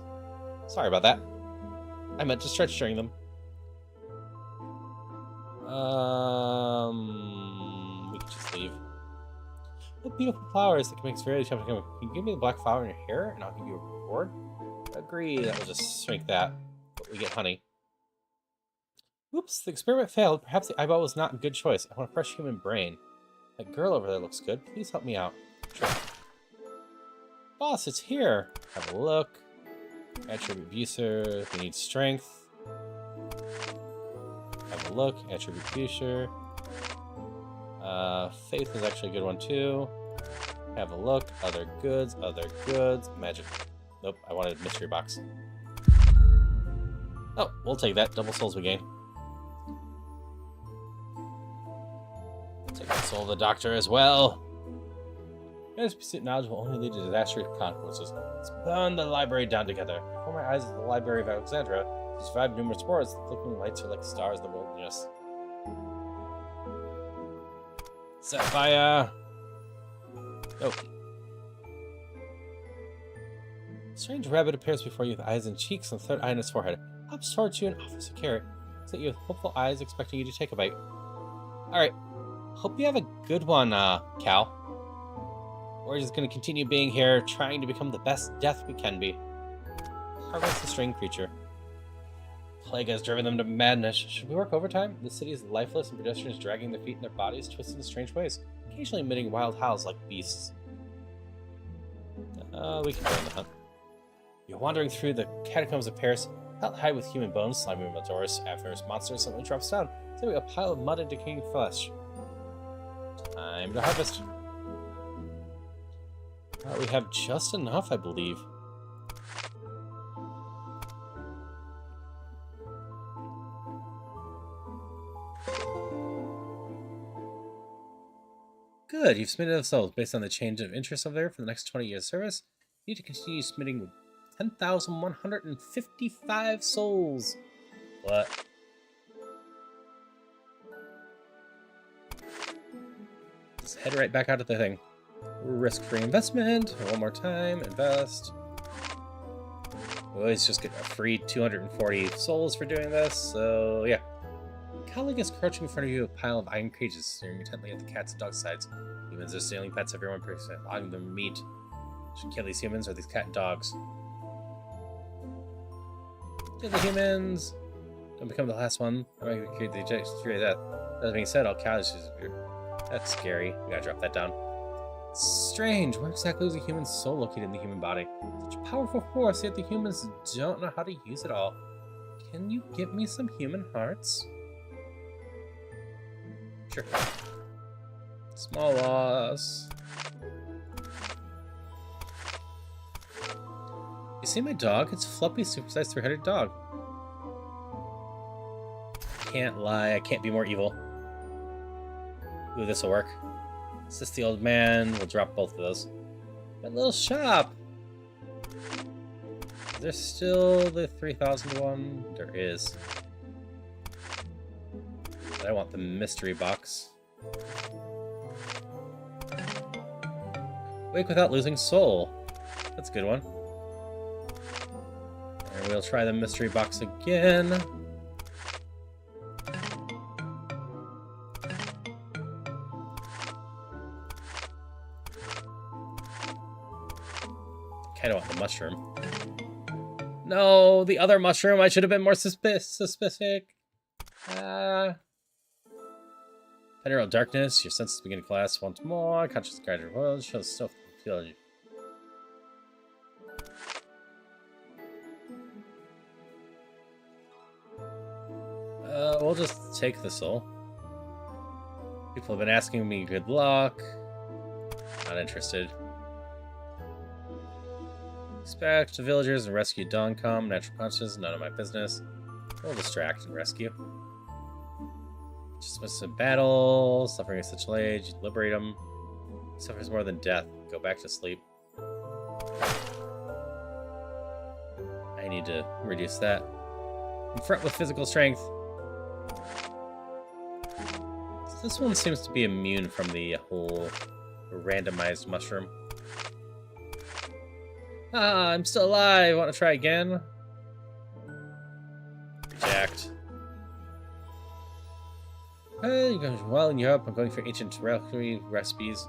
Sorry about that. I meant to stretch during them. We can just leave. What beautiful flowers that can make very tempting. Can you give me the black flower in your hair and I'll give you a reward? Agree, that will just shrink that. But we get honey. Oops, the experiment failed. Perhaps the eyeball was not a good choice. I want a fresh human brain. That girl over there looks good. Please help me out. Sure. Boss, it's here. Have a look. Attribute abuser. We need strength. Have a look. Attribute abuser. Faith is actually a good one too. Have a look. Other goods. Other goods. Magic. Nope, I wanted mystery box. Oh, we'll take that. Double souls we gain. Take the soul of the doctor as well. This pursuit knowledge will only lead to disastrous consequences. Let's burn the library down together. Before my eyes is the Library of Alexandria. To survive numerous wars, the flickering lights are like stars in the wilderness. Sapphire! Oh. A strange rabbit appears before you with eyes and cheeks and a third eye in his forehead. Hops towards you and offers a carrot. Looks at you with hopeful eyes, expecting you to take a bite. Alright. Hope you have a good one, Cal. We're just gonna continue being here, trying to become the best death we can be. Harvest the strange creature. Plague has driven them to madness. Should we work overtime? The city is lifeless and pedestrians dragging their feet in their bodies, twisted in strange ways, occasionally emitting wild howls like beasts. We can join the hunt. You're wandering through the catacombs of Paris, held high with human bones, slimy doors, avatars, monsters suddenly drops down, leaving a pile of mud and decaying flesh. Time to harvest. We have just enough, I believe. Good, you've submitted the souls. Based on the change of interest over there for the next 20 years of service, you need to continue submitting 10,155 souls. What? Just head right back out of the thing. Risk-free investment. One more time. Invest. We always just get a free 240 souls for doing this, so yeah. Colleague is crouching in front of you, a pile of iron cages, staring intently at the cats and dog sides. Humans are stealing pets every 1%, allowing them meat. Should kill these humans or these cat and dogs. Kill the humans! Don't become the last one. I might create the ejection death. That being said, all cows is weird. That's scary. We gotta drop that down. Strange. Where exactly is a human soul located in the human body? Such a powerful force, yet the humans don't know how to use it all. Can you give me some human hearts? Sure. Small loss. You see my dog? It's Fluffy, supersized 300 dog. Can't lie, I can't be more evil. Ooh, this'll work. Is this the old man? We'll drop both of those. That little shop! Is there still the 3,000 one? There is. But I want the mystery box. Wake without losing soul. That's a good one. And we'll try the mystery box again. Kinda want the mushroom. No, the other mushroom! I should have been more suspicious. General darkness, your senses begin to collapse once more. Conscious guided world shows stuff feel. We'll just take the soul. People have been asking me good luck. Not interested. Expect the villagers and rescue Doncom. Natural consciousness, none of my business. We'll distract and rescue. Just missed some battle, suffering essential age, liberate him. Suffers more than death. Go back to sleep. I need to reduce that. Confront with physical strength. This one seems to be immune from the whole randomized mushroom. Ah, I'm still alive. Want to try again? Reject. Hey, you're going well in Europe. I'm going for ancient reliquary recipes.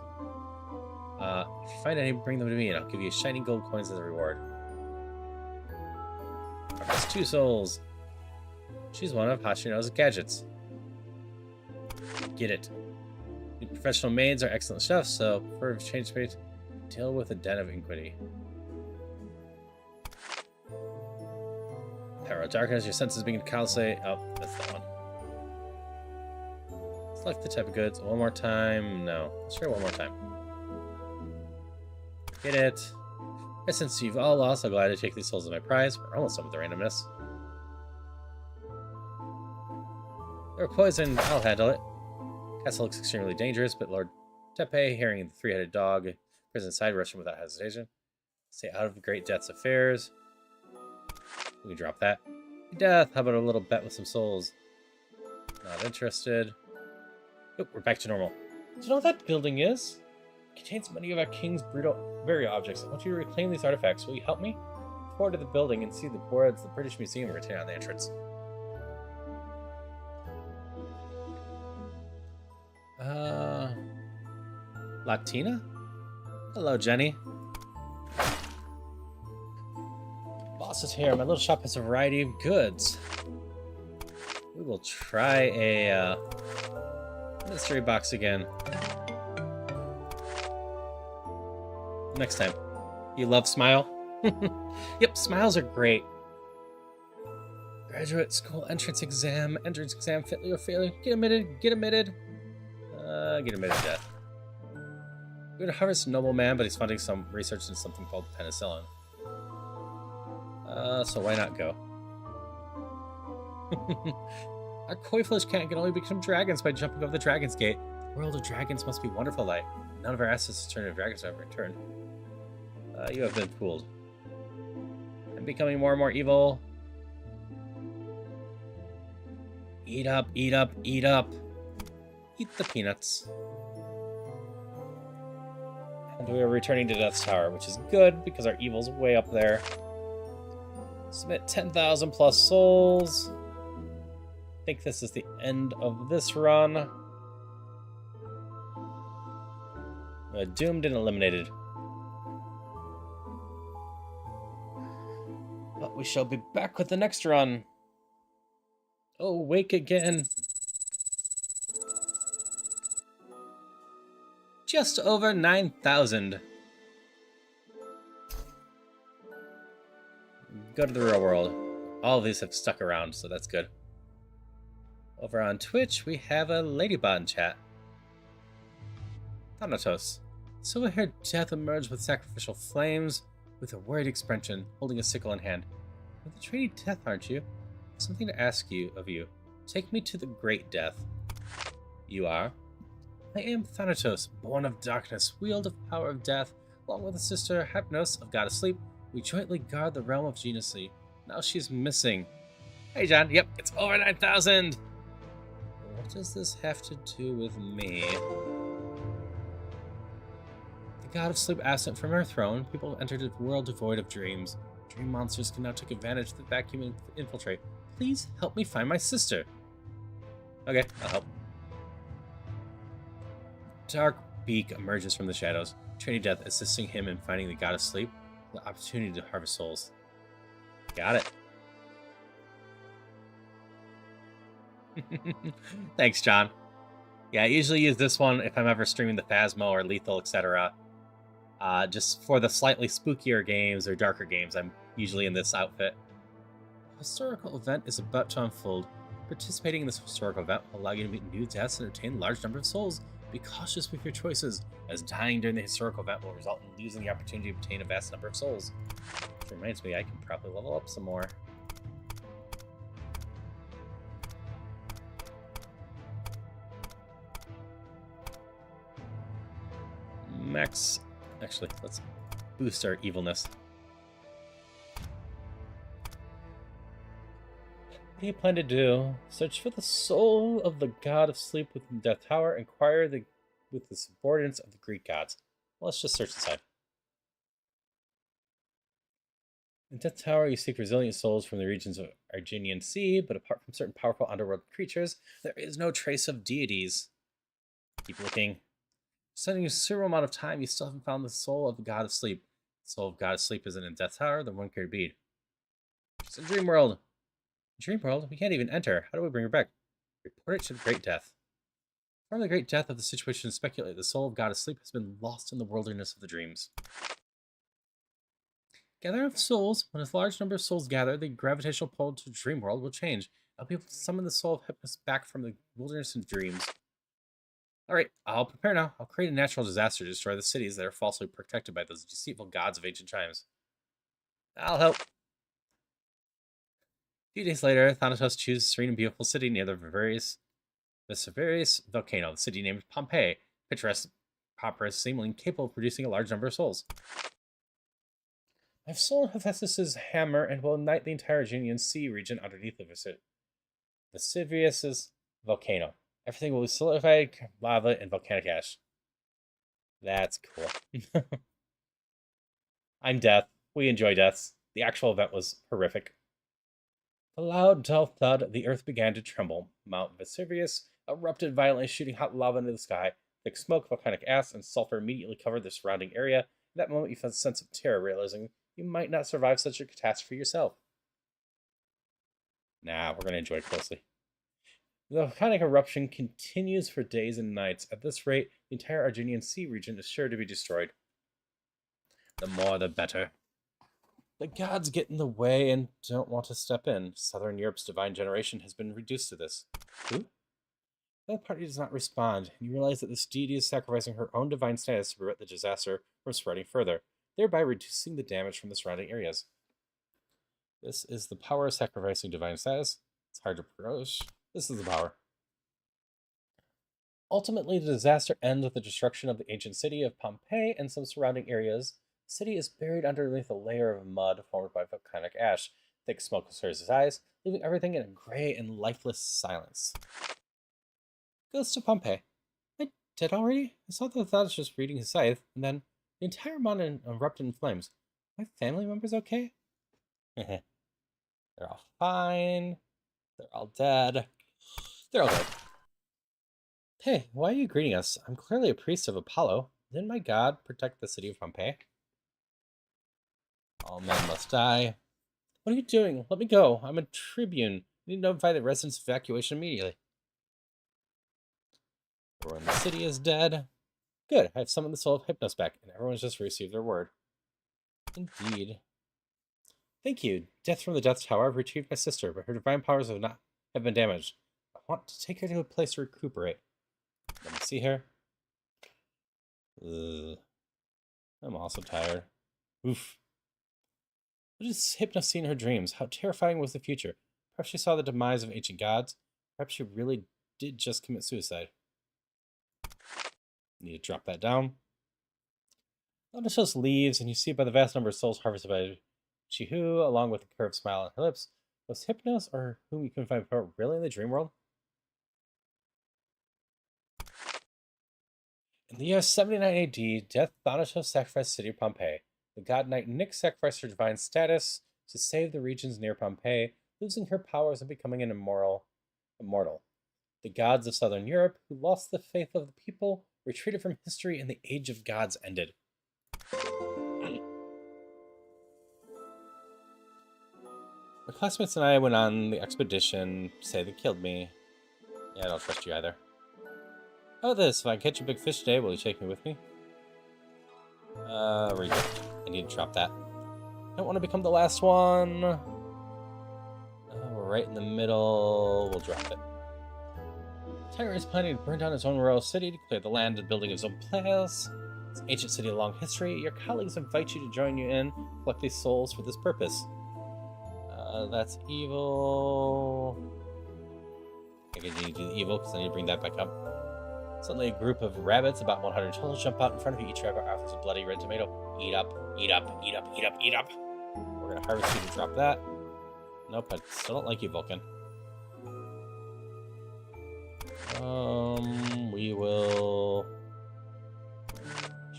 If you find any, bring them to me, and I'll give you shiny gold coins as a reward. Has 2 souls. She's one of Hashino's gadgets. Get it. The professional maids are excellent chefs, so for change space, deal with a den of iniquity. Power of darkness, your senses begin to calculate. Oh, that's that one. Select the type of goods. One more time. No. Sure, one more time. Get it. And since you've all lost, I'm glad to take these souls as my prize. We're almost done with the randomness. They're poisoned. I'll handle it. Castle looks extremely dangerous, but Lord Tepe, hearing the 3-headed dog, prison inside, rushed him without hesitation. Stay out of the Great Death's affairs. We can drop that. Death, how about a little bet with some souls? Not interested. Oh, we're back to normal. Do you know what that building is? It contains many of our king's burial objects. I want you to reclaim these artifacts. Will you help me? Forward to the building and see the boards the British Museum written on the entrance. Latina? Hello, Jenny. Boss is here. My little shop has a variety of goods. We will try a mystery box again. Next time. You love Smile? Yep, Smiles are great. Graduate school entrance exam, failure or failure. Get admitted, get admitted. Get admitted to death. We're gonna harvest a nobleman, but he's funding some research into something called penicillin. So why not go? Our koi fish can only become dragons by jumping over the dragon's gate. The world of dragons must be wonderful light. None of our assets to turn into dragons have returned. You have been fooled. I'm becoming more and more evil. Eat up, eat up, eat up. Eat the peanuts. And we are returning to Death's Tower, which is good because our evil's way up there. Submit 10,000 plus souls. I think this is the end of this run. Doomed and eliminated. But we shall be back with the next run. Oh, wake again. Just over 9,000. Go to the real world. All of these have stuck around, so that's good. Over on Twitch, we have a ladybot in chat. Thanatos. Silver-haired death emerged with sacrificial flames, with a worried expression, holding a sickle in hand. You're the Trainee Death, aren't you? Something to ask of you. Take me to the Great Death. You are? I am Thanatos, born of darkness, wield of power of death, along with a sister, Hypnos, of God of Sleep. We jointly guard the realm of Genesee. Now she's missing. Hey, John. Yep, it's over 9,000. What does this have to do with me? The God of Sleep absent from her throne, people have entered a world devoid of dreams. Dream monsters can now take advantage of the vacuum and infiltrate. Please help me find my sister. Okay, I'll help. Dark beak emerges from the shadows. Trainee Death assisting him in finding the God of Sleep. The opportunity to harvest souls. Got it. Thanks, John. Yeah, I usually use this one if I'm ever streaming the Phasmo or Lethal, etc. Just for the slightly spookier games or darker games, I'm usually in this outfit. A historical event is about to unfold. Participating in this historical event will allow you to meet new deaths and obtain a large number of souls. Be cautious with your choices, as dying during the historical event will result in losing the opportunity to obtain a vast number of souls. Which reminds me, I can probably level up some more. Max... Actually, let's boost our evilness. What do you plan to do? Search for the soul of the God of Sleep within Death Tower. Inquire with the subordinates of the Greek gods. Well, let's just search inside. In Death Tower, you seek resilient souls from the regions of Argenian Sea, but apart from certain powerful underworld creatures, there is no trace of deities. Keep looking. Spending a considerable amount of time, you still haven't found the soul of the God of Sleep. The soul of God of Sleep isn't in Death Tower, then one could be. It's a dream world. Dream world? We can't even enter. How do we bring her back? Report it to the Great Death. From the Great Death of the situation, speculate the soul of God asleep has been lost in the wilderness of the dreams. Gathering of souls. When a large number of souls gather, the gravitational pull to the dream world will change. I'll be able to summon the soul of Hypnos back from the wilderness of dreams. Alright, I'll prepare now. I'll create a natural disaster to destroy the cities that are falsely protected by those deceitful gods of ancient times. I'll help. A few days later, Thanatos chooses a serene and beautiful city near the Vesuvius volcano, the city named Pompeii, picturesque, prosperous, seemingly capable of producing a large number of souls. I've stolen Hephaestus' hammer and will ignite the entire Aegean Sea region underneath the Vesuvius' volcano. Everything will be solidified lava and volcanic ash. That's cool. I'm Death. We enjoy deaths. The actual event was horrific. A loud, dull thud, the earth began to tremble. Mount Vesuvius erupted violently, shooting hot lava into the sky. Thick smoke, volcanic ash, and sulfur immediately covered the surrounding area. At that moment, you felt a sense of terror, realizing you might not survive such a catastrophe yourself. Nah, we're going to enjoy it closely. The volcanic eruption continues for days and nights. At this rate, the entire Aegean Sea region is sure to be destroyed. The more, the better. The gods get in the way and don't want to step in. Southern Europe's divine generation has been reduced to this. Who? The party does not respond, and you realize that this deity is sacrificing her own divine status to prevent the disaster from spreading further, thereby reducing the damage from the surrounding areas. This is the power of sacrificing divine status. It's hard to approach. This is the power. Ultimately, the disaster ends with the destruction of the ancient city of Pompeii and some surrounding areas. The city is buried underneath a layer of mud formed by volcanic ash. Thick smoke covers his eyes, leaving everything in a gray and lifeless silence. Goes to Pompeii. I dead already? I saw that Thanatos was reading his scythe, and then the entire mountain erupted in flames. My family members okay? They're all fine. They're all dead. They're all dead. Hey, why are you greeting us? I'm clearly a priest of Apollo. Didn't my god protect the city of Pompeii? All men must die. What are you doing? Let me go. I'm a tribune. I need to notify the residents of evacuation immediately. Everyone in the city is dead. Good, I've summoned the soul of Hypnos back, and everyone's just received their word. Indeed. Thank you. Death from the Death Tower. I've retrieved my sister, but her divine powers have been damaged. I want to take her to a place to recuperate. Let me see her. Ugh. I'm also tired. Oof. What is Hypnos see in her dreams? How terrifying was the future? Perhaps she saw the demise of ancient gods. Perhaps she really did just commit suicide. Need to drop that down. Thanatos leaves, and you see by the vast number of souls harvested by Chihu, along with a curved smile on her lips. Was Hypnos, or whom you couldn't find before, really in the dream world? In the year 79 AD, Death Thanatos sacrificed the city of Pompeii. The god knight Nyx sacrificed her divine status to save the regions near Pompeii, losing her powers and becoming an immortal. The gods of southern Europe, who lost the faith of the people, retreated from history and the age of gods ended. My classmates and I went on the expedition. Say they killed me. Yeah, I don't trust you either. How about this? If I catch a big fish today, will you take me with me? Reject. I need to drop that. I don't want to become the last one. We're right in the middle. We'll drop it. Tyrant is planning to burn down his own royal city to clear the land and building his own palace. It's an ancient city of long history. Your colleagues invite you to join you in, collect these souls for this purpose. That's evil. I think I need to do the evil because I need to bring that back up. Suddenly, a group of rabbits, about 100 total, jump out in front of you. Each rabbit offers a bloody red tomato. Eat up, eat up, eat up, eat up, eat up. We're gonna harvest you to drop that. Nope, I still don't like you, Vulcan. We will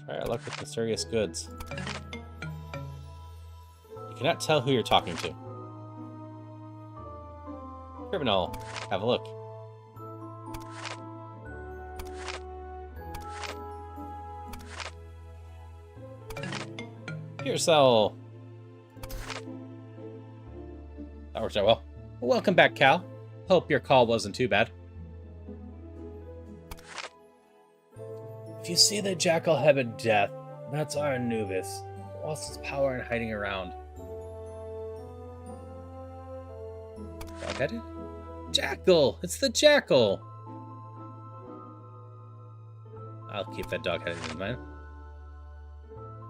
try our luck with mysterious goods. You cannot tell who you're talking to. Criminal, have a look. Pure cell. That worked out well. Welcome back, Cal. Hope your call wasn't too bad. If you see the jackal-headed death, that's our Anubis. Lost its power and hiding around. Dog-headed? Jackal! It's the jackal! I'll keep that dog-headed in mind.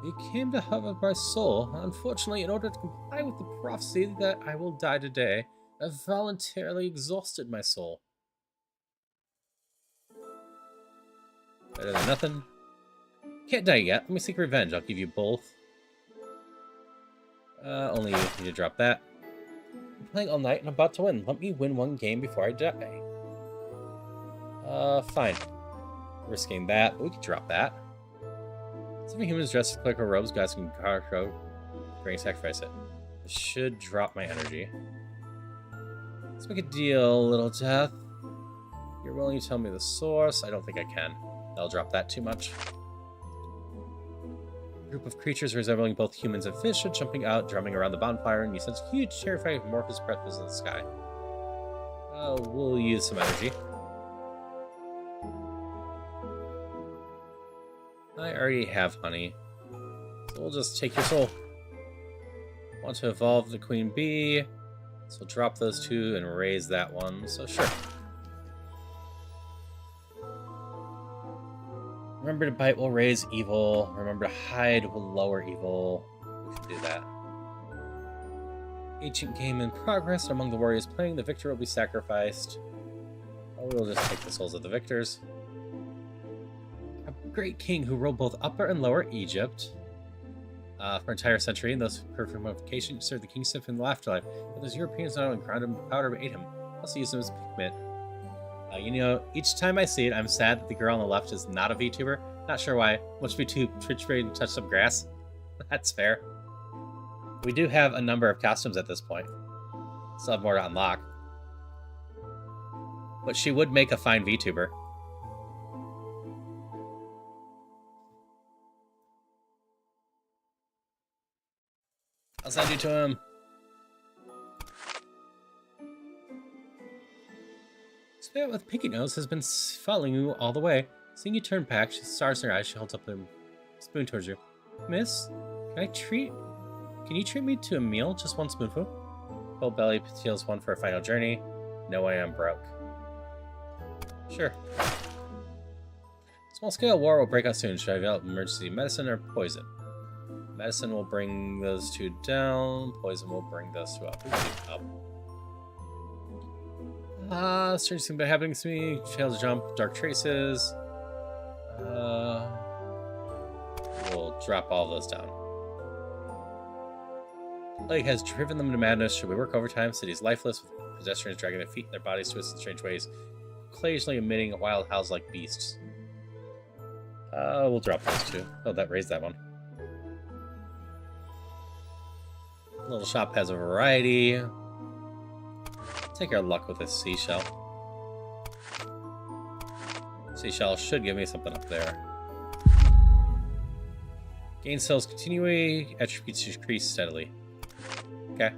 You came to have my soul. Unfortunately, in order to comply with the prophecy that I will die today, I've voluntarily exhausted my soul. Better than nothing. Can't die yet. Let me seek revenge. I'll give you both. Only you need to drop that. I'm playing all night and I'm about to win. Let me win one game before I die. Fine. Risking that, but we can drop that. Some humans dressed in clerical robes, guys can cargo, bring sacrifice it. This should drop my energy. Let's make a deal, little death. You're willing to tell me the source? I don't think I can. I'll drop that too much. A group of creatures resembling both humans and fish are jumping out, drumming around the bonfire, and you sense a huge, terrifying amorphous breakfast in the sky. We'll use some energy. I already have honey, so we'll just take your soul. Want to evolve the queen bee, so drop those two and raise that one, so sure. Remember to bite will raise evil, remember to hide will lower evil. We should do that. Ancient game in progress. Among the warriors playing, the victor will be sacrificed. We'll just take the souls of the victors. Great king who ruled both Upper and Lower Egypt for an entire century, and those perfect modification served the kingship in the afterlife. But those Europeans not only ground him with powder but ate him, also used him as pigment. You know, each time I see it, I'm sad that the girl on the left is not a VTuber. Not sure why. Must be too twitch-braid and touch some grass. That's fair. We do have a number of costumes at this point. Still have more to unlock. But she would make a fine VTuber. I'll send you to him. Spirit with Pinky Nose has been following you all the way. Seeing you turn back, she stars in her eyes. She holds up the spoon towards you. Miss, can you treat me to a meal? Just one spoonful? Full belly steals one for a final journey. No, I am broke. Sure. Small-scale war will break out soon. Should I develop emergency medicine or poison? Medicine will bring those two down. Poison will bring those two up. Strange thing been happening to me. Failed to jump. Dark traces. We'll drop all those down. Plague has driven them to madness. Should we work overtime? City's lifeless, with pedestrians dragging their feet and their bodies twisted in strange ways, occasionally emitting wild howls like beasts. We'll drop those two. Oh, that raised that one. Little shop has a variety. Take our luck with this seashell. Seashell should give me something up there. Gain cells continually, attributes decrease steadily. Okay.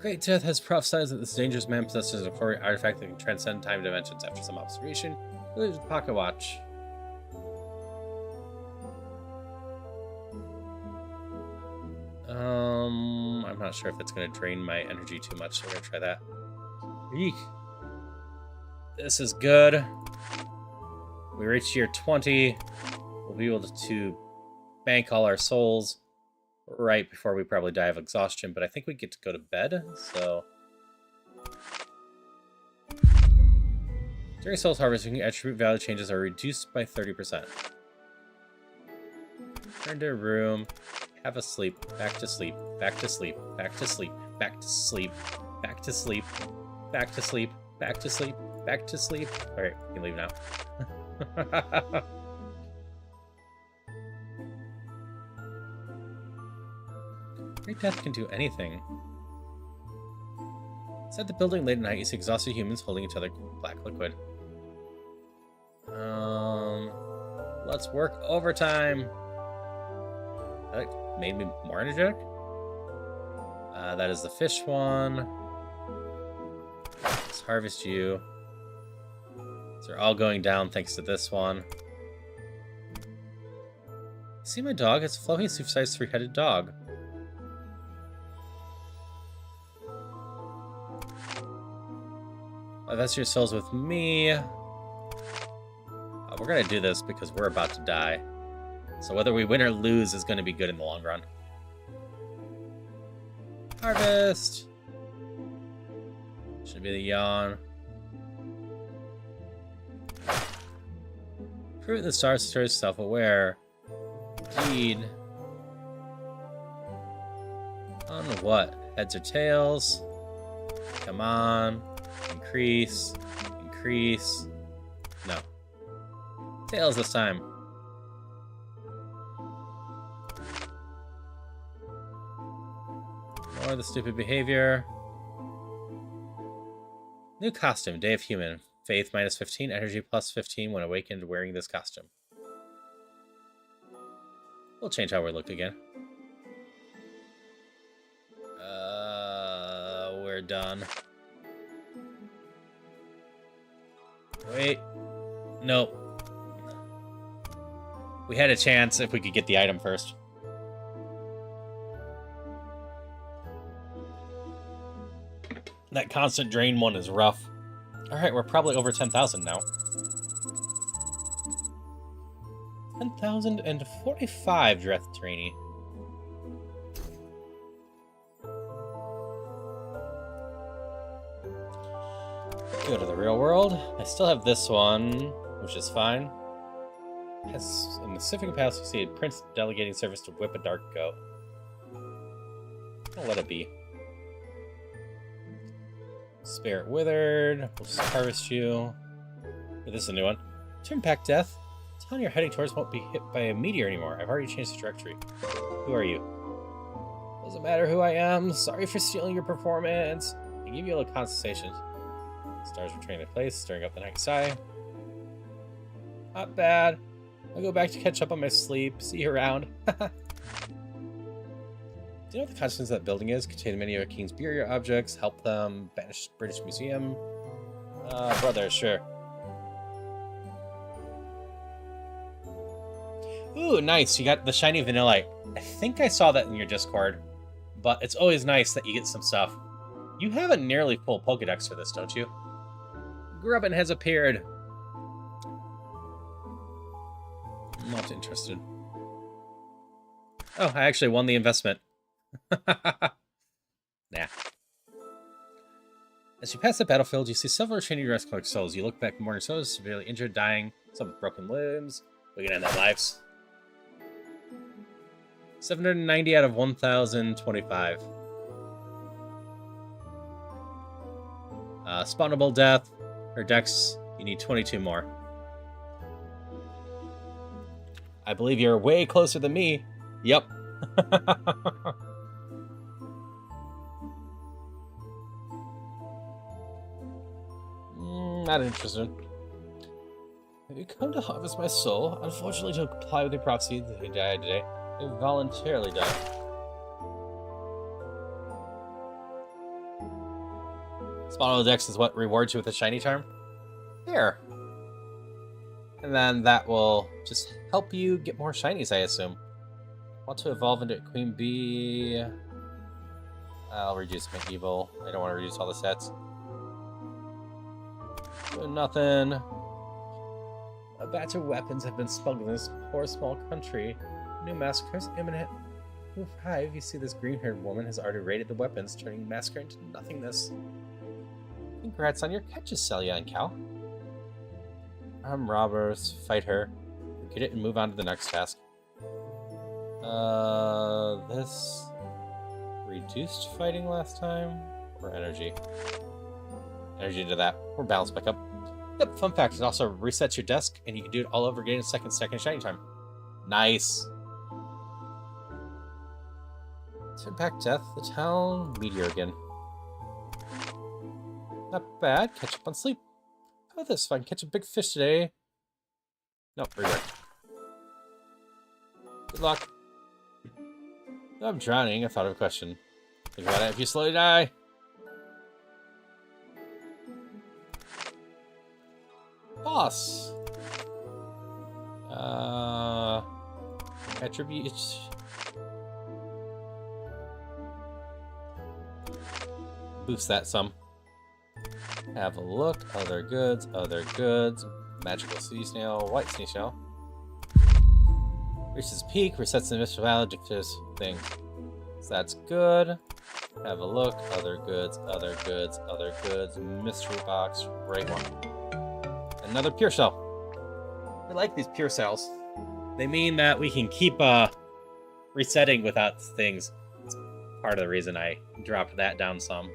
Great Death has prophesied that this dangerous man possesses a glory artifact that can transcend time dimensions. After some observation, he leaves a pocket watch. I'm not sure if it's going to drain my energy too much, so we're going to try that. Eek. This is good. We reach year 20. We'll be able to bank all our souls right before we probably die of exhaustion, but I think we get to go to bed, so... During souls harvesting, attribute value changes are reduced by 30%. Turn to a room. Have a sleep. Back to sleep. Back to sleep. Back to sleep. Back to sleep. Back to sleep. Back to sleep. Back to sleep. Back to sleep. Alright, we can leave now. Great Death can do anything. Inside the building late at night, you see exhausted humans holding each other black liquid. Let's work overtime. That made me more energetic. That is the fish one. Let's harvest you. So they're all going down thanks to this one. See my dog? It's a fluffy, super-sized, three-headed dog. That's your souls with me. We're gonna do this because we're about to die. So whether we win or lose is gonna be good in the long run. Harvest! Should be the yawn. Prove the star is self-aware. Indeed. On what? Heads or tails? Come on. Increase. Increase. No. Tails this time. More of the stupid behavior. New costume. Day of Human. Faith minus 15. Energy plus 15 when awakened wearing this costume. We'll change how we look again. We're done. Wait. Nope. We had a chance if we could get the item first. That constant drain one is rough. Alright, we're probably over 10,000 now. 10,045 Death Trainee. Go to the real world. I still have this one, which is fine. Has in the Pacific Palace, you see a prince delegating service to whip a dark goat. I'll let it be. Spirit withered. We'll just harvest you. This is a new one. Turn back, Death. The town you're heading towards won't be hit by a meteor anymore. I've already changed the trajectory. Who are you? Doesn't matter who I am. Sorry for stealing your performance. I give you a little compensation. Stars returning to place, stirring up the night sky. Not bad. I'll go back to catch up on my sleep. See you around. Do you know what the contents of that building is? Contain many of our king's burial objects. Help them. Banish British Museum. Brother, sure. Ooh, nice. You got the shiny vanillite. I think I saw that in your Discord. But it's always nice that you get some stuff. You have a nearly full Pokedex for this, don't you? Grubbin has appeared. I'm not interested. Oh, I actually won the investment. Nah. As you pass the battlefield, you see several Trainee rescued souls. You look back, mourning souls, severely injured, dying, some with broken limbs. We can end their lives. 790 out of 1,025. Spawnable death. Or Dex, you need 22 more. I believe you're way closer than me. Yep. Not interested. Have you come to harvest my soul? Unfortunately, to comply with your prophecy, they died today. They voluntarily died. Spawnable Dex is what rewards you with a shiny charm? Here. And then that will just help you get more shinies, I assume. Want to evolve into a Queen Bee? I'll reduce my evil. I don't want to reduce all the sets. Doing nothing. A batch of weapons have been smuggled in this poor small country. New massacres imminent. Move 5, you see this green-haired woman has already raided the weapons, turning massacre into nothingness. Congrats on your catches, Celia and Cal. Robbers, fight her. Get it and move on to the next task. This reduced fighting last time? Or energy? Energy to that. We're balanced back up. Yep, fun fact, it also resets your desk, and you can do it all over again in second shiny time. Nice. Turn back Death, the town, meteor again. Not bad, catch up on sleep. How about this, if I can catch a big fish today? No, rework. Good luck. I'm drowning. I thought of a question. Think about it. If you slowly die. Boss. Attributes. Boost that some. Have a look. Other goods. Other goods. Magical sea snail. White sea snail. Reaches peak. Resets the mystical valid thing. So that's good. Have a look. Other goods. Other goods. Other goods. Mystery box. Right one. Another pure cell. I like these pure cells. They mean that we can keep resetting without things. It's part of the reason I dropped that down some.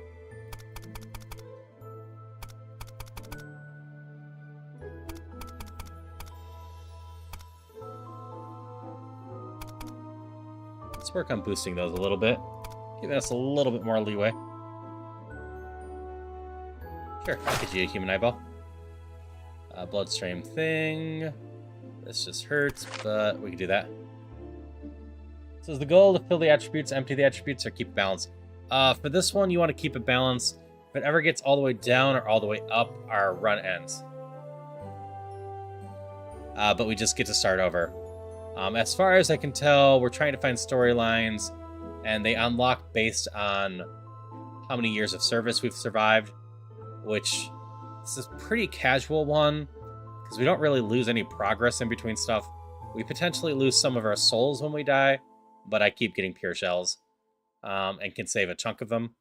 Let's work on boosting those a little bit. Giving us a little bit more leeway. Sure, I'll get you a human eyeball. Bloodstream thing. This just hurts, but we can do that. So is the goal to fill the attributes, empty the attributes, or keep balance? For this one, you want to keep it balanced. If it ever gets all the way down or all the way up, our run ends. But we just get to start over. As far as I can tell, we're trying to find storylines, and they unlock based on how many years of service we've survived, which this is a pretty casual one, because we don't really lose any progress in between stuff. We potentially lose some of our souls when we die, but I keep getting pure shells, and can save a chunk of them.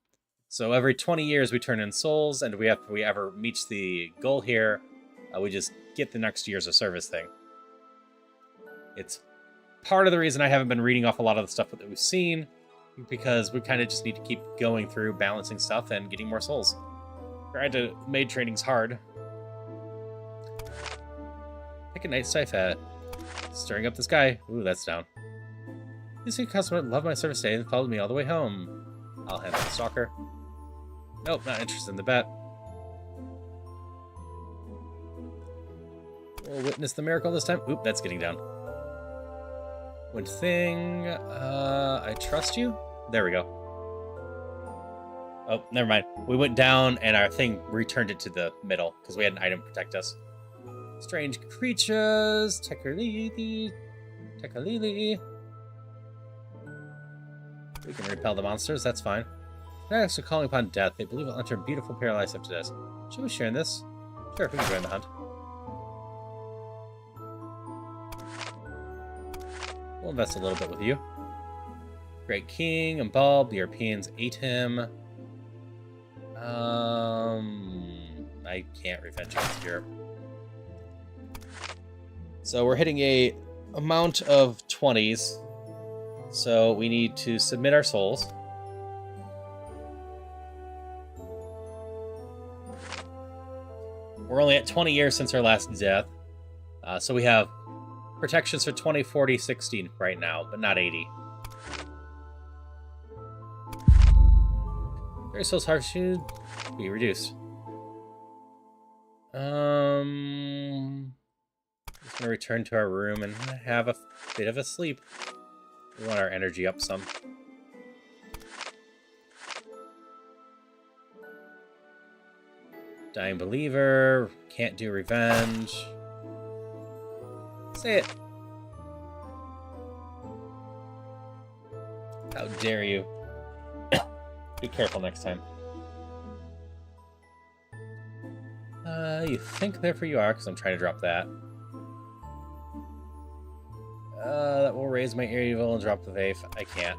So every 20 years we turn in souls, and if we ever reach the goal here, we just get the next years of service thing. It's part of the reason I haven't been reading off a lot of the stuff that we've seen, because we kind of just need to keep going through balancing stuff and getting more souls. Maid training's hard. Pick a night scythe at. Stirring up the sky. Ooh, that's down. This new customer loved my service day and followed me all the way home. I'll handle the stalker. Nope, not interested in the bet. We'll witness the miracle this time. Oop, that's getting down. One thing. I trust you? There we go. Oh, never mind. We went down and our thing returned it to the middle because we had an item protect us. Strange creatures. Tekalili. Tekalili. We can repel the monsters, that's fine. Next, we're calling upon death. They believe we'll enter a beautiful paradise after this. Should we share in this? Sure, we can join the hunt. We'll invest a little bit with you. Great King and Bulb, the Europeans ate him. I can't revenge against Europe. So we're hitting a amount of 20s. So we need to submit our souls. We're only at 20 years since our last death. So we have protections for 20, 40, 60 right now, but not 80. Very souls hard should be reduced. Just gonna return to our room and have a bit of a sleep. We want our energy up some. Dying Believer. Can't do revenge. Say it. How dare you. Be careful next time. You think therefore you are, because I'm trying to drop that. That will raise my evil and drop the Vape. I can't.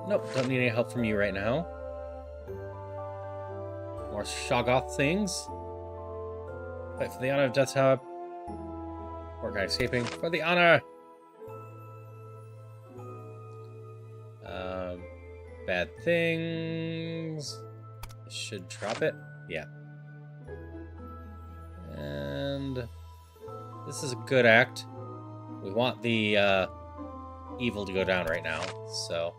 Nope, don't need any help from you right now. More Shoggoth things. Fight for the honor of Death Hub. Work on escaping. For the honor! Bad things. Should drop it. Yeah. And this is a good act. We want the evil to go down right now, so.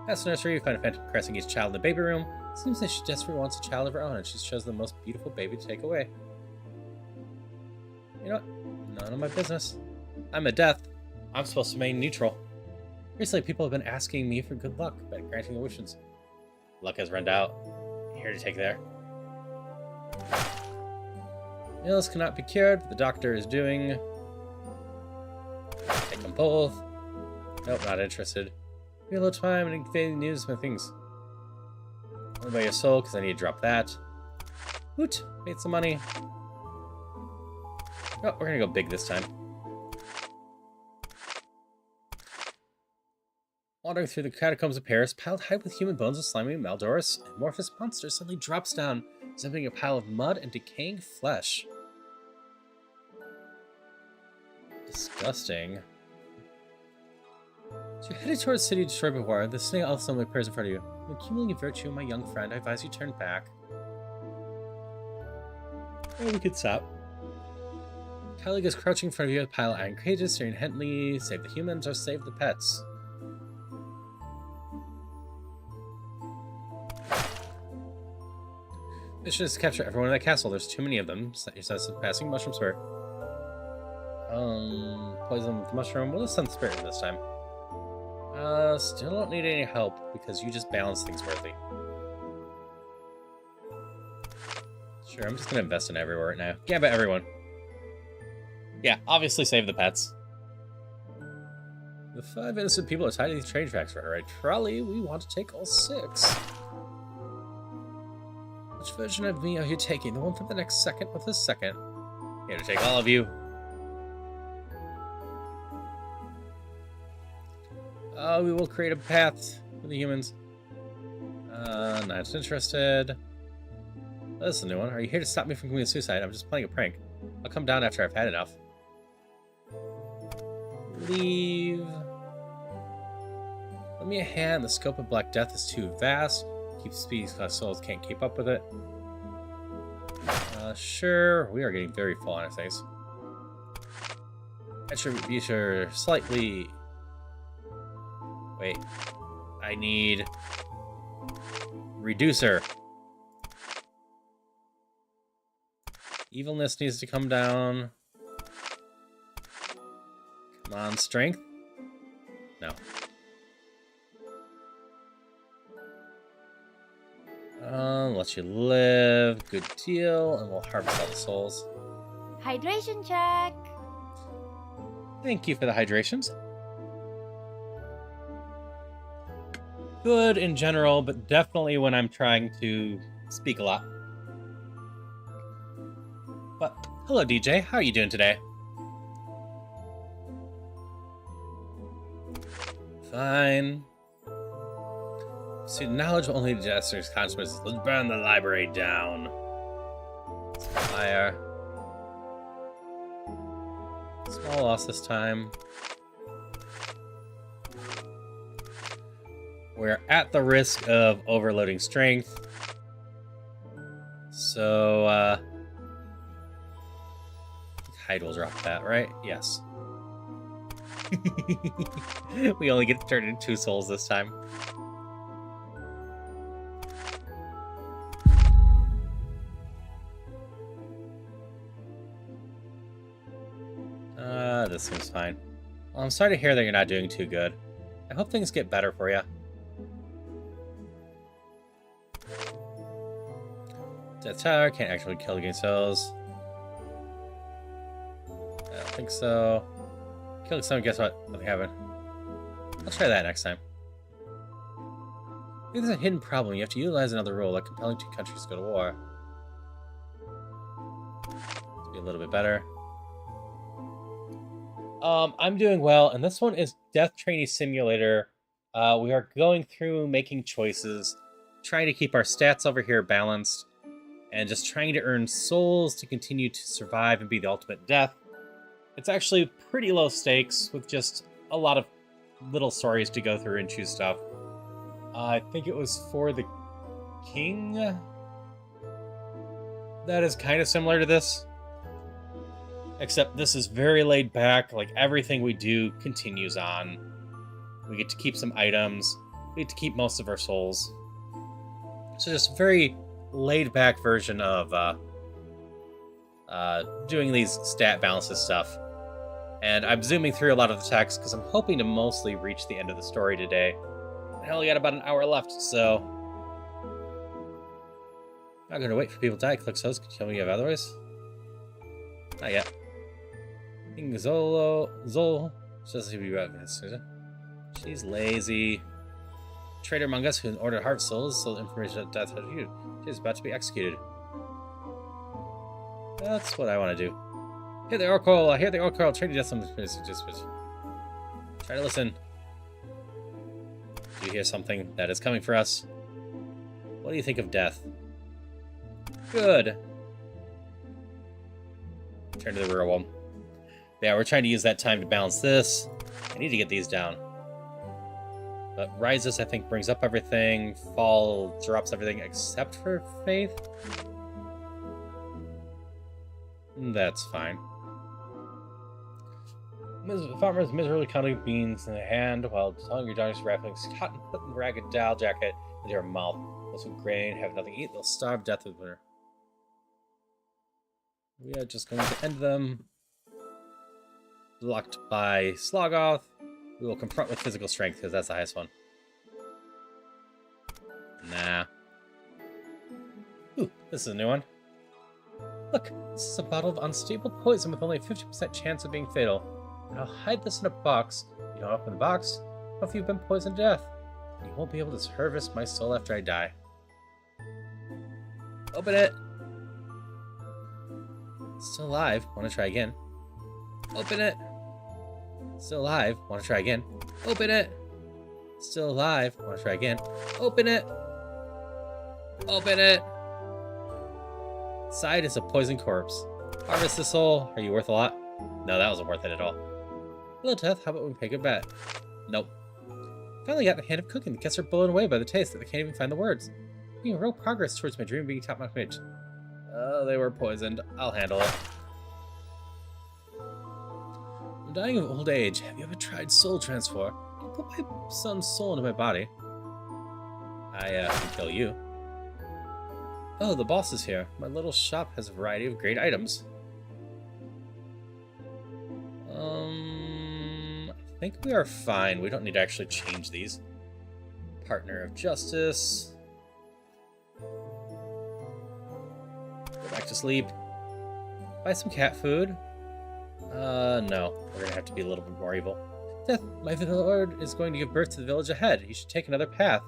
Past the nursery, you find a phantom caressing each child in the baby room. Seems that she desperately wants a child of her own, and she chose the most beautiful baby to take away. You know what? None of my business. I'm a death. I'm supposed to remain neutral. Recently, people have been asking me for good luck by granting their wishes. Luck has run out. Here to take there. Ills cannot be cured, but the doctor is doing. Take them both. Nope, not interested. Give me a little time and convey news my things. Only by your soul, because I need to drop that. Woot! Made some money. Oh, we're gonna go big this time. Wandering through the catacombs of Paris, piled high with human bones of slimy Maldorus, an amorphous monster suddenly drops down, resembling a pile of mud and decaying flesh. Disgusting. As you're headed towards the city destroyed by war, the snake also appears in front of you. When accumulating virtue, my young friend, I advise you turn back. Oh, we could stop. Colleague is crouching in front of you with a pile of iron cages, staring intently. Save the humans or save the pets. Mission is to capture everyone in that castle. There's too many of them. Set yourself a passing mushroom spirit. Poison with the mushroom. We'll just send the spirit this time. Still don't need any help because you just balance things worthy. Sure, I'm just gonna invest in everywhere right now. Gambit everyone. Yeah, obviously save the pets. The 5 innocent people are tied to these train tracks for her. Trolley, we want to take all 6. Which version of me are you taking? The one from the next second or the second? Here to take all of you. We will create a path for the humans. Not interested. Oh, this is a new one. Are you here to stop me from committing suicide? I'm just playing a prank. I'll come down after I've had enough. Leave. Let me a hand. The scope of Black Death is too vast. Keep speed because souls can't keep up with it. Sure. We are getting very full on our things. Attribution slightly. Wait. I need reducer. Evilness needs to come down. Come on, strength. No. Let you live. Good deal. And we'll harvest all the souls. Hydration check. Thank you for the hydrations. Good in general, but definitely when I'm trying to speak a lot. But, hello DJ, how are you doing today? Fine. See, knowledge will only digest their consequences. Let's burn the library down. Fire. Small loss this time. We're at the risk of overloading strength. So, Hyde will drop that, right? Yes. We only get to turn in 2 souls this time. This seems fine. Well, I'm sorry to hear that you're not doing too good. I hope things get better for you. Death Tower can't actually kill against those. I don't think so. Killing someone, guess what? Nothing happened. I'll try that next time. I think there's a hidden problem. You have to utilize another rule, like compelling 2 countries to go to war. Let's be a little bit better. I'm doing well, and this one is Death Trainee Simulator. We are going through making choices, trying to keep our stats over here balanced, and just trying to earn souls to continue to survive and be the ultimate death. It's actually pretty low stakes with just a lot of little stories to go through and choose stuff. I think it was for the king. That is kind of similar to this. Except this is very laid back, like everything we do continues on. We get to keep some items. We get to keep most of our souls. So just very laid back version of doing these stat balances stuff. And I'm zooming through a lot of the text because I'm hoping to mostly reach the end of the story today. I only got about an hour left, so I'm not going to wait for people to die. Click host. Can you tell me otherwise? Not yet. King Zol says he'll be right. She's lazy. Traitor among us who ordered heart souls sold information that death had viewed. She's about to be executed. That's what I want to do. Hear the oracle. I hear the oracle. Trainee Death Simulator. Just try to listen. Do you hear something that is coming for us? What do you think of death? Good. Turn to the real one. Yeah, we're trying to use that time to balance this. I need to get these down. But rises, I think, brings up everything. Fall drops everything except for faith. That's fine. Farmers miserably counting beans in the hand while telling your daughters wrapping cotton putting ragged doll jacket into her mouth. Those with grain have nothing to eat, they'll starve death of winter. We are just going to end them. Blocked by Slogoth. We will confront with physical strength because that's the highest one. Nah. Ooh, this is a new one. Look, this is a bottle of unstable poison with only a 50% chance of being fatal. I'll hide this in a box. You don't open the box, what if you've been poisoned to death? You won't be able to harvest my soul after I die. Open it! Still alive. Want to try again? Open it! Still alive. Want to try again? Open it! Still alive. Want to try again? Open it! Open it! Inside is a poisoned corpse. Harvest the soul. Are you worth a lot? No, that wasn't worth it at all. Hello, Death. How about we make a bet? Nope. Finally got the hand of cooking. Guests are blown away by the taste that they can't even find the words. Making real progress towards my dream of being top-notch mage. Oh, they were poisoned. I'll handle it. I'm dying of old age. Have you ever tried soul transfer? I can put my son's soul into my body. I can kill you. Oh, the boss is here. My little shop has a variety of great items. I think we are fine. We don't need to actually change these. Partner of Justice. Go back to sleep. Buy some cat food. No. We're gonna have to be a little bit more evil. Death, my lord is going to give birth to the village ahead. You should take another path.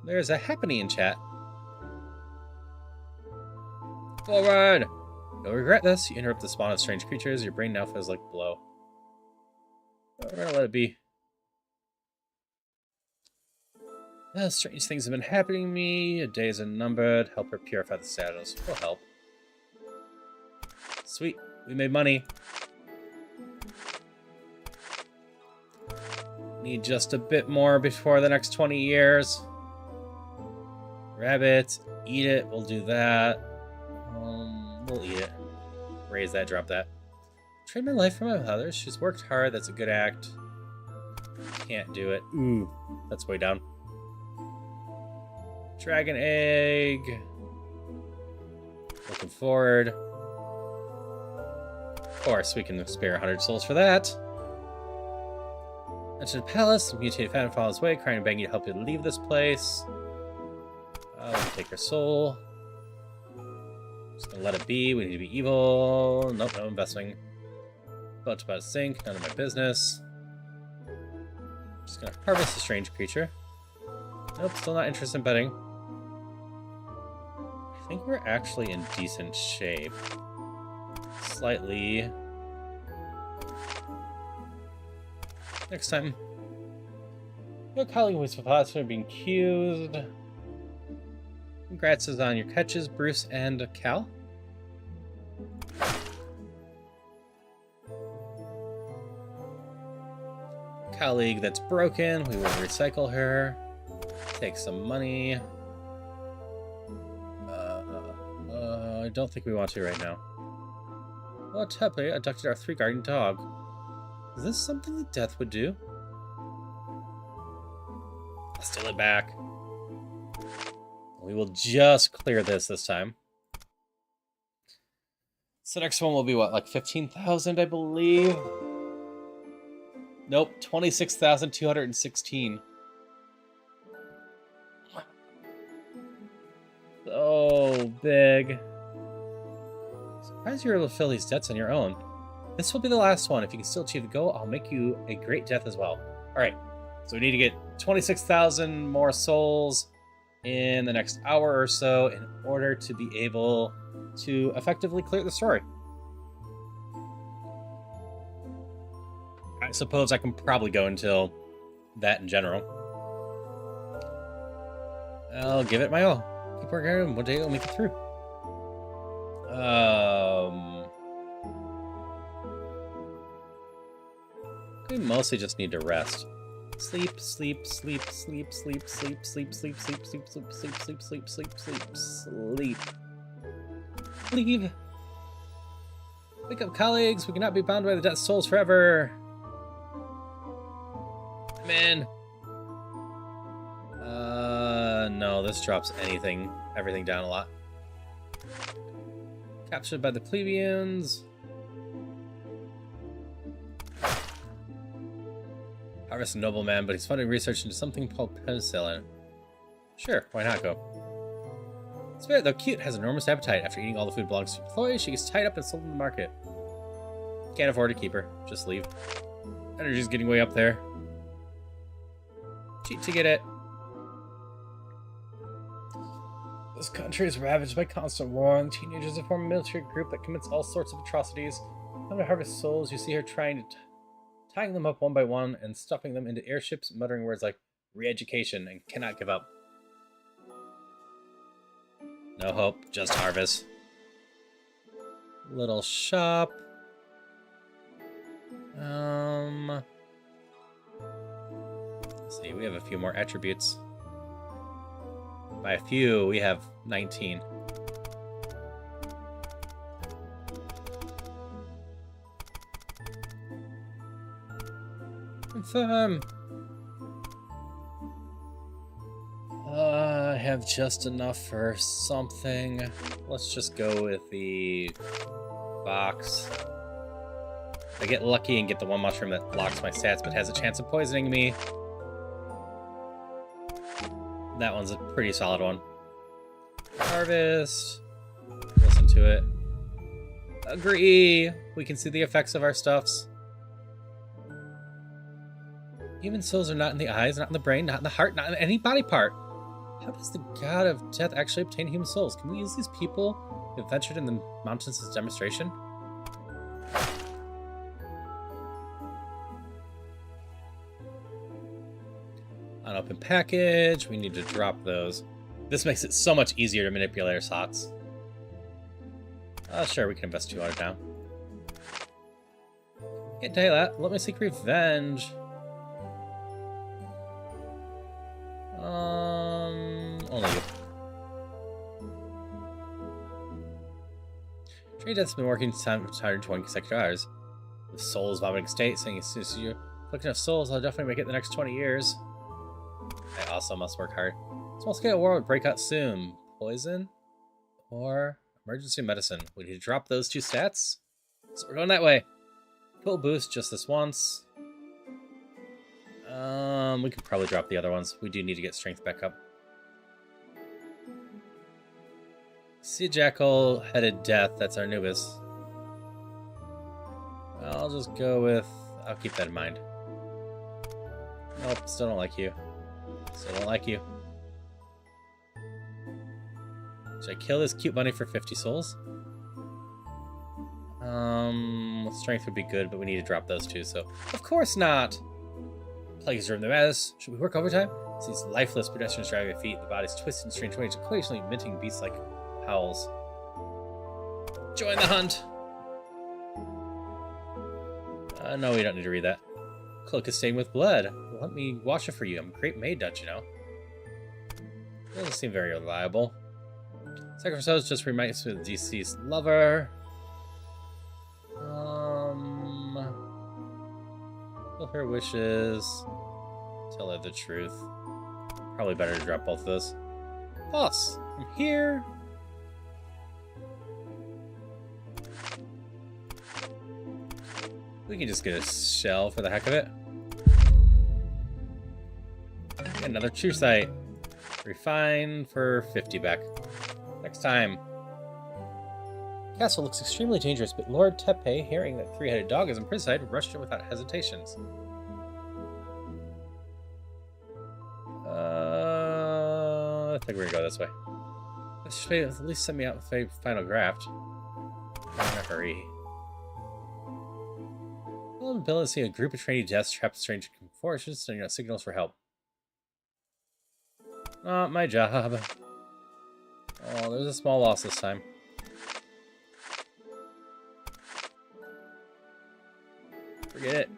There's a happening in chat. Forward! You'll regret this. You interrupt the spawn of strange creatures. Your brain now feels like blow. We're gonna let it be. Strange things have been happening to me. Days are numbered. Help her purify the shadows. We'll help. Sweet. We made money. Need just a bit more before the next 20 years. Rabbit. Eat it. We'll do that. We'll eat it. Raise that, drop that. Trade my life for my mother. She's worked hard. That's a good act. Can't do it. Ooh, that's way down. Dragon egg. Looking forward. Of course, we can spare 100 souls for that. Enter the palace. The mutated phantom follows way, crying and begging you to help you leave this place. We'll take her soul. Just gonna let it be. We need to be evil. Nope, no investing. About to sink. None of my business. Just gonna harvest a strange creature. Nope, still not interested in betting. I think we're actually in decent shape. Slightly. Next time. Your colleague was for being accused. Congrats on your catches, Bruce and Cal. Colleague that's broken. We will recycle her. Take some money. I don't think we want to right now. Well, Tepe abducted our 3 guardian dog. Is this something that Death would do? I'll steal it back. We will just clear this time. So next one will be what, like 15,000, I believe? Nope, 26,216. So big. Surprised you're able to fill these debts on your own. This will be the last one. If you can still achieve the goal, I'll make you a great death as well. Alright, so we need to get 26,000 more souls in the next hour or so in order to be able to effectively clear the story. I suppose I can probably go until that in general. I'll give it my all. Keep working hard, and one day I'll make it through. We mostly just need to rest. Sleep, sleep, sleep, sleep, sleep, sleep, sleep, sleep, sleep, sleep, sleep, sleep, sleep, sleep, sleep, sleep, sleep. Leave. Wake up, colleagues. We cannot be bound by the death souls forever. Man. No, this drops everything down a lot. Captured by the plebeians. Harvest a nobleman, but he's funding research into something called penicillin. Sure, why not go? Spirit, though cute, has enormous appetite. After eating all the food belongs to employees, she gets tied up and sold in the market. Can't afford to keep her. Just leave. Energy's getting way up there. Cheat to get it. This country is ravaged by constant war, and teenagers have formed a military group that commits all sorts of atrocities. Come to harvest souls, you see her trying to tying them up one by one and stuffing them into airships, muttering words like re-education and cannot give up. No hope, just harvest. Little shop. Let's see, we have a few more attributes. By a few, we have 19. Confirm. I have just enough for something. Let's just go with the box. I get lucky and get the one mushroom that blocks my stats but has a chance of poisoning me. That one's a pretty solid one. Harvest. Listen to it. Agree. We can see the effects of our stuffs. Human souls are not in the eyes, not in the brain, not in the heart, not in any body part. How does the god of death actually obtain human souls? Can we use these people who have ventured in the mountains as a demonstration? Unopened package. We need to drop those. This makes it so much easier to manipulate our slots. Sure, we can invest 200 now. Can't tell you that. Let me seek revenge. Only you. Trainee Death's been working 120 consecutive hours. The soul's vomiting state, saying as soon as you're collecting enough souls, I'll definitely make it the next 20 years. I also must work hard. Small-scale war would break out soon. Poison or emergency medicine. We need to drop those two stats. So we're going that way. Full boost just this once. We could probably drop the other ones. We do need to get strength back up. Sea Jackal, Headed Death. That's our Anubis. I'll just go with... I'll keep that in mind. Nope, still don't like you. Still don't like you. Should I kill this cute bunny for 50 souls? Strength would be good, but we need to drop those two, so... Of course not! Plagues are in the mess. Should we work overtime? It's these lifeless pedestrians driving their feet, the bodies twisted in strange ways, occasionally emitting beast-like howls. Join the hunt! No, we don't need to read that. Cloak is stained with blood. Let me wash it for you. I'm a great maid, don't you know? Doesn't seem very reliable. Sacrifice just reminds me of the deceased lover. Fulfill her wishes. Tell her the truth. Probably better to drop both of those. Boss, I'm here. We can just get a shell for the heck of it. Another true sight. Refine for 50 back. Next time. Castle looks extremely dangerous, but Lord Tepe, hearing that three-headed dog is imprisoned, rushed in without hesitations. I think we're gonna go this way. This should at least send me out with a final graft. I'm in a hurry. Well, in Bill, see a group of trainee deaths trapped in strange forests, sending out signals for help. Not my job. Oh, there's a small loss this time. Forget it.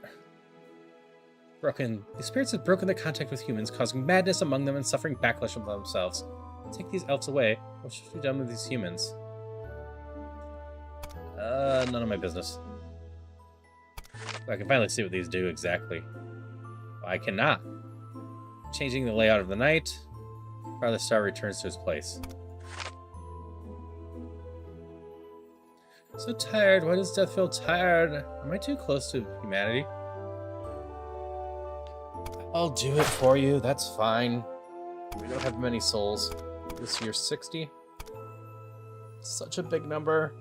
Broken. The spirits have broken their contact with humans, causing madness among them and suffering backlash from themselves. Take these elves away. What should be done with these humans? None of my business. I can finally see what these do exactly. I cannot. Changing the layout of the night. Farther Star returns to his place. So tired. Why does death feel tired? Am I too close to humanity? I'll do it for you. That's fine. We don't have many souls. This year 60. Such a big number.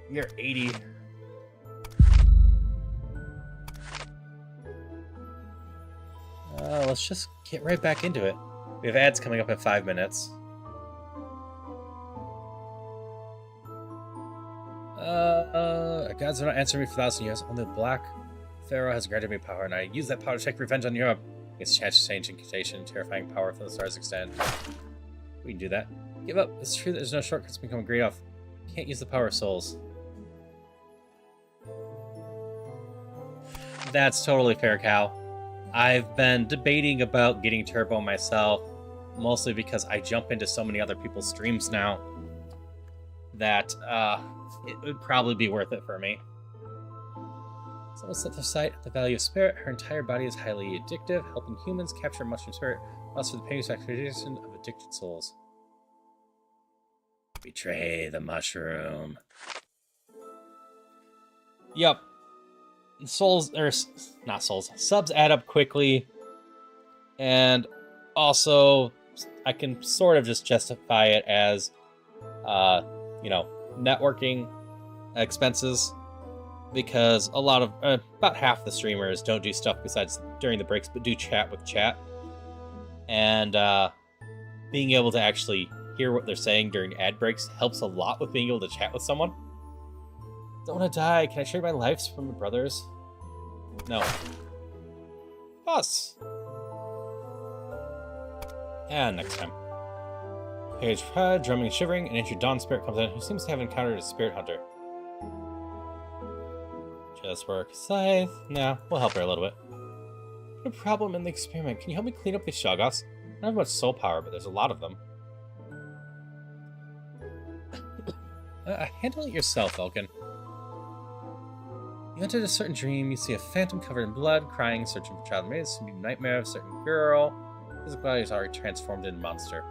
You're 80. Let's just get right back into it. We have ads coming up in 5 minutes. Gods do not answer me for 1,000 years. Only the Black Pharaoh has granted me power, and I use that power to take revenge on Europe. It's chance change incantation, terrifying power from the stars extend. We can do that. Give up. It's true that there's no shortcuts to become great off. Can't use the power of souls. That's totally fair, Cal. I've been debating about getting Turbo myself, mostly because I jump into so many other people's streams now that it would probably be worth it for me. Someone set their sight on the value of spirit. Her entire body is highly addictive, helping humans capture mushroom spirit, whilst for the painful activation of addicted souls. Betray the mushroom. Yup. Souls, or not souls, subs add up quickly, and also I can sort of just justify it as, you know, networking expenses, because a lot of, about half the streamers don't do stuff besides during the breaks, but do chat with chat, and being able to actually hear what they're saying during ad breaks helps a lot with being able to chat with someone. Don't want to die. Can I trade my lives from my brothers? No. Us. And next time. Page Pride, drumming and shivering, an ancient dawn spirit comes in who seems to have encountered a spirit hunter. Just work scythe. Nah, we'll help her a little bit. No problem in the experiment. Can you help me clean up these Shoggoths? I don't have much soul power, but there's a lot of them. Handle it yourself, Elkin. You entered a certain dream. You see a phantom covered in blood, crying, searching for child maid. It's a nightmare of a certain girl. His body is already transformed into a monster.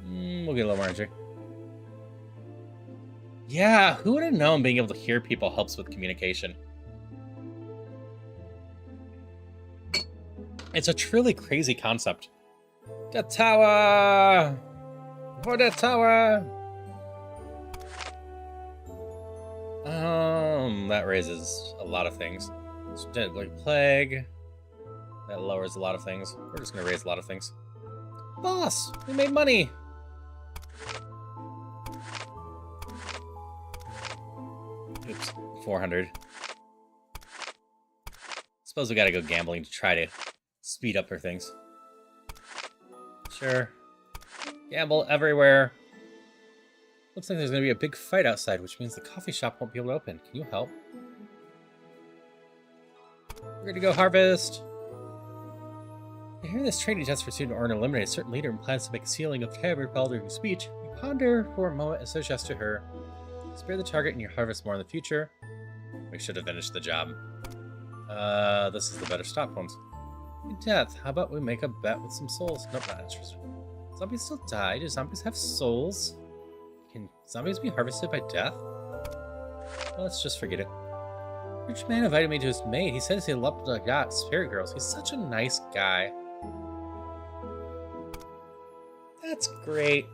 We'll get a little more energy. Yeah, who would have known being able to hear people helps with communication? It's a truly crazy concept. The tower! For the tower! That raises a lot of things. Deadly plague. That lowers a lot of things. We're just gonna raise a lot of things. Boss! We made money! Oops, 400. Suppose we gotta go gambling to try to speed up our things. Sure. Gamble everywhere. Looks like there's going to be a big fight outside, which means the coffee shop won't be able to open. Can you help? We're going to go harvest. I hear this training test for student or eliminate a certain leader and plans to make a sealing of taboo while during speech. You ponder for a moment and suggest to her, spare the target and you harvest more in the future. We should have finished the job. This is the better stop ones. Death. How about we make a bet with some souls? Nope, not interested. Zombies still die. Do zombies have souls? Can zombies be harvested by death? Let's just forget it. Rich man invited me to his mate. He says he loved the yacht Spirit Girls. He's such a nice guy. That's great.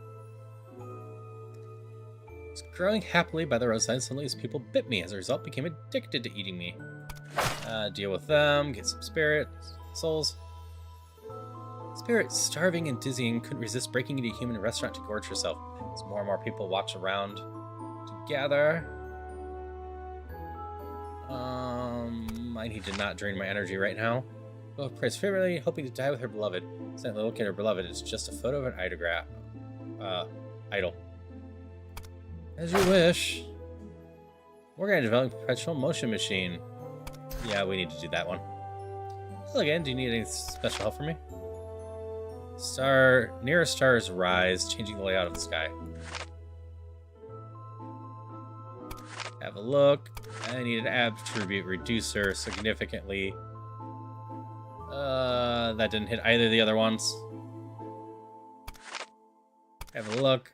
I was growing happily by the roadside. Suddenly these people bit me. As a result, became addicted to eating me. Deal with them. Get some spirit. Souls. Spirit, starving and dizzying, couldn't resist breaking into a human restaurant to gorge herself. As more and more people watch around together. I need to not drain my energy right now. Oh, praise favorably, hoping to die with her beloved. Suddenly look at her beloved. It's just a photo of an idol. As you wish. We're going to develop a perpetual motion machine. Yeah, we need to do that one. Hello again. Do you need any special help from me? Nearest stars rise, changing the layout of the sky. Have a look. I need an attribute reducer significantly. That didn't hit either of the other ones. Have a look.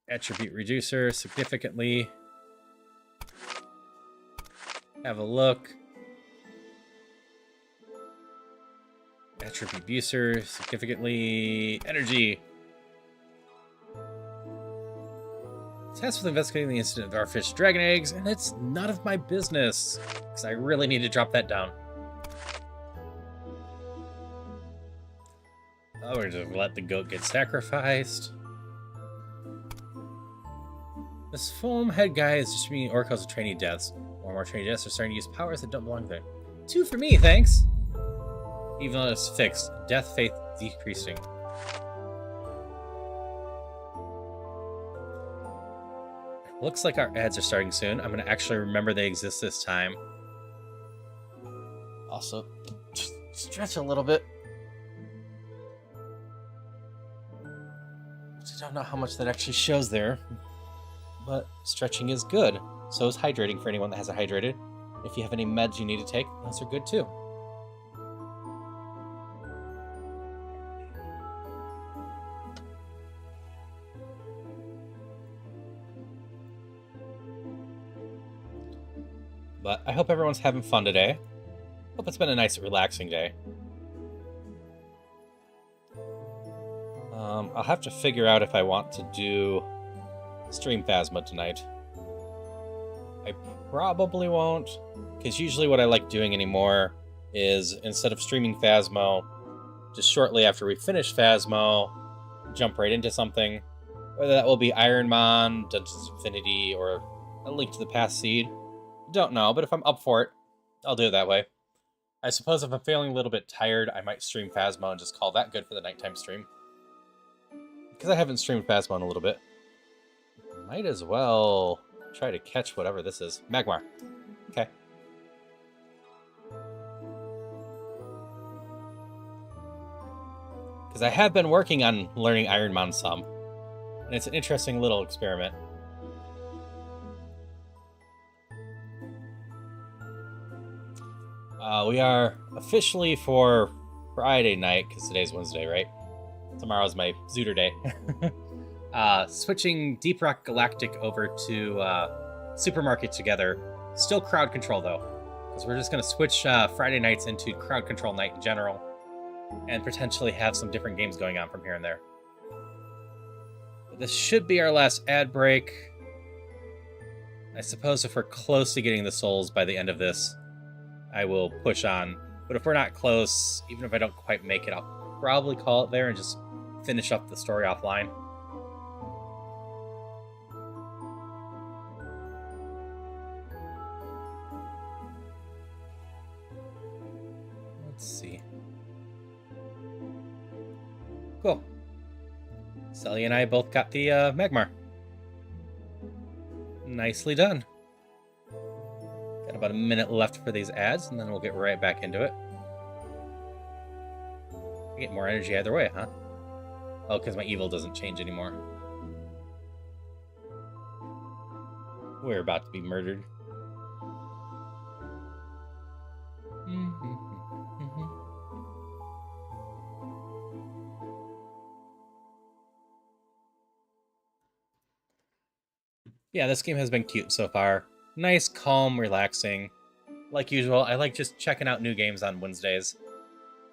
Attribute reducer significantly. Have a look. Attribute reducer significantly. Energy. Tasked with investigating the incident of our fish dragon eggs, and it's none of my business, because I really need to drop that down. Oh, we're just gonna let the goat get sacrificed. This foam head guy is distributing oracles of trainee deaths. More and more trainee deaths are starting to use powers that don't belong there. 2 for me, thanks! Even though it's fixed, death faith decreasing. Looks like our ads are starting soon. I'm going to actually remember they exist this time. Also, just stretch a little bit. I don't know how much that actually shows there, but stretching is good. So is hydrating for anyone that hasn't hydrated. If you have any meds you need to take, those are good too. But I hope everyone's having fun today. Hope it's been a nice, relaxing day. I'll have to figure out if I want to do Stream Phasma tonight. I probably won't, because usually what I like doing anymore is, instead of streaming Phasmo, just shortly after we finish Phasmo, jump right into something. Whether that will be Ironmon, Dungeons of Infinity, or A Link to the Past Seed. Don't know, but if I'm up for it, I'll do it that way. I suppose if I'm feeling a little bit tired, I might stream Phasmo and just call that good for the nighttime stream. Because I haven't streamed Phasmo in a little bit. Might as well try to catch whatever this is. Magmar. Okay. Because I have been working on learning Ironmon some. And it's an interesting little experiment. We are officially for Friday night, because today's Wednesday, right? Tomorrow's my Zooter day. Switching Deep Rock Galactic over to Supermarket together. Still crowd control, though. Because we're just going to switch Friday nights into crowd control night in general. And potentially have some different games going on from here and there. But this should be our last ad break. I suppose if we're close to getting the souls by the end of this, I will push on. But if we're not close, even if I don't quite make it, I'll probably call it there and just finish up the story offline. Let's see. Cool. Sully and I both got the Magmar. Nicely done. Got about a minute left for these ads, and then we'll get right back into it. I get more energy either way, huh? Oh, because my evil doesn't change anymore. We're about to be murdered. Yeah, this game has been cute so far. Nice, calm, relaxing. Like usual, I like just checking out new games on Wednesdays.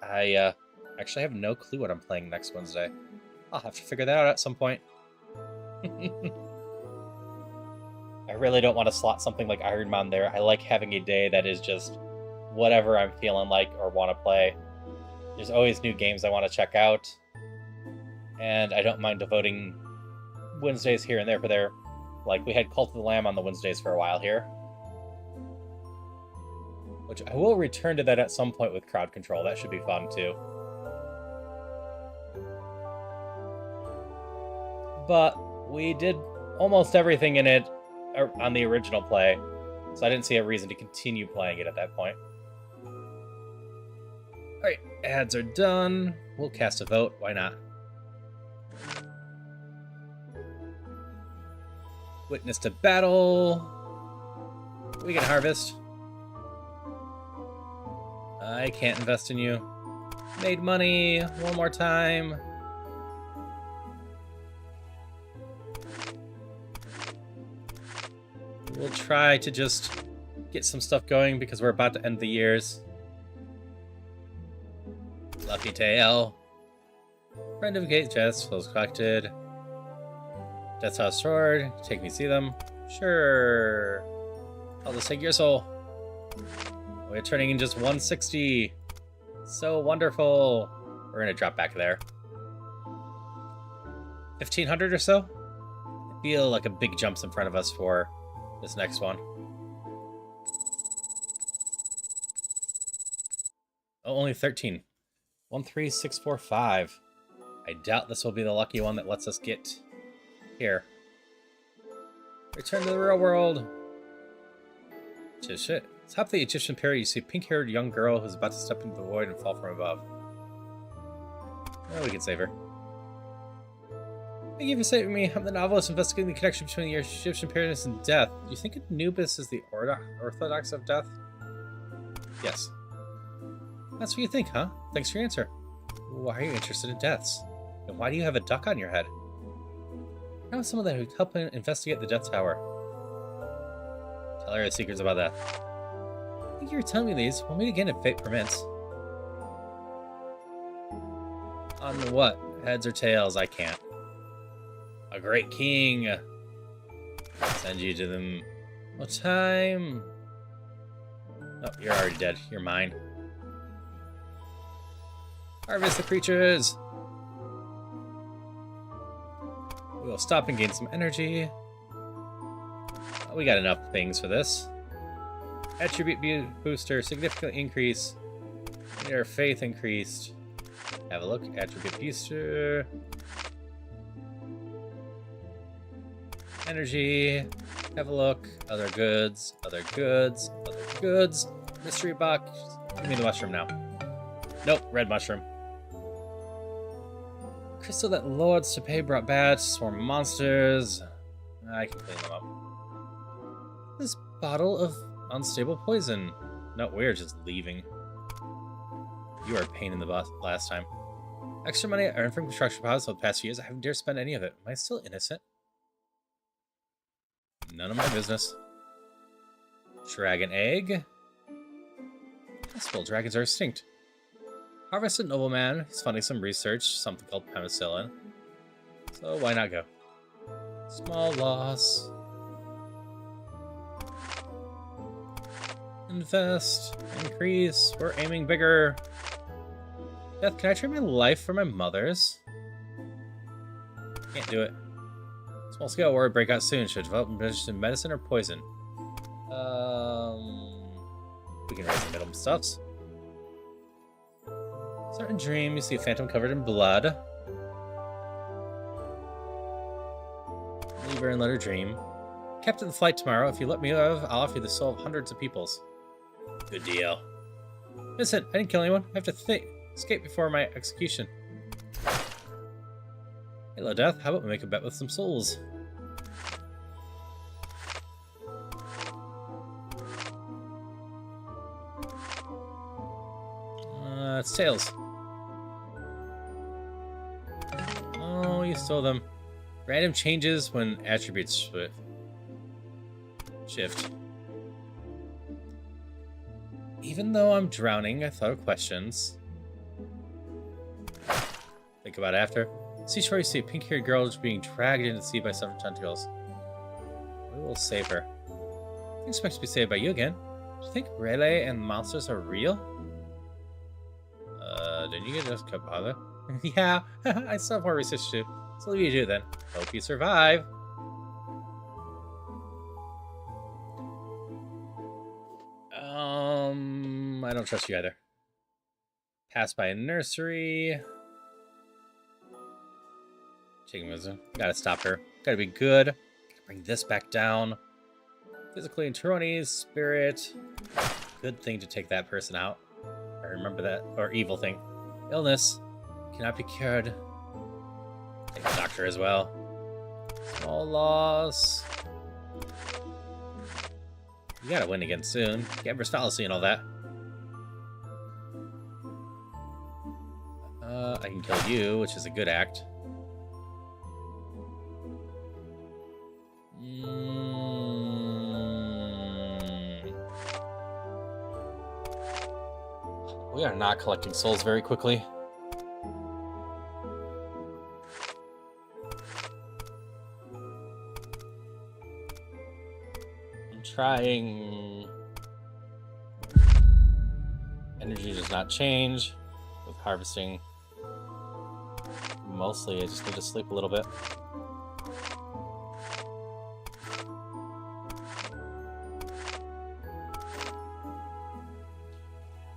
I actually have no clue what I'm playing next Wednesday. I'll have to figure that out at some point. I really don't want to slot something like Iron Man there. I like having a day that is just whatever I'm feeling like or want to play. There's always new games I want to check out. And I don't mind devoting Wednesdays here and there for there. Like, we had Cult of the Lamb on the Wednesdays for a while here. Which I will return to that at some point with crowd control. That should be fun, too. But we did almost everything in it on the original play, so I didn't see a reason to continue playing it at that point. Alright, ads are done. We'll cast a vote. Why not? Witness to battle. We can harvest. I can't invest in you. Made money. One more time. We'll try to just get some stuff going because we're about to end the years. Lucky Tail. Friend of Gate Jess feels collected. Death's House Sword. Take me see them. Sure. I'll just take your soul. We're turning in just 160. So wonderful. We're gonna drop back there. 1,500 or so? I feel like a big jump's in front of us for this next one. Oh, only 13. 13645. I doubt this will be the lucky one that lets us get here. Return to the real world. Shit. Top of the Egyptian pyramid, you see a pink-haired young girl who's about to step into the void and fall from above. Oh, we can save her. Thank you for saving me. I'm the novelist investigating the connection between the Egyptian pyramids and death. Do you think Anubis is the orthodox of death? Yes. That's what you think, huh? Thanks for your answer. Why are you interested in deaths? And why do you have a duck on your head? I know someone that would help investigate the Death Tower. Tell her the secrets about that. I think you were telling me these. We'll meet again if fate permits. On what? Heads or tails? I can't. A great king. Send you to them. What time? Oh, you're already dead. You're mine. Harvest the creatures. We will stop and gain some energy. We got enough things for this. Attribute booster, significantly increase. Their faith increased. Have a look. Attribute booster. Energy. Have a look. Other goods. Other goods. Other goods. Mystery box. Give me the mushroom now. Nope. Red mushroom. Crystal that Lord Sepe brought back. Swarm monsters. I can clean them up. This bottle of unstable poison. No, we're just leaving. You are a pain in the butt last time. Extra money I earned from construction projects over the past few years. I haven't dared spend any of it. Am I still innocent? None of my business. Dragon egg. Possible dragons are extinct. Harvested nobleman. He's funding some research, something called penicillin. So why not go? Small loss. Invest. Increase. We're aiming bigger. Death, can I trade my life for my mother's? Can't do it. Small scale war break out soon. Should develop interest in medicine or poison? We can raise the middle stuffs. Certain dream, you see a phantom covered in blood. Leave her and let her dream. Captain the flight tomorrow. If you let me live, I'll offer you the soul of hundreds of peoples. Good deal. Listen, I didn't kill anyone. I have to escape before my execution. Hello, Death. How about we make a bet with some souls? It's tails. Oh, you stole them. Random changes when attributes split. Shift. Even though I'm drowning, I thought of questions. Think about it after. Seashore, you see a pink-haired girl just being dragged into the sea by several tentacles. We will save her. I didn't expect to be saved by you again. Do you think Rayleigh and monsters are real? Didn't you just come bother? Yeah, I still have more research to do. So leave you do then. Hope you survive. I don't trust you either. Pass by a nursery. Taking wisdom. Gotta stop her. Gotta be good. Gotta bring this back down. Physically and Trainee spirit. Good thing to take that person out. I remember that. Or evil thing. Illness. Cannot be cured. Take the doctor as well. Small loss. You gotta win again soon. Gambler's fallacy and all that. I can kill you, which is a good act. We are not collecting souls very quickly. I'm trying. Energy does not change with harvesting. Mostly, I just need to sleep a little bit.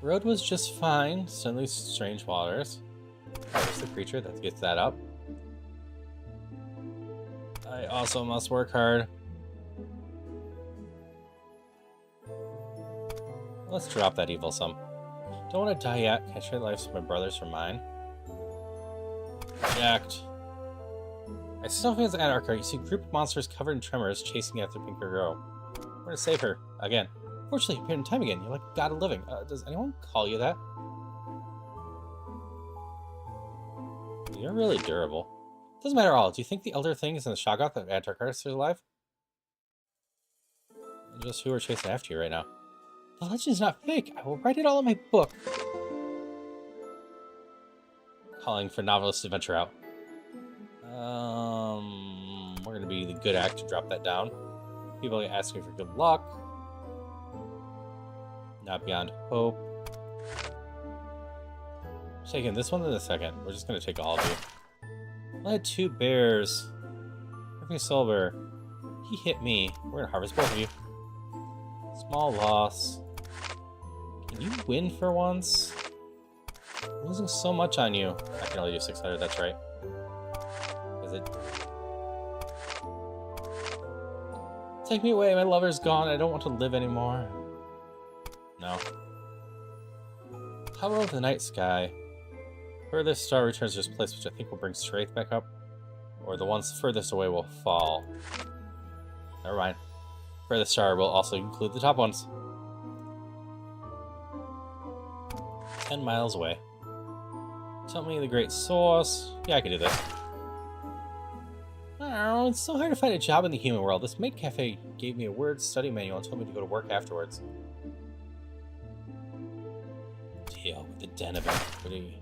Road was just fine. Suddenly, strange waters. Harvest the creature that gets that up. I also must work hard. Let's drop that evil sum. Don't want to die yet. Can I trade lives with my brothers for mine? Reject. I still think it's Anarcha. You see a group of monsters covered in tremors chasing after Pinker Girl. We're gonna save her. Again. Fortunately, you appeared in time again. You're like a god of living. Does anyone call you that? You're really durable. Doesn't matter at all. Do you think the elder things in the Shoggoth of Antarctica are still alive? Just who are chasing after you right now? The legend is not fake. I will write it all in my book. Calling for novelists to venture out. We're gonna be the good act to drop that down. People are asking for good luck. Not beyond hope. Taking this one in a second. We're just gonna take all of you. I had two bears. Every soul bear. He hit me. We're gonna harvest both of you. Small loss. Can you win for once? I'm losing so much on you. I can only do 600, that's right. Is it? Take me away, my lover's gone. I don't want to live anymore. No. How about the night sky? Furthest star returns to its place, which I think will bring strength back up. Or the ones furthest away will fall. Never mind. Furthest star will also include the top ones. 10 miles away. Tell me the great source. Yeah, I can do this. I don't know, it's so hard to find a job in the human world. This maid cafe gave me a word study manual and told me to go to work afterwards. Deal with the den of iniquity.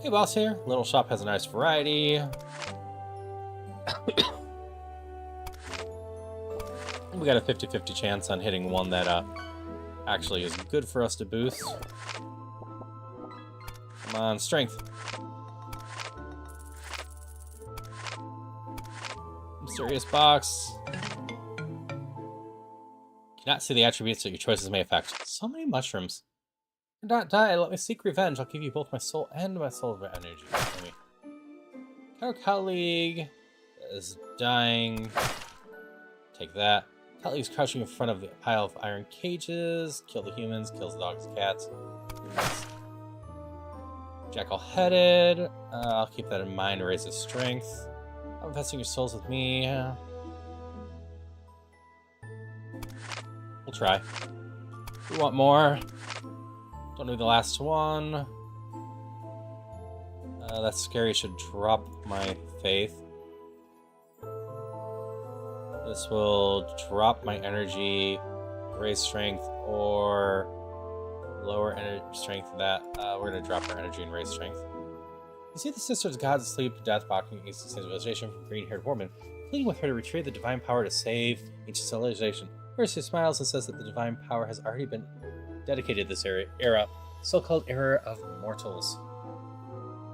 Hey, boss here. Little shop has a nice variety. We got a 50-50 chance on hitting one that actually is good for us to boost. Come on, strength. Mysterious box. Cannot see the attributes that your choices may affect. So many mushrooms. Do not die. Let me seek revenge. I'll give you both my soul and my soul of energy. Our colleague is dying. Take that. Colleague's crouching in front of the pile of iron cages. Kill the humans. Kills the dogs and cats. Jackal-headed. I'll keep that in mind to raise his strength. I'm investing your souls with me. We'll try. We want more. Don't need the last one. That's scary. Should drop my faith. This will drop my energy, raise strength, or lower energy strength. That we're gonna drop our energy and raise strength. You see the sisters of gods asleep, death, mocking ancient civilization from green-haired woman, pleading with her to retrieve the divine power to save ancient civilization. Mercy smiles and says that the divine power has already been dedicated to this era, so-called era of mortals.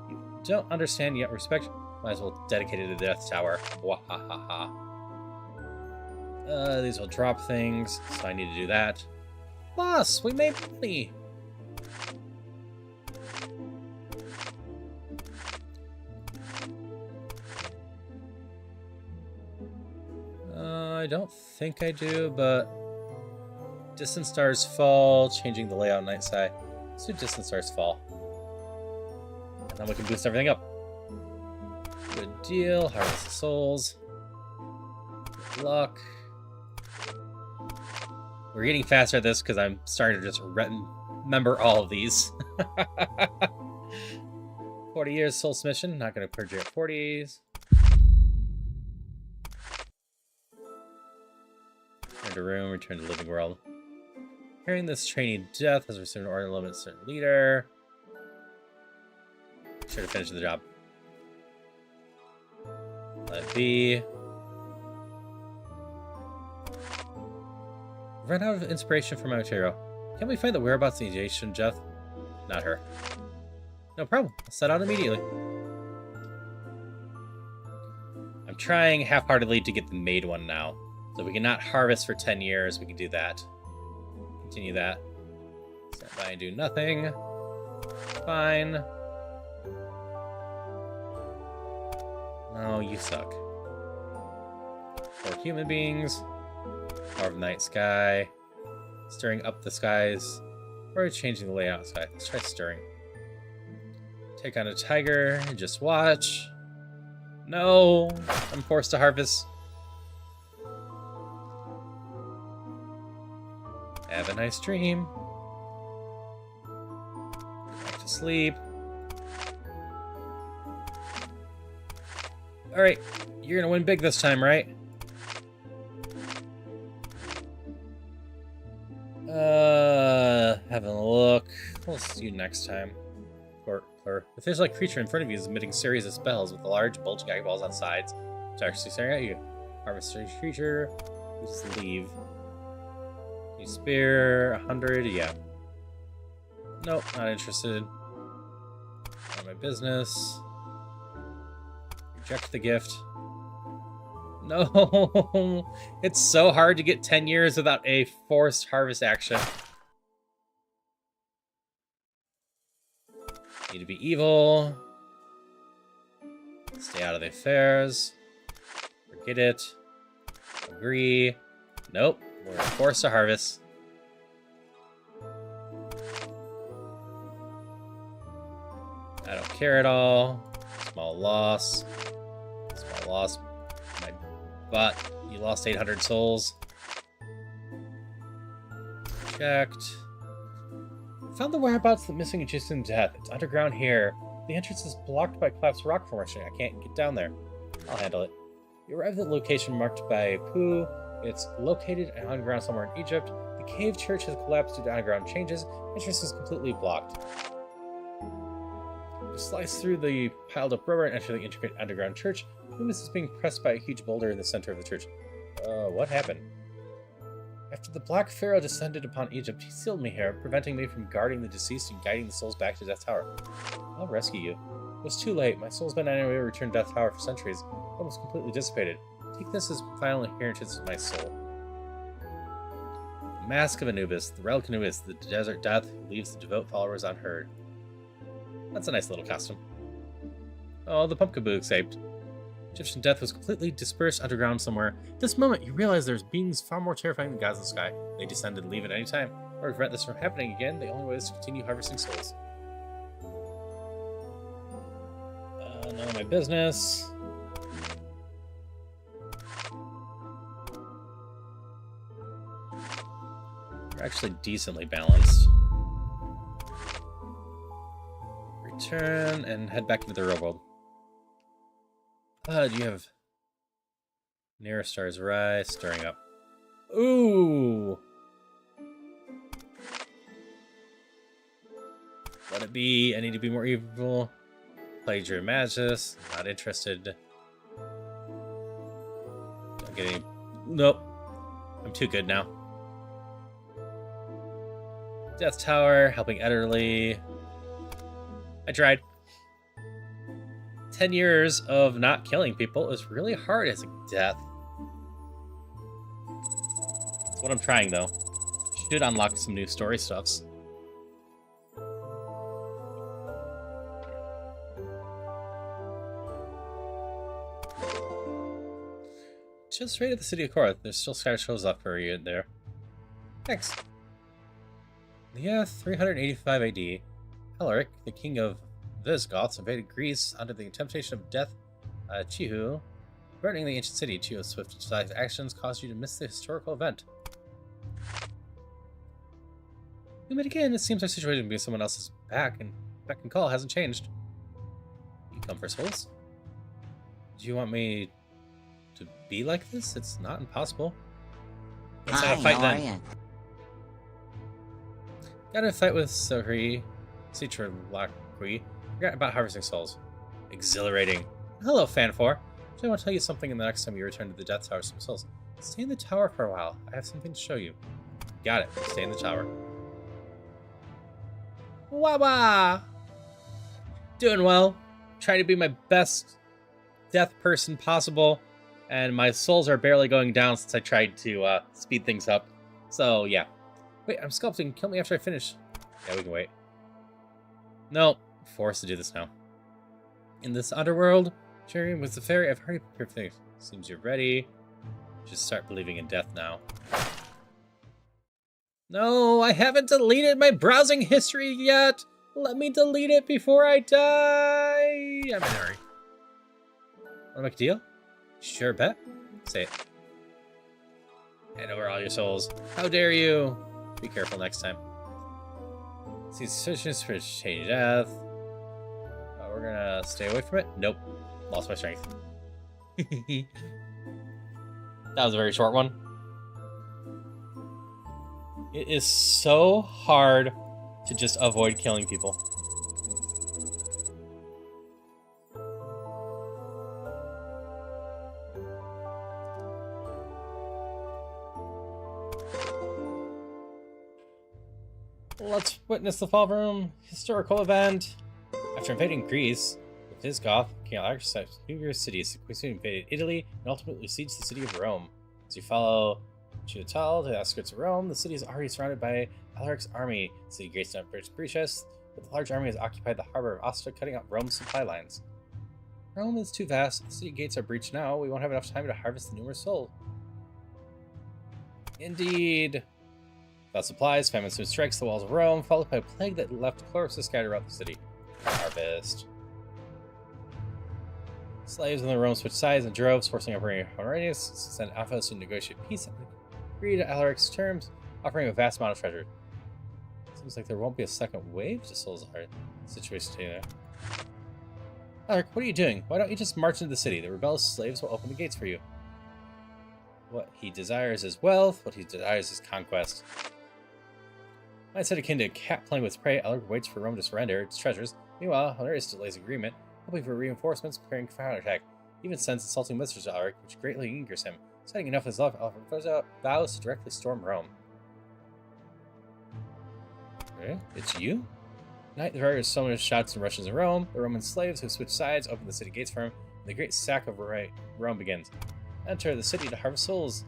You don't understand yet, respect. Might as well dedicate it to the Death Tower. Wahahaha. These will drop things, so I need to do that. Boss, we made money! I don't think I do, but distant stars fall, changing the layout night sky. Let's do distant stars fall. And then we can boost everything up. Good deal. Harvest the souls. Good luck. We're getting faster at this because I'm starting to just remember all of these. 40 years soul submission. Not going to purge your 40s. Return to room. Return to living world. Hearing this trainee death has received an order to limit a certain leader. Should have finished the job. Let it be. Run out of inspiration for my material. Can we find the whereabouts of the Asian Jeff? Not her. No problem. I'll set out immediately. I'm trying half-heartedly to get the maid one now. So we cannot harvest for 10 years. We can do that. Continue that. Stand by and do nothing. Fine. No, you suck. 4 human beings. Power of night sky. Stirring up the skies. Or changing the layout of the sky. Let's try stirring. Take on a tiger and just watch. No! I'm forced to harvest. Have a nice dream. Back to sleep. Alright, you're gonna win big this time, right? Having a look. We'll see you next time. Or the fish-like creature in front of you is emitting a series of spells with large bulging eyeballs on sides. It's actually staring at you. Harvest the creature. You just leave. You spear 100, yeah. Nope, not interested. Not my business. Reject the gift. No, it's so hard to get 10 years without a forced harvest action. Need to be evil. Stay out of the affairs. Forget it. Agree. Nope. We're forced to harvest. I don't care at all. Small loss. Small loss. My butt. You lost 800 souls. Checked. Found the whereabouts of the missing Egyptian death. It's underground here. The entrance is blocked by collapsed rock formation. I can't get down there. I'll handle it. You arrived at the location marked by Pooh. It's located underground somewhere in Egypt. The cave church has collapsed due to underground changes. Entrance is completely blocked. You slice through the piled up rubber and enter the intricate underground church. Loomis is being pressed by a huge boulder in the center of the church. What happened? After the Black Pharaoh descended upon Egypt, he sealed me here, preventing me from guarding the deceased and guiding the souls back to Death Tower. I'll rescue you. It was too late. My soul's been unable to return to Death Tower for centuries, almost completely dissipated. Take this as final inheritance of my soul. The Mask of Anubis, the Relic of Anubis, the desert death who leaves the devout followers unheard. That's a nice little costume. Oh, the Pumpkaboo escaped. Egyptian death was completely dispersed underground somewhere. At this moment, you realize there's beings far more terrifying than gods in the sky. They descend and leave at any time. Or to prevent this from happening again, the only way is to continue harvesting souls. None of my business. We're actually decently balanced. Return and head back into the real world. Do you have Nearest stars rise, stirring up. Ooh! Let it be. I need to be more evil. Play Dream Magus. Not interested. Don't get any. Nope. I'm too good now. Death Tower, helping Ederly. I tried. 10 years of not killing people is really hard as a death. That's what I'm trying, though. Should unlock some new story stuffs. Just right at the city of Korth. There's still sky shows left for you there. Thanks. In the year 385 AD, Alaric, the king of Visigoths, invaded Greece under the temptation of death. Chihu, burning the ancient city. Chihu's swift, decisive actions caused you to miss the historical event. We met again. It seems our situation being someone else's beck and call hasn't changed. You come for souls? Do you want me to be like this? It's not impossible. Let's have a fight then. Got in a fight with Sohri, Citra Lacqui. Forgot about harvesting souls. Exhilarating. Hello, Fanfor. I want to tell you something in the next time you return to the Death Tower some souls. Stay in the tower for a while. I have something to show you. Got it. Stay in the tower. Wawa! Doing well. Trying to be my best death person possible. And my souls are barely going down since I tried to speed things up. So, yeah. Wait, I'm sculpting. Kill me after I finish. Yeah, we can wait. No. Forced to do this now. In this underworld, sharing with the fairy, I've already prepared things. Seems you're ready. Just start believing in death now. No, I haven't deleted my browsing history yet. Let me delete it before I die. I'm in a hurry. Wanna make a deal? Sure, bet. Say it. Hand over all your souls. How dare you? Be careful next time. See suspicions for Trainee Death. We're gonna stay away from it. Nope. Lost my strength. That was a very short one. It is so hard to just avoid killing people. Let's witness the fall room historical event. After invading Greece, the Visigoth, King Alaric numerous cities, quickly invaded Italy and ultimately sieged the city of Rome. As you follow Chiutal to the outskirts of Rome, the city is already surrounded by Alaric's army. The city gates not breaches, but the large army has occupied the harbor of Ostia, cutting out Rome's supply lines. Rome is too vast. If the city gates are breached now, we won't have enough time to harvest the numerous souls. Indeed. Without supplies, famine soon strikes the walls of Rome, followed by a plague that left corpses scattered throughout the city. Harvest. Slaves in the Rome switched sides and droves, forcing Honorius to send Aphos to negotiate peace and agree to Alaric's terms, offering a vast amount of treasure. Seems like there won't be a second wave to Soulsheart. Situation today. Alaric, what are you doing? Why don't you just march into the city? The rebellious slaves will open the gates for you. What he desires is wealth, what he desires is conquest. Mindset akin to a cat playing with prey, Alaric waits for Rome to surrender its treasures. Meanwhile, Honorius delays agreement, hoping for reinforcements, preparing for counterattack. He even sends insulting messages to Alaric, which greatly angers him. Setting enough of his love, Alaric vows to directly storm Rome. Okay, it's you? Night, the various summoners shouts and rushes in Rome. The Roman slaves who switch sides open the city gates for him, and the great sack of Rome begins. Enter the city to harvest souls.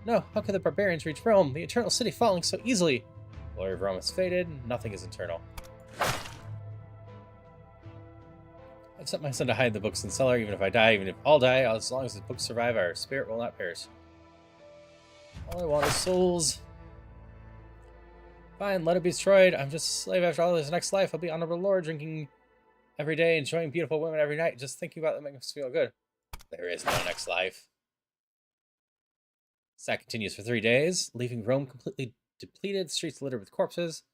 No, how could the barbarians reach Rome? The eternal city falling so easily. The glory of Rome has faded, nothing is eternal. I've sent my son to hide the books in the cellar, even if I die, even if all die, as long as the books survive, our spirit will not perish. All I want is souls. Fine, let it be destroyed. I'm just a slave after all. This next life, I'll be honorable lord, drinking every day, enjoying beautiful women every night. Just thinking about them makes me feel good. There is no next life. Sack continues for 3 days, leaving Rome completely depleted, streets littered with corpses.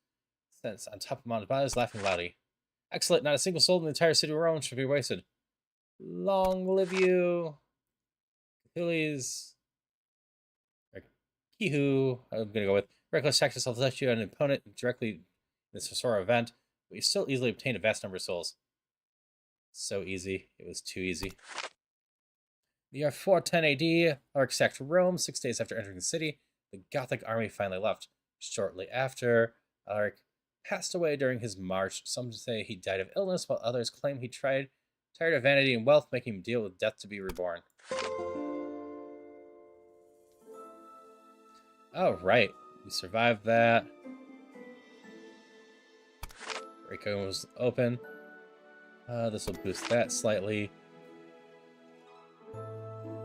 Thence on top of Mount bodies, laughing loudly. Excellent, not a single soul in the entire city of Rome should be wasted. Long live you. Achilles. Or Kihu, I'm gonna go with. Reckless tactics will let you an opponent directly in this Sora event, but you still easily obtain a vast number of souls. So easy. It was too easy. The year 410 AD, Alaric sacked Rome 6 days after entering the city. The Gothic army finally left. Shortly after, Alaric passed away during his march. Some say he died of illness, while others claim he tired of vanity and wealth, making him deal with death to be reborn. Oh, right. We survived that. Break-in was open. This will boost that slightly.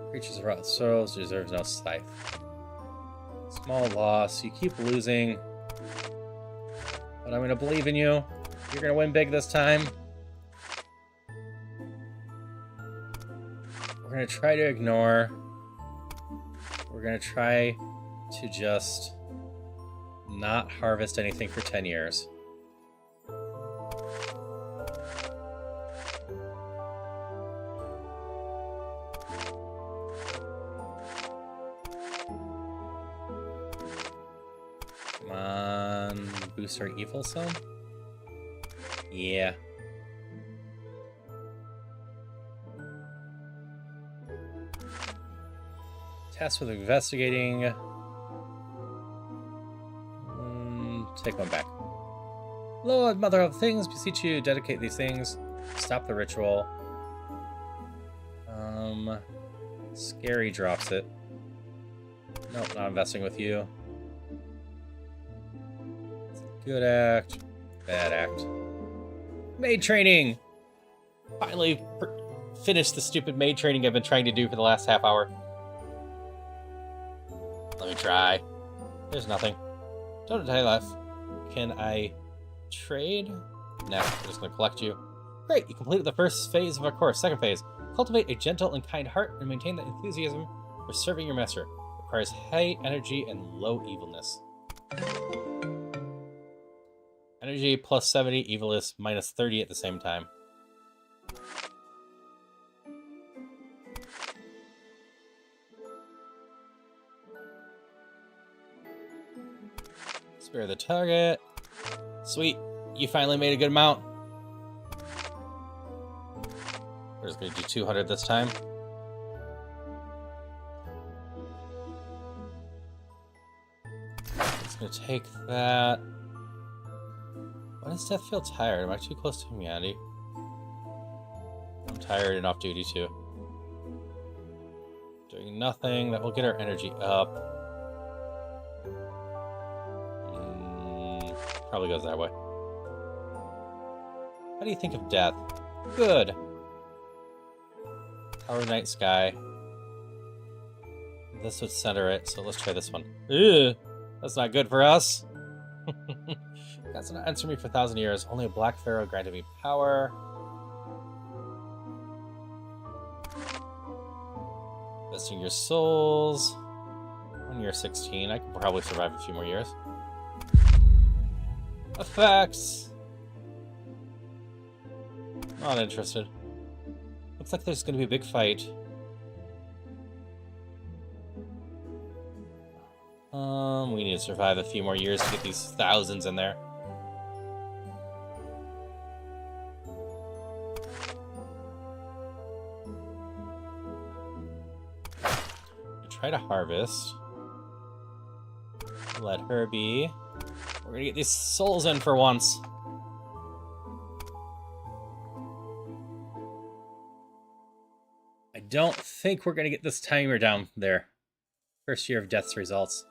Creatures of Rotten Souls deserves no scythe. Small loss. You keep losing. But I'm going to believe in you. You're going to win big this time. We're going to try to ignore. We're going to try to just not harvest anything for 10 years. Come on, boost our evil zone? Yeah. Tasked with investigating. Take one back. Lord, Mother of Things, beseech you, dedicate these things. Stop the ritual. Scary drops it. Nope, not investing with you. It's a good act. Bad act. Maid training! Finally finished the stupid maid training I've been trying to do for the last half hour. Let me try. There's nothing. Don't die left. Can I trade? No, I'm just going to collect you. Great, you completed the first phase of our course. Second phase. Cultivate a gentle and kind heart and maintain the enthusiasm for serving your master. Requires high energy and low evilness. Energy plus 70, evilness minus 30 at the same time. Spare the target. Sweet. You finally made a good amount. We're just going to do 200 this time. Just going to take that. Why does Death feel tired? Am I too close to humanity? I'm tired and off duty too. Doing nothing. That will get our energy up. Probably goes that way. How do you think of death? Good. Tower of Night Sky. This would center it, so let's try this one. Ew, that's not good for us. That's not answer me for 1,000 years. Only a Black Pharaoh granted me power. Investing your souls. When you're 16, I can probably survive a few more years. Effects. Not interested. Looks like there's going to be a big fight. We need to survive a few more years to get these thousands in there. Try to harvest. Let her be. We're gonna get these souls in for once. I don't think we're gonna get this timer down there. First year of Death's results.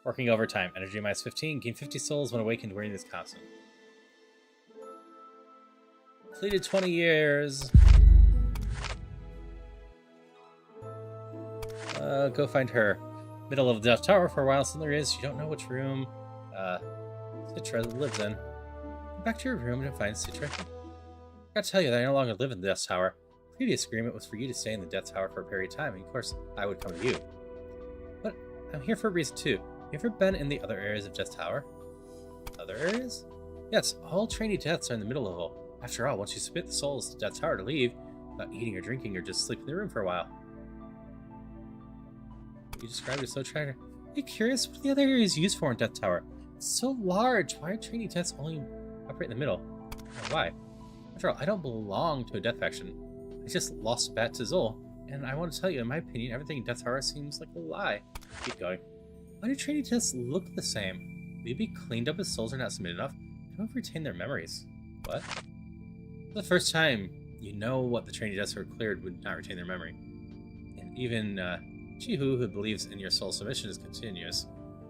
Working overtime. Energy minus 15. Gain 50 souls when awakened wearing this costume. Completed 20 years. Go find her. Middle of the Death Tower for a while. So there is. You don't know which room Citra lives in. Go back to your room and find Citra. I gotta tell you that I no longer live in the Death Tower. The previous agreement was for you to stay in the Death Tower for a period of time, and of course, I would come with you. But I'm here for a reason too. You ever been in the other areas of Death Tower? Other areas? Yes, all trainee deaths are in the middle level. After all, once you submit the souls to Death Tower to leave, without eating or drinking or just sleep in the room for a while. You described it so tragic. Are you curious what the other area is used for in Death Tower? It's so large. Why are trainee deaths only operate in the middle? Why? After all, I don't belong to a death faction. I just lost a bat to Zol, and I want to tell you, in my opinion, everything in Death Tower seems like a lie. Keep going. Why do trainee deaths look the same? Maybe cleaned up as souls are not submitted enough? They don't retain their memories. What? For the first time, you know what the trainee deaths who are cleared would not retain their memory. And even Chihu, who believes in your soul submission, is continuous.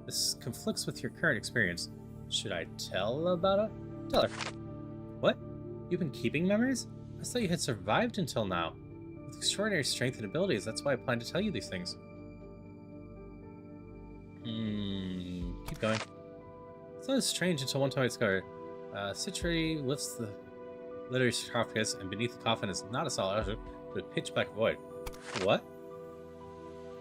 This conflicts with your current experience. Should I tell about it? Tell her. What? You've been keeping memories? I thought you had survived until now. With extraordinary strength and abilities, that's why I plan to tell you these things. Keep going. It's not as strange until one time I discovered. Citri lifts the literary sarcophagus, and beneath the coffin is not a solid object, but a pitch-black void. What?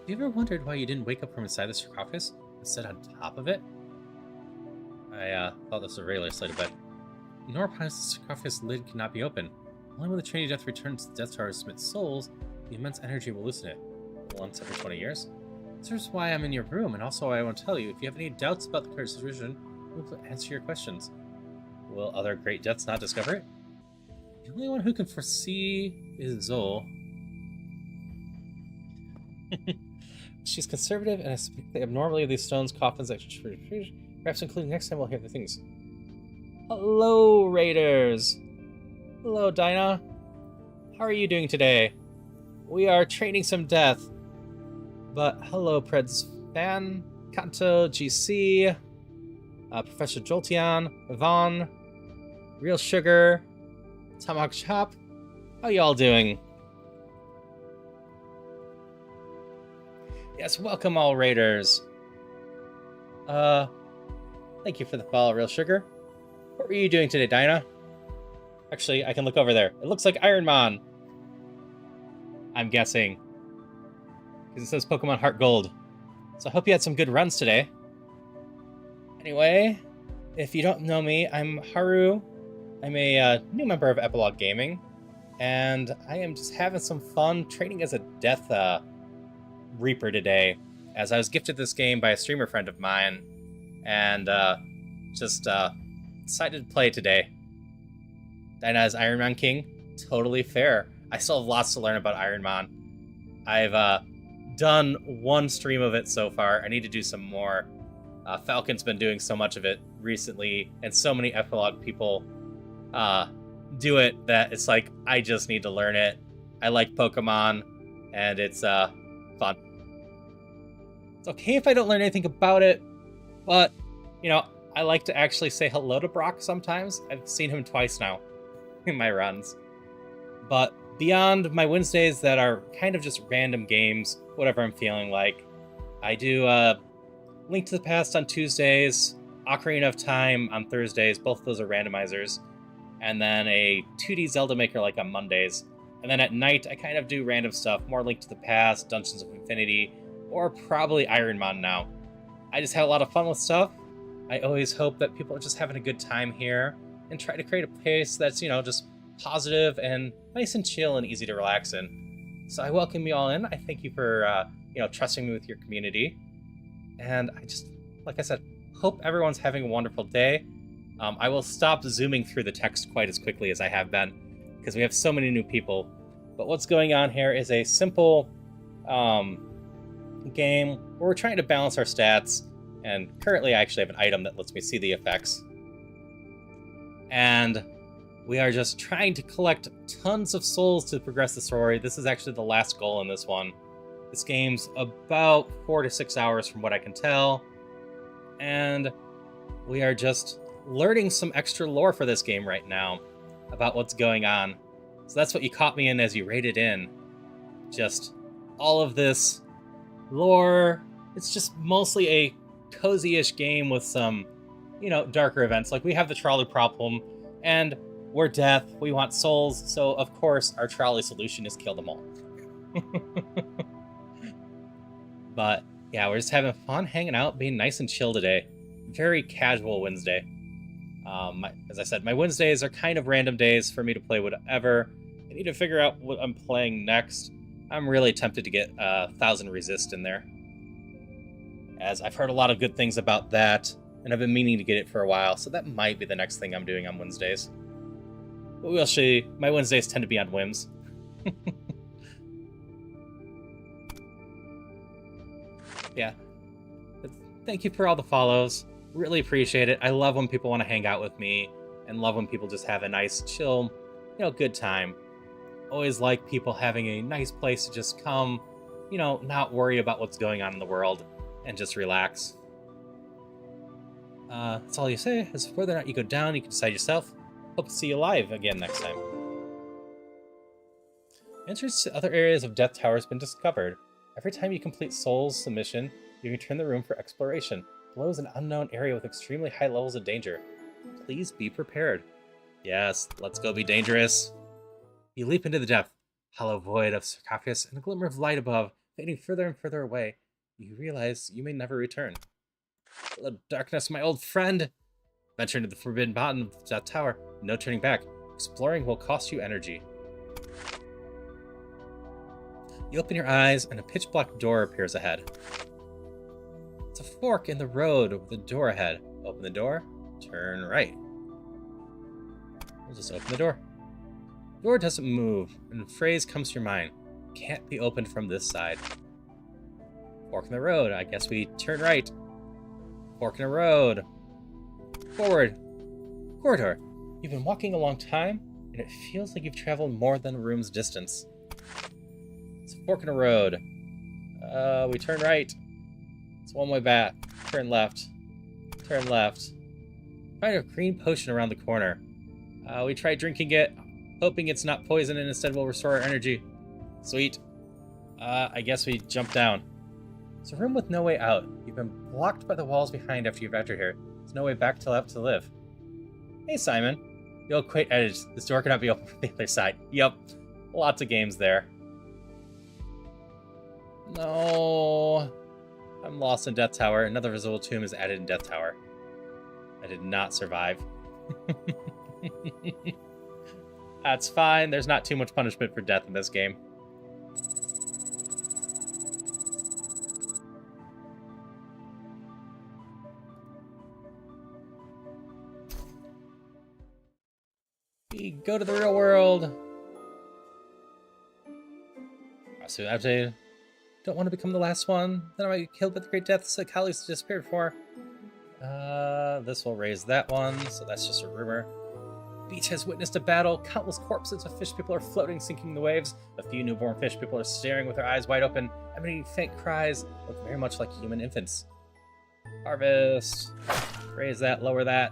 Have you ever wondered why you didn't wake up from inside the sarcophagus and sit on top of it? I thought this was a regular sleight of bed. Nor upon the sarcophagus lid cannot be opened. Only when the Trainee Death returns to the Death Tower to submit souls, the immense energy will loosen it. Once every 20 years. This is why I'm in your room, and also I want to tell you, if you have any doubts about the current situation, we'll answer your questions. Will other great deaths not discover it? The only one who can foresee is Zol. She's conservative, and I speak the abnormality of these stones, coffins, perhaps including next time we'll hear the things. Hello, Raiders! Hello, Dinah. How are you doing today? We are training some death. But hello, Preds Fan, Kanto, GC, Professor Jolteon, Yvonne, Real Sugar, Tomahawk Chop. How y'all doing? Yes, welcome all Raiders. Thank you for the follow, Real Sugar. What were you doing today, Dinah? Actually, I can look over there. It looks like Iron Man. I'm guessing. Because it says Pokemon Heart Gold. So I hope you had some good runs today. Anyway, if you don't know me, I'm Haru. I'm a new member of Epilogue Gaming. And I am just having some fun training as a Death Reaper today. As I was gifted this game by a streamer friend of mine. And just decided to play today. Dinah as Iron Man King. Totally fair. I still have lots to learn about Iron Man. I've done one stream of it so far. I need to do some more. Falcon's been doing so much of it recently, and so many Epilogue people do it that it's like, I just need to learn it. I like Pokemon, and it's fun. It's okay if I don't learn anything about it, but, you know, I like to actually say hello to Brock sometimes. I've seen him twice now in my runs. But beyond my Wednesdays that are kind of just random games, whatever I'm feeling like, I do Link to the Past on Tuesdays, Ocarina of Time on Thursdays. Both of those are randomizers. And then a 2D Zelda Maker like on Mondays. And then at night, I kind of do random stuff. More Link to the Past, Dungeons of Infinity, or probably Iron Man now. I just have a lot of fun with stuff. I always hope that people are just having a good time here and try to create a place that's, you know, just positive and nice and chill and easy to relax in. So I welcome you all in. I thank you for, you know, trusting me with your community. And I just, like I said, hope everyone's having a wonderful day. I will stop zooming through the text quite as quickly as I have been because we have so many new people. But what's going on here is a simple game where we're trying to balance our stats. And currently I actually have an item that lets me see the effects. And we are just trying to collect tons of souls to progress the story. This is actually the last goal in this one. This game's about 4 to 6 hours from what I can tell. And we are just learning some extra lore for this game right now about what's going on. So that's what you caught me in as you raided in. Just all of this lore. It's just mostly a cozy-ish game with some, you know, darker events. Like, we have the trolley problem, and we're death, we want souls, so of course our trolley solution is kill them all. But yeah, we're just having fun hanging out, being nice and chill today. Very casual Wednesday. As I said, my Wednesdays are kind of random days for me to play whatever. I need to figure out what I'm playing next. I'm really tempted to get 1000 Resist in there. as I've heard a lot of good things about that, and I've been meaning to get it for a while, so that might be the next thing I'm doing on Wednesdays. But we'll see. My Wednesdays tend to be on whims. Yeah. But thank you for all the follows. Really appreciate it. I love when people want to hang out with me, and love when people just have a nice, chill, good time. Always like people having a nice place to just come, not worry about what's going on in the world, and just relax. That's all you say. As for whether or not you go down, you can decide yourself. Hope to see you live again next time. Entrance to other areas of Death Tower has been discovered. Every time you complete Soul's submission, you can turn the room for exploration. Below is an unknown area with extremely high levels of danger. Please be prepared. Yes, let's go be dangerous. You leap into the depth, hollow void of sarcophagus, and a glimmer of light above, fading further and further away. You realize you may never return. Hello, darkness, my old friend! Venture into the forbidden bottom of that tower. No turning back. Exploring will cost you energy. You open your eyes, and a pitch-black door appears ahead. It's a fork in the road with a door ahead. Open the door, turn right. We'll just open the door. The door doesn't move, and a phrase comes to your mind. Can't be opened from this side. Fork in the road. I guess we turn right. Fork in the road. Forward. Corridor. You've been walking a long time, and it feels like you've traveled more than a room's distance. It's a fork in the road. We turn right. It's one way back. Turn left. Turn left. Find a green potion around the corner. We try drinking it, hoping it's not poison and instead will restore our energy. Sweet. I guess we jump down. It's a room with no way out. You've been blocked by the walls behind after you've entered here. There's no way back to left to live. Hey, Simon. The old quaint edge. This door cannot be opened from the other side. Yup. Lots of games there. No. I'm lost in Death Tower. Another visible tomb is added in Death Tower. I did not survive. That's fine. There's not too much punishment for death in this game. We go to the real world. So updated. Don't want to become the last one. Then I might get killed by the great deaths that colleagues disappeared for. This will raise that one, so that's just a rumor. Beach has witnessed a battle. Countless corpses of fish people are floating, sinking in the waves. A few newborn fish people are staring with their eyes wide open, emitting faint cries, look very much like human infants. Harvest. Raise that, lower that.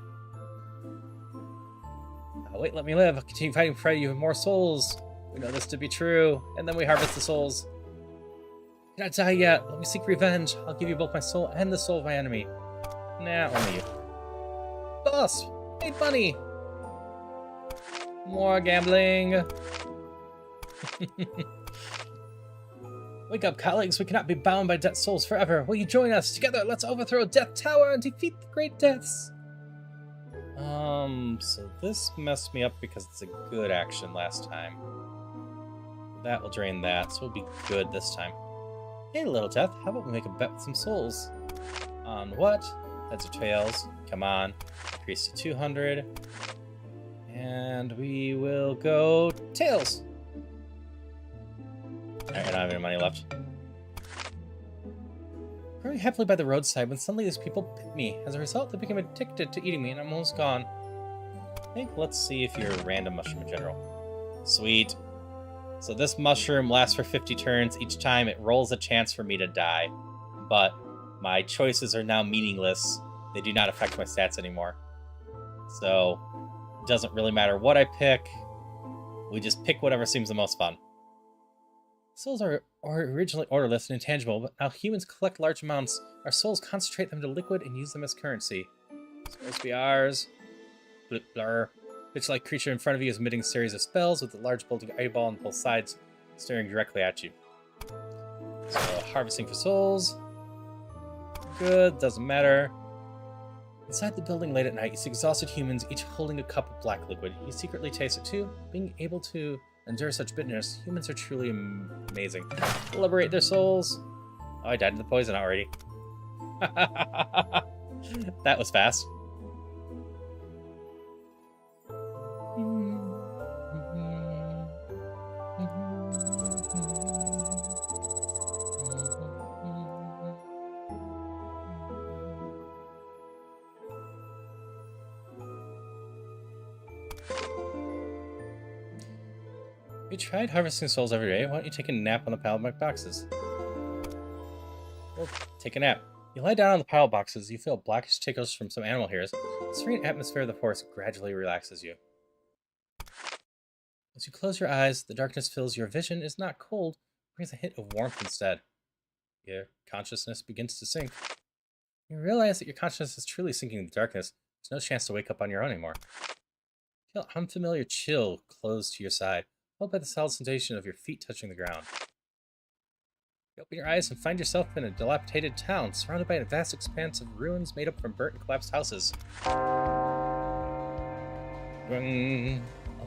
Wait, let me live. I'll continue fighting for you with more souls. We know this to be true. And then we harvest the souls. You're not die yet. Let me seek revenge. I'll give you both my soul and the soul of my enemy. Nah, only you. Boss! Made money! More gambling. Wake up, colleagues. We cannot be bound by dead souls forever. Will you join us? Together, let's overthrow Death Tower and defeat the great deaths. So this messed me up because it's a good action last time. That will drain that, so we'll be good this time. Hey, little Death, how about we make a bet with some souls? On what? Heads or tails? Come on. Increase to 200. And we will go tails. Alright, I don't have any money left. Growing happily by the roadside when suddenly these people bit me. As a result, they became addicted to eating me and I'm almost gone. I think let's see if you're a random mushroom in general. Sweet. So this mushroom lasts for 50 turns. Each time it rolls a chance for me to die. But my choices are now meaningless. They do not affect my stats anymore. So it doesn't really matter what I pick. We just pick whatever seems the most fun. Souls are originally orderless and intangible, but now humans collect large amounts. Our souls concentrate them to liquid and use them as currency. Supposed to be ours. Blur. Bitch-like creature in front of you is emitting a series of spells with a large bulging eyeball on both sides, staring directly at you. So, harvesting for souls. Good, doesn't matter. Inside the building late at night, you see exhausted humans, each holding a cup of black liquid. You secretly taste it too. Being able to endure such bitterness, humans are truly amazing. Liberate their souls. Oh, I died to the poison already. That was fast. You tried harvesting souls every day. Why don't you take a nap on the pile of boxes? Well, take a nap. You lie down on the pile of boxes. You feel blackish tickles from some animal hairs. The serene atmosphere of the forest gradually relaxes you. As you close your eyes, the darkness fills your vision. Is not cold, brings a hint of warmth instead. Your consciousness begins to sink. You realize that your consciousness is truly sinking in the darkness. There's no chance to wake up on your own anymore. Feel unfamiliar chill close to your side, followed by the solid sensation of your feet touching the ground. You open your eyes and find yourself in a dilapidated town, surrounded by a vast expanse of ruins made up from burnt and collapsed houses. A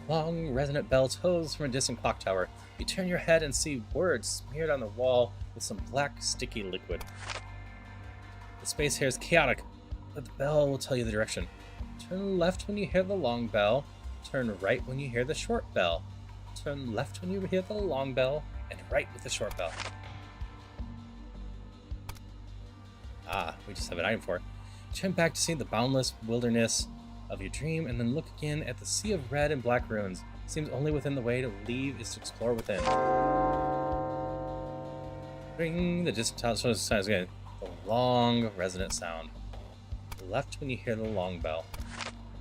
long, resonant bell tolls from a distant clock tower. You turn your head and see words smeared on the wall with some black, sticky liquid. The space here is chaotic, but the bell will tell you the direction. Turn left when you hear the long bell. Turn right when you hear the short bell. Turn left when you hear the long bell, and right with the short bell. Ah, we just have an item for it. Turn back to see the boundless wilderness of your dream, and then look again at the sea of red and black ruins. Seems only within the way to leave is to explore within. Ring the distant sounds again. The long, resonant sound. Left when you hear the long bell.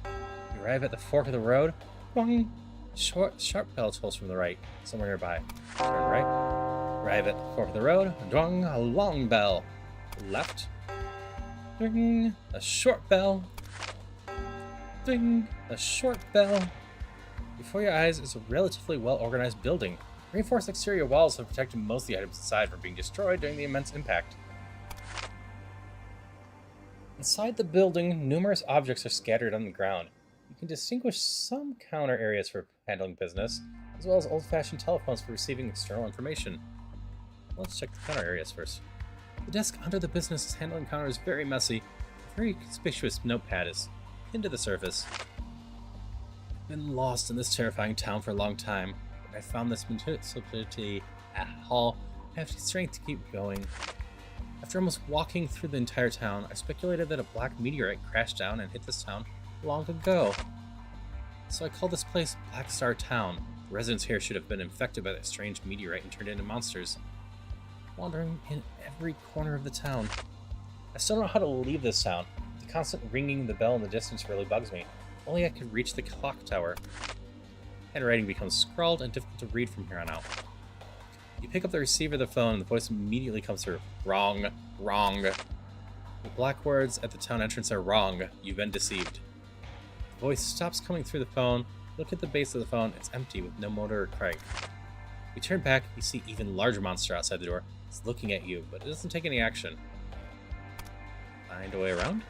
You arrive at the fork of the road. Bong! Short, sharp bell tolls from the right, somewhere nearby. Turn right. Arrive at the fork of the road. Dong! A long bell. Left. Ding! A short bell. Ding! A short bell. Before your eyes is a relatively well-organized building. Reinforced exterior walls have protected most of the items inside from being destroyed during the immense impact. Inside the building, numerous objects are scattered on the ground. You can distinguish some counter areas for handling business, as well as old-fashioned telephones for receiving external information. Let's check the counter areas first. The desk under the business handling counter is very messy. A very conspicuous notepad is pinned to the surface. I've been lost in this terrifying town for a long time, but I found this municipality at Hall. I have the strength to keep going. After almost walking through the entire town, I speculated that a black meteorite crashed down and hit this town long ago. So I called this place Black Star Town. The residents here should have been infected by that strange meteorite and turned into monsters, wandering in every corner of the town. I still don't know how to leave this town. The constant ringing of the bell in the distance really bugs me. If only I could reach the clock tower. Handwriting becomes scrawled and difficult to read from here on out. You pick up the receiver of the phone and the voice immediately comes through. Wrong, wrong. The black words at the town entrance are wrong. You've been deceived. The voice stops coming through the phone. Look at the base of the phone. It's empty with no motor or crank. You turn back, you see an even larger monster outside the door. It's looking at you, but it doesn't take any action. Find a way around?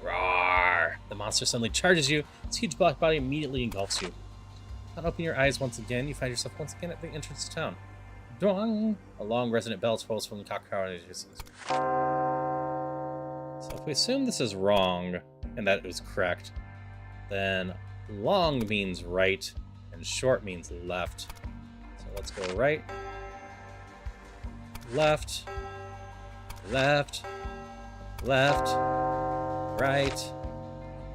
Roar! The monster suddenly charges you. Its huge black body immediately engulfs you. Not open your eyes once again, you find yourself once again at the entrance to town. Dong! A long resonant bell tolls from the clock tower in the distance. So if we assume this is wrong, and that it was correct, then long means right, and short means left. So let's go right, left, left, left, right.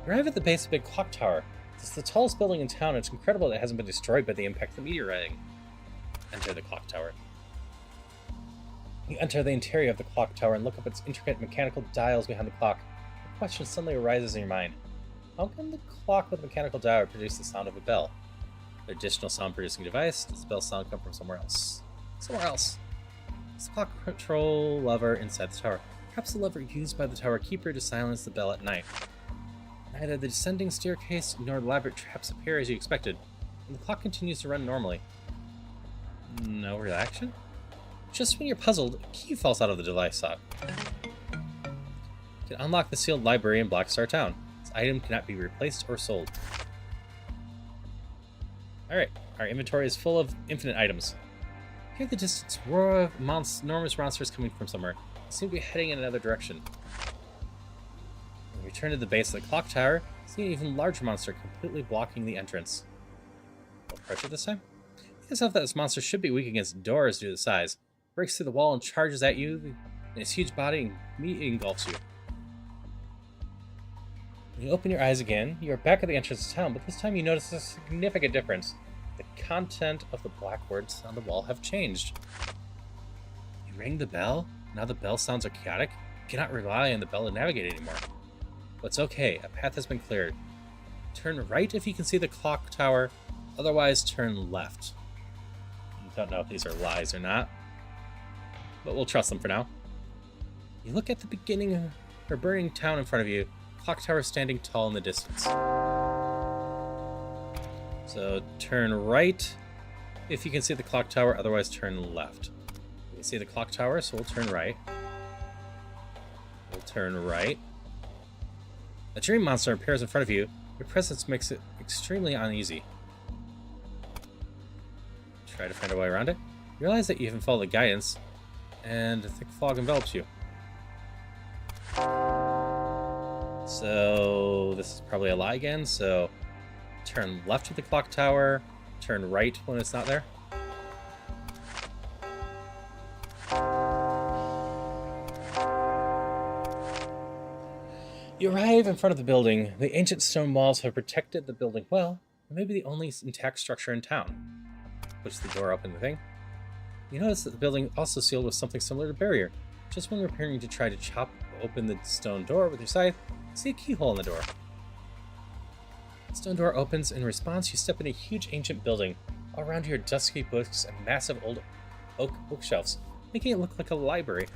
Arrive at the base of the big clock tower. It's the tallest building in town, and it's incredible that it hasn't been destroyed by the impact of the meteorite. Enter the clock tower. You enter the interior of the clock tower and look up its intricate mechanical dials behind the clock. A question suddenly arises in your mind. How can the clock with a mechanical dial produce the sound of a bell? The additional sound-producing device, does the bell sound come from somewhere else? Somewhere else. It's the clock control lever inside the tower. Perhaps the lever used by the tower keeper to silence the bell at night. Neither the descending staircase nor elaborate traps appear as you expected, and the clock continues to run normally. No reaction? Just when you're puzzled, a key falls out of the device socket. You can unlock the sealed library in Black Star Town. This item cannot be replaced or sold. Alright, our inventory is full of infinite items. Hear the distance roar of enormous monsters coming from somewhere. They seem to be heading in another direction. When we return to the base of the clock tower, see an even larger monster completely blocking the entrance. No pressure this time? You yourself that this monster should be weak against doors due to the size. It breaks through the wall and charges at you in its huge body and engulfs you. When you open your eyes again, you are back at the entrance to town, but this time you notice a significant difference. The content of the black words on the wall have changed. You ring the bell? Now the bell sounds are chaotic. You cannot rely on the bell to navigate anymore. But it's okay, a path has been cleared. Turn right if you can see the clock tower, otherwise turn left. I don't know if these are lies or not, but we'll trust them for now. You look at the beginning of a burning town in front of you, clock tower standing tall in the distance. So turn right if you can see the clock tower, otherwise turn left. You can see the clock tower, so we'll turn right. We'll turn right. A dream monster appears in front of you. Your presence makes it extremely uneasy. Try to find a way around it. You realize that you haven't followed the guidance, and a thick fog envelops you. So this is probably a lie again, so turn left at the clock tower, turn right when it's not there. You arrive in front of the building. The ancient stone walls have protected the building well, and maybe the only intact structure in town. Push the door open the thing. You notice that the building also sealed with something similar to barrier. Just when you're preparing to try to chop open the stone door with your scythe, you see a keyhole in the door. The stone door opens. In response, you step in a huge ancient building. All around you are dusky books and massive old oak bookshelves, making it look like a library.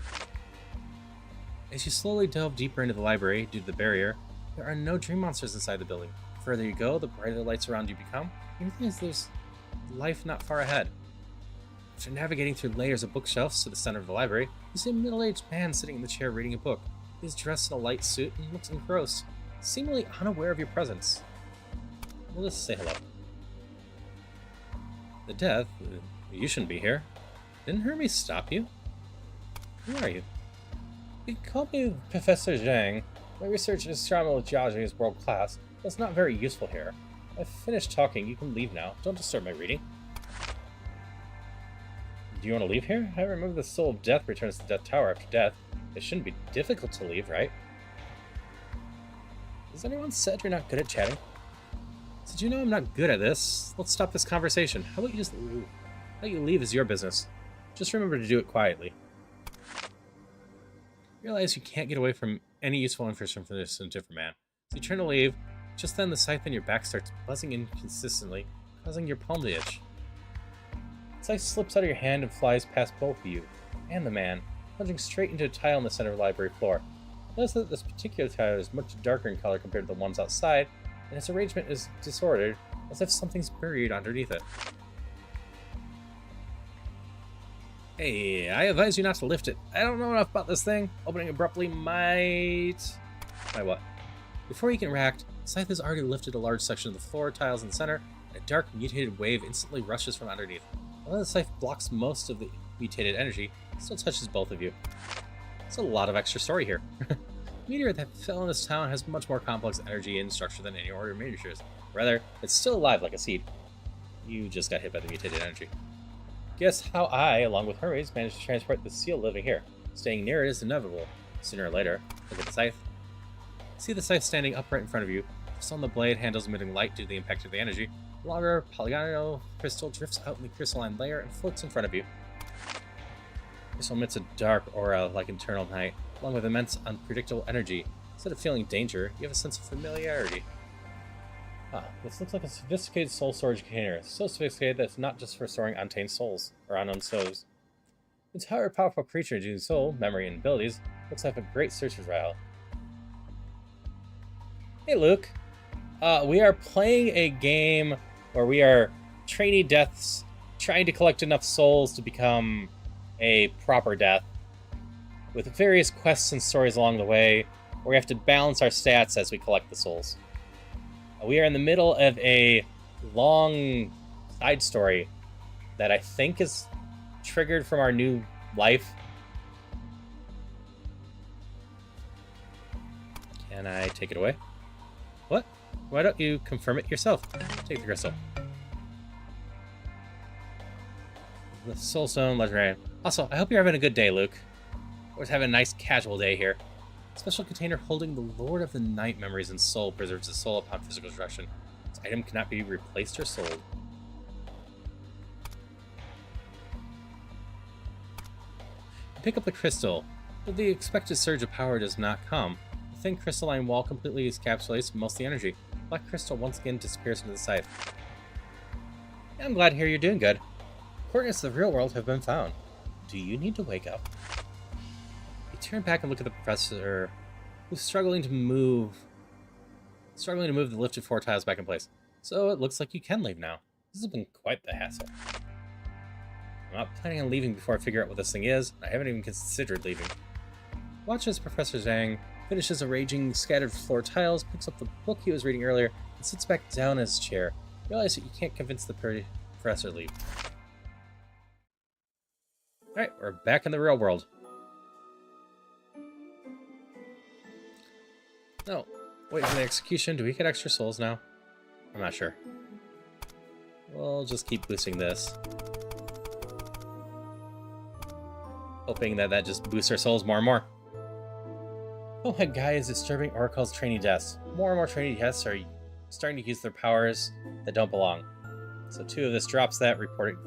As you slowly delve deeper into the library due to the barrier, there are no dream monsters inside the building. The further you go, the brighter the lights around you become. You realize there's life not far ahead. After navigating through layers of bookshelves to the center of the library, you see a middle-aged man sitting in the chair reading a book. He is dressed in a light suit and looks engrossed, seemingly unaware of your presence. We'll just say hello. The death? You shouldn't be here. Didn't Hermes stop you? Who are you? You can call me Professor Zhang. My research in astronomical geology is world class, but it's not very useful here. I've finished talking. You can leave now. Don't disturb my reading. Do you want to leave here? I remember the soul of death returns to the Death Tower after death. It shouldn't be difficult to leave, right? Has anyone said you're not good at chatting? Did you know I'm not good at this? Let's stop this conversation. How about you just leave? How you leave is your business. Just remember to do it quietly. You realize you can't get away from any useful information from this different man. So you turn to leave. Just then the scythe on your back starts buzzing inconsistently, causing your palm to itch. The scythe slips out of your hand and flies past both you and the man, plunging straight into a tile in the center of the library floor. Notice that this particular tile is much darker in color compared to the ones outside, and its arrangement is disordered, as if something's buried underneath it. Hey, I advise you not to lift it. I don't know enough about this thing. Opening abruptly might... Might what? Before you can react, the scythe has already lifted a large section of the floor tiles in the center, and a dark mutated wave instantly rushes from underneath. Although the scythe blocks most of the mutated energy, it still touches both of you. There's a lot of extra story here. The meteor that fell in this town has much more complex energy and structure than any ordinary meteors. Rather, it's still alive like a seed. You just got hit by the mutated energy. Guess how I, along with Hermes, managed to transport the seal living here. Staying near it is inevitable. Sooner or later, look at the scythe. See the scythe standing upright in front of you. Just on the blade, handles emitting light due to the impact of the energy. The longer polygonal crystal drifts out in the crystalline layer and floats in front of you. Crystal emits a dark aura like eternal night, along with immense unpredictable energy. Instead of feeling danger, you have a sense of familiarity. This looks like a sophisticated soul storage container. So sophisticated that it's not just for storing untamed souls, or unknown souls. The entire powerful creature using soul, memory, and abilities looks like a great search trial. Hey Luke, we are playing a game where we are trainee deaths, trying to collect enough souls to become a proper death, with various quests and stories along the way, where we have to balance our stats as we collect the souls. We are in the middle of a long side story that I think is triggered from our new life. Can I take it away? What? Why don't you confirm it yourself? Take the crystal. The Soul Stone, legendary. Also, I hope you're having a good day, Luke. We're having a nice casual day here. Special container holding the Lord of the Night memories and soul preserves the soul upon physical destruction. This item cannot be replaced or sold. Pick up the crystal, but the expected surge of power does not come. The thin crystalline wall completely encapsulates most of the energy. Black crystal once again disappears into the scythe. I'm glad to hear you're doing good. Coordinates of the real world have been found. Do you need to wake up? You turn back and look at the professor, who's struggling to move the lifted floor tiles back in place. So it looks like you can leave now. This has been quite the hassle. I'm not planning on leaving before I figure out what this thing is, and I haven't even considered leaving. Watch as Professor Zhang finishes arranging scattered floor tiles, picks up the book he was reading earlier, and sits back down in his chair. Realize that you can't convince the professor to leave. Alright, we're back in the real world. No, wait for the execution. Do we get extra souls now? I'm not sure. We'll just keep boosting this. Hoping that just boosts our souls more and more. Oh my god, is disturbing Oracle's trainee deaths. More and more trainee deaths are starting to use their powers that don't belong. So 2 of this drops that, report it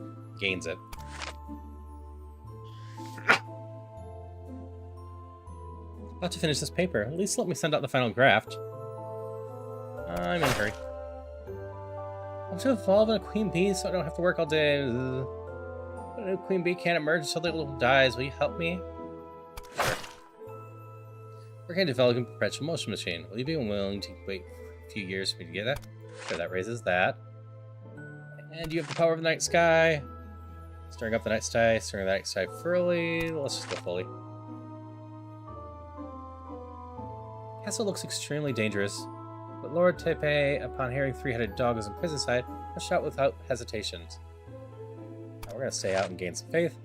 gains it. About to finish this paper. At least let me send out the final draft. I'm in a hurry. I want to evolve in a queen bee so I don't have to work all day. But a new queen bee can't emerge until the little dies. Will you help me? Sure. We're going to develop a perpetual motion machine. Will you be willing to wait a few years for me to get that? Sure, that raises that. And you have the power of the night sky. Stirring up the night sky, stirring the night sky fully. Let's just go fully. Castle looks extremely dangerous, but Lord Tepe, upon hearing 3-headed dog was in prison side, rushed out without hesitation. Now we're gonna stay out and gain some faith.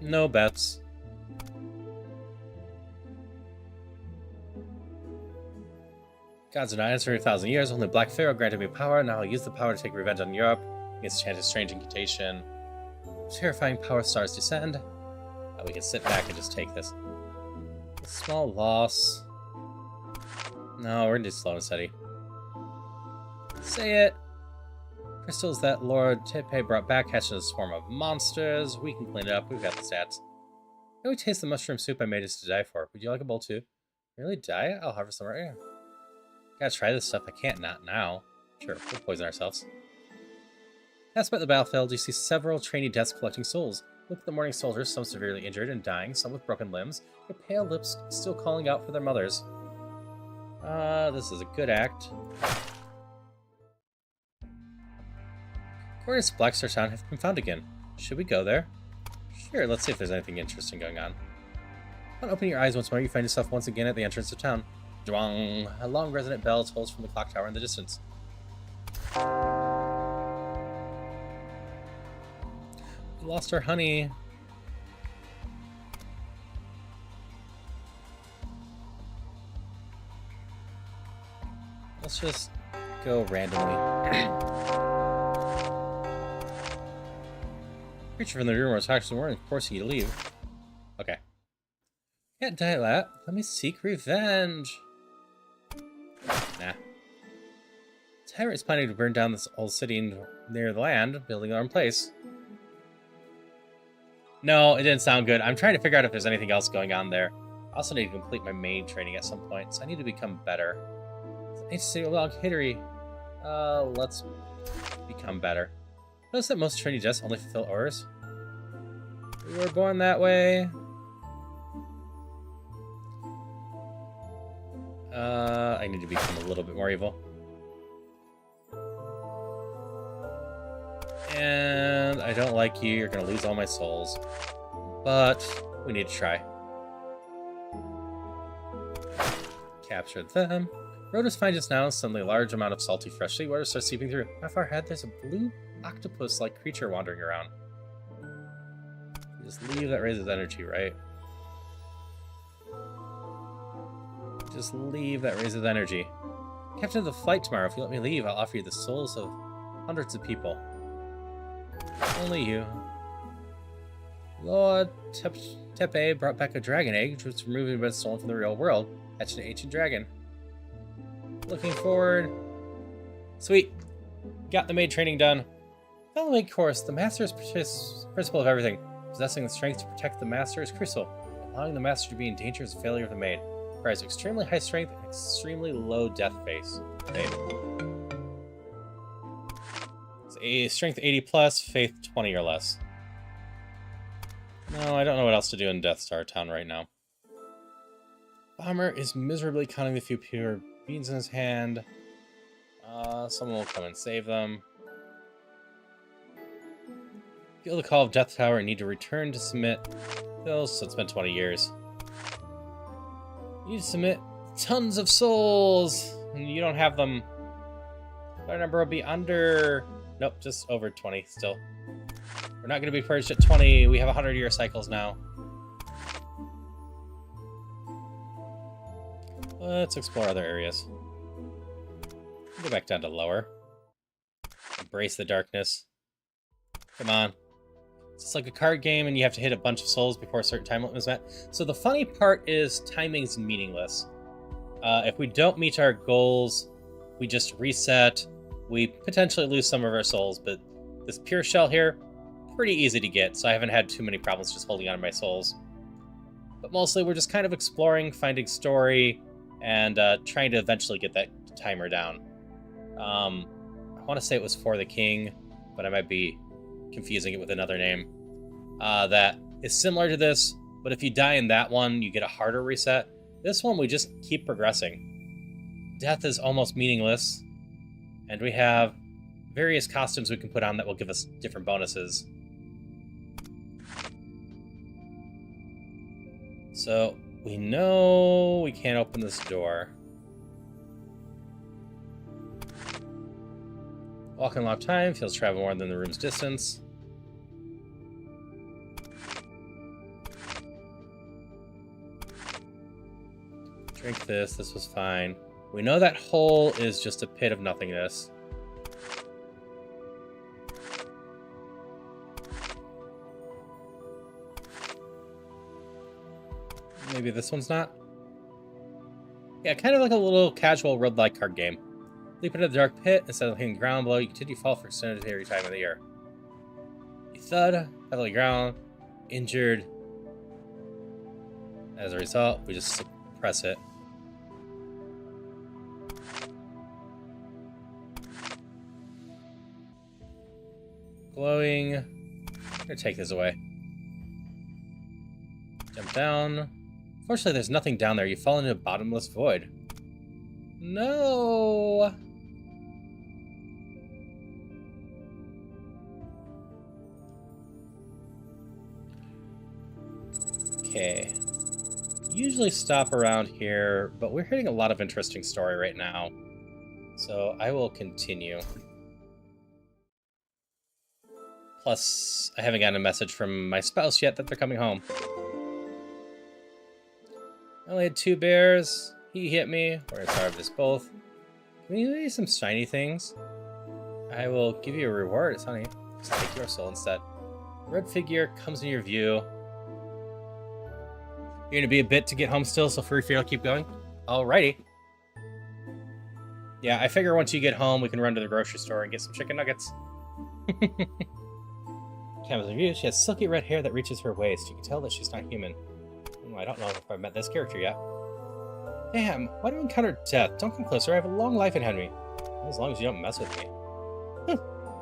No bets. Gods are not answering 1,000 years. Only Black Pharaoh granted me power. Now I'll use the power to take revenge on Europe against Enchanted Strange Incantation. Terrifying power stars descend. Now we can sit back and just take this. A small loss. No, we're gonna do slow and steady. Say it. Crystals that Lord Tepe brought back hatched in a swarm of monsters. We can clean it up. We've got the stats. Now we taste the mushroom soup I made us to die for. Would you like a bowl too? Really die? I'll harvest some right here. Gotta try this stuff. I can't not now. Sure, we'll poison ourselves. That's about the battlefield. You see several trainee deaths collecting souls. Look at the mourning soldiers, some severely injured and dying, some with broken limbs, their pale lips still calling out for their mothers. This is a good act. Coordinates of Black Star Town have been found again. Should we go there? Sure, let's see if there's anything interesting going on. Upon opening your eyes once more, you find yourself once again at the entrance of town. Dwang! A long resonant bell tolls from the clock tower in the distance. We lost our honey. Let's just go randomly. Creature from the room was actually weren't forcing you to leave. Okay. Can't die like that. Let me seek revenge. Nah. Tyrant is planning to burn down this old city near the land, building their own place. No, it didn't sound good. I'm trying to figure out if there's anything else going on there. I also need to complete my main training at some point, so I need to become better. Interesting log hittery. Let's become better. Notice that most trainee deaths only fulfill orders. We were born that way. I need to become a little bit more evil. And I don't like you. You're gonna lose all my souls. But we need to try. Capture them. Road was fine just now, and suddenly a large amount of salty, fresh seawater starts seeping through. Not far ahead, there's a blue octopus-like creature wandering around. Just leave, that raises energy, right? Just leave, that raises energy. Captain of the flight tomorrow. If you let me leave, I'll offer you the souls of hundreds of people. Only you. Lord Tepe brought back a dragon egg, which was removed but stolen from the real world. Hatched an ancient dragon. Looking forward. Sweet. Got the maid training done. Follow maid course. The master is principle of everything. Possessing the strength to protect the master is crucial. Allowing the master to be in danger is a failure of the maid. Requires extremely high strength and extremely low death phase. Faith. It's a strength 80 plus, faith 20 or less. No, I don't know what else to do in Death Star Town right now. Bomber is miserably counting the few pure beans in his hand. Someone will come and save them. Feel the call of Death Tower and need to return to submit bills, so it's been 20 years. You need to submit tons of souls, and you don't have them. Our number will be under... Nope, just over 20 still. We're not going to be purged at 20. We have 100-year cycles now. Let's explore other areas. Go back down to lower. Embrace the darkness. Come on. It's like a card game, and you have to hit a bunch of souls before a certain time limit is met. So the funny part is timing's meaningless. If we don't meet our goals, we just reset. We potentially lose some of our souls, but this pure shell here, pretty easy to get, so I haven't had too many problems just holding on to my souls. But mostly we're just kind of exploring, finding story, and trying to eventually get that timer down. I want to say it was For the King, but I might be confusing it with another name. That is similar to this, but if you die in that one, you get a harder reset. This one, we just keep progressing. Death is almost meaningless, and we have various costumes we can put on that will give us different bonuses. So, we know we can't open this door. Walking a long time, feels travel more than the room's distance. Drink this, this was fine. We know that hole is just a pit of nothingness. Maybe this one's not? Yeah, kind of like a little casual road-like card game. Leap into the dark pit, instead of hitting the ground below, you continue to fall for extended every time of the year. You thud, heavily ground, injured. As a result, we just suppress it. Glowing. I'm gonna take this away. Jump down. Fortunately, there's nothing down there. You fall into a bottomless void. No! Okay. Usually stop around here, but we're hitting a lot of interesting story right now. So I will continue. Plus, I haven't gotten a message from my spouse yet that they're coming home. I only had 2 bears. He hit me. We're gonna starve us both. Can we do some shiny things? I will give you a reward. It's honey. Just take your soul instead. Red figure comes in your view. You're gonna be a bit to get home still, so free to keep going. Alrighty. Yeah, I figure once you get home, we can run to the grocery store and get some chicken nuggets. Comes in view. She has silky red hair that reaches her waist. You can tell that she's not human. I don't know if I've met this character yet. Damn, why do we encounter death? Don't come closer, I have a long life ahead of me. As long as you don't mess with me.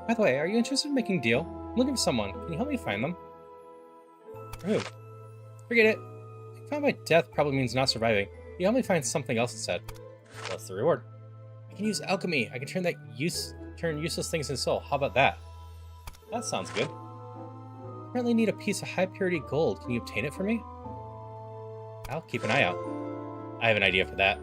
By the way, are you interested in making a deal? I'm looking for someone. Can you help me find them? Who? Forget it. Being found by death probably means not surviving. You help me find something else instead. What's the reward? I can use alchemy. I can turn useless things into soul. How about that? That sounds good. I currently need a piece of high purity gold. Can you obtain it for me? I'll keep an eye out. I have an idea for that.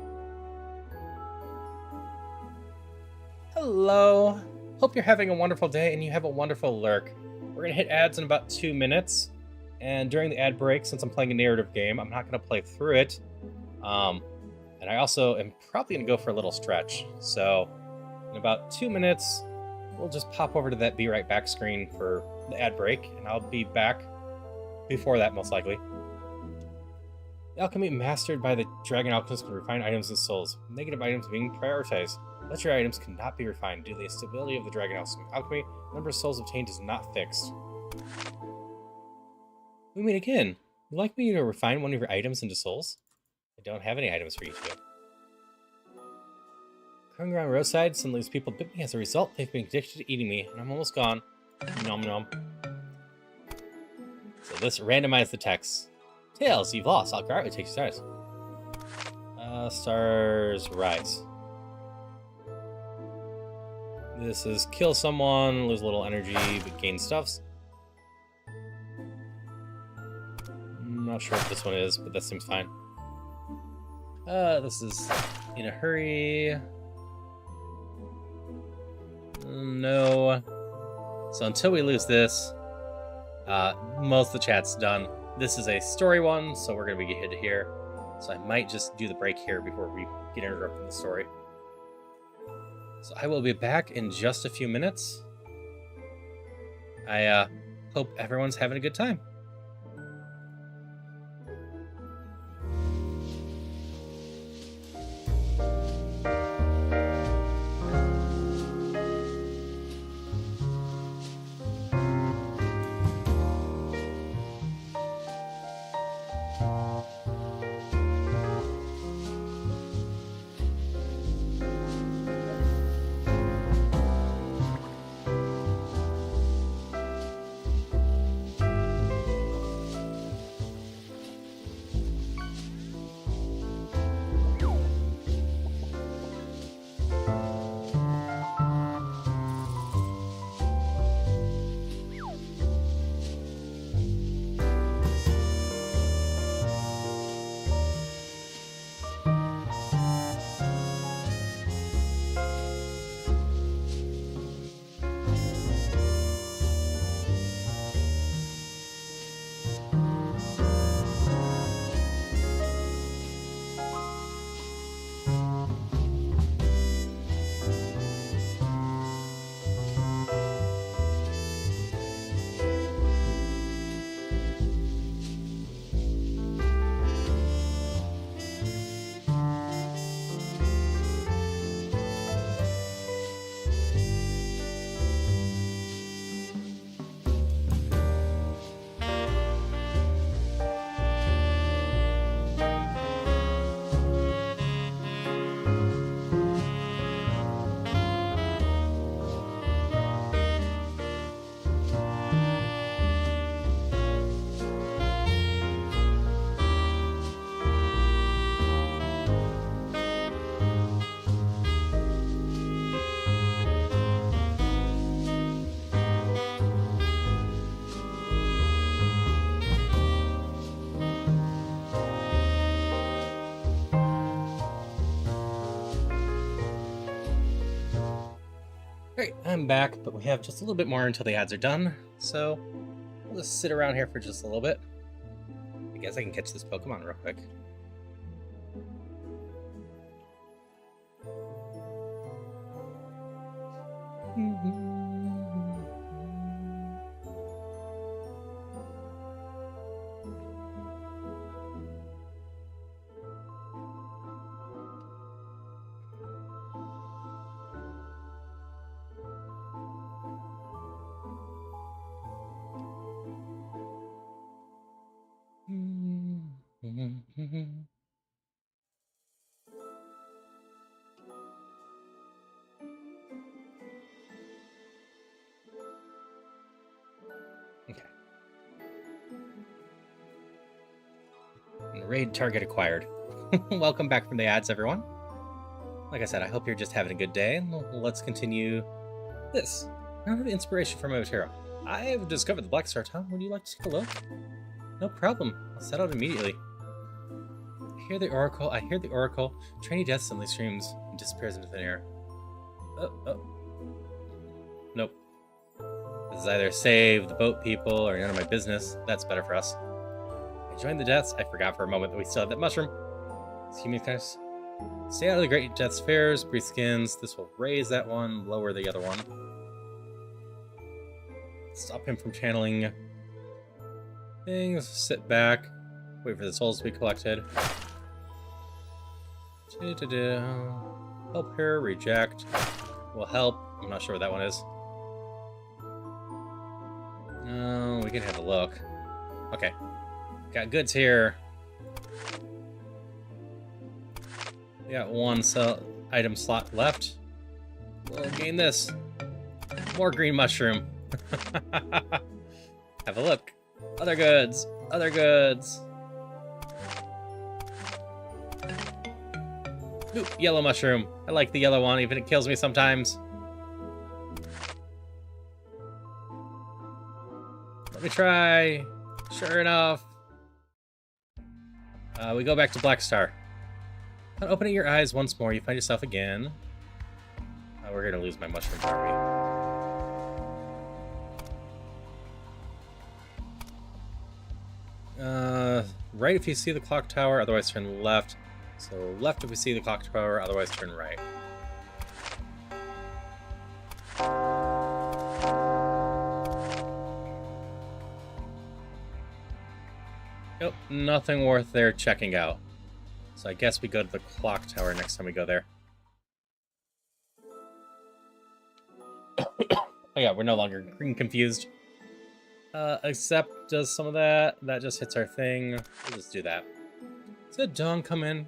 Hello. Hope you're having a wonderful day and you have a wonderful lurk. We're going to hit ads in about 2 minutes. And during the ad break, since I'm playing a narrative game, I'm not going to play through it. And I also am probably going to go for a little stretch. So in about 2 minutes, we'll just pop over to that Be Right Back screen for the ad break. And I'll be back before that, most likely. The alchemy mastered by the dragon alchemist can refine items and souls. Negative items being prioritized. Lesser items cannot be refined due to the stability of the dragon alchemy. The number of souls obtained is not fixed. We meet again. Would you like me to refine one of your items into souls? I don't have any items for you to. Crawling around roadside, suddenly these people bit me. As a result, they've been addicted to eating me, and I'm almost gone. Nom nom. So let's randomize the text. Tails, you've lost. I'll guard it takes stars. Stars rise. This is kill someone, lose a little energy, but gain stuffs. I'm not sure what this one is, but that seems fine. This is in a hurry. No. So until we lose this, most of the chat's done. This is a story one, so we're going to be hit here. So I might just do the break here before we get interrupted in the story. So I will be back in just a few minutes. I hope everyone's having a good time. Great, I'm back, but we have just a little bit more until the ads are done, so we'll just sit around here for just a little bit. I guess I can catch this Pokemon real quick. Okay. And raid target acquired. Welcome back from the ads, everyone. Like I said, I hope you're just having a good day. Let's continue this. I have inspiration from my material. I have discovered the Black Star Town. Would you like to take a look? No problem. I'll set out immediately. I hear the Oracle. Trainee Death Simulator streams and disappears into thin air. Nope. This is either save the boat people or none of my business. That's better for us. I joined the deaths. I forgot for a moment that we still have that mushroom. Excuse me, guys. Stay out of the Great Death Spheres, breathe skins. This will raise that one, lower the other one. Stop him from channeling things. Sit back. Wait for the souls to be collected. Help her. Reject. Will help. I'm not sure what that one is. No, we can have a look. Okay. Got goods here. We got one item slot left. We'll gain this. More green mushroom. Have a look. Other goods. Other goods. Ooh, yellow mushroom. I like the yellow one, even if it kills me sometimes. Let me try. Sure enough. We go back to Black Star. On opening your eyes once more, you find yourself again. We're gonna lose my mushroom, are we? Right if you see the clock tower, otherwise turn left. So left if we see the clock tower, otherwise turn right. Nope, nothing worth there checking out. So I guess we go to the clock tower next time we go there. Oh yeah, we're no longer green confused. Accept does some of that. That just hits our thing. We'll just do that. Is that dawn come in?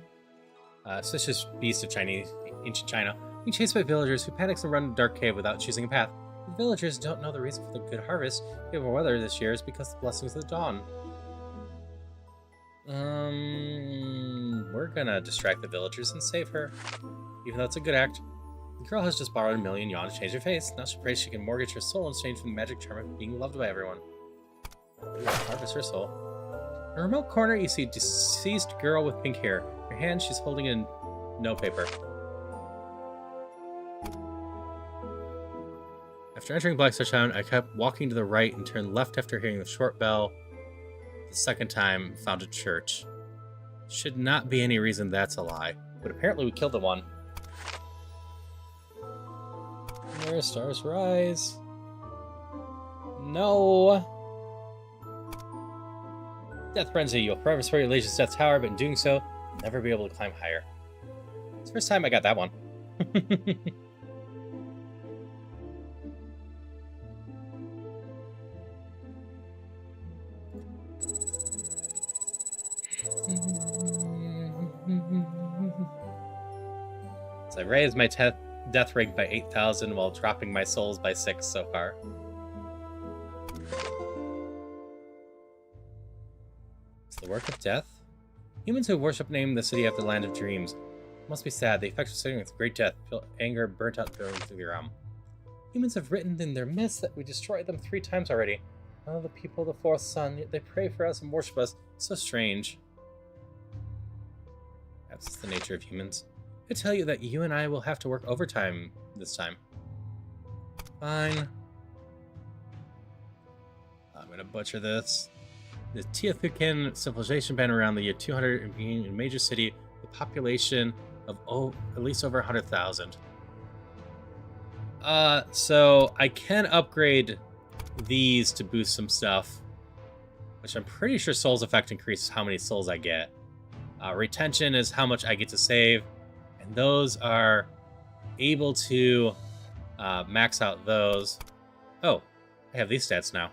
Suspicious beast of ancient China. Being chased by villagers who panics and run to dark cave without choosing a path. The villagers don't know the reason for the good harvest. Given weather this year is because of the blessings of the dawn. We're gonna distract the villagers and save her. Even though it's a good act. The girl has just borrowed 1,000,000 yuan to change her face. Now she prays she can mortgage her soul in exchange for the magic charm of being loved by everyone. Harvest her soul. In a remote corner, you see a deceased girl with pink hair. In her hand, she's holding a note paper. After entering Black Star Town, I kept walking to the right and turned left after hearing the short bell. The second time, found a church. Should not be any reason that's a lie, but apparently we killed the one. There, stars rise. No. Death frenzy. You'll forever swear your allegiance to Death's Tower, but in doing so, you'll never be able to climb higher. It's the first time I got that one. So I raised my death rank by 8,000 while dropping my souls by 6 so far. It's the work of death? Humans who worship name the city after the land of dreams. It must be sad. The effect of sitting with great death, feel anger burnt out through the realm. Humans have written in their myths that we destroyed them 3 times already. Oh, the people of the fourth sun, yet they pray for us and worship us. So strange. That's the nature of humans. I tell you that you and I will have to work overtime this time. Fine. I'm gonna butcher this. The Teotihuacan civilization began around the year 200 and being a major city with a population of at least over 100,000. So I can upgrade these to boost some stuff, which I'm pretty sure Souls Effect increases how many souls I get. Retention is how much I get to save, and those are able to max out those. Oh, I have these stats now.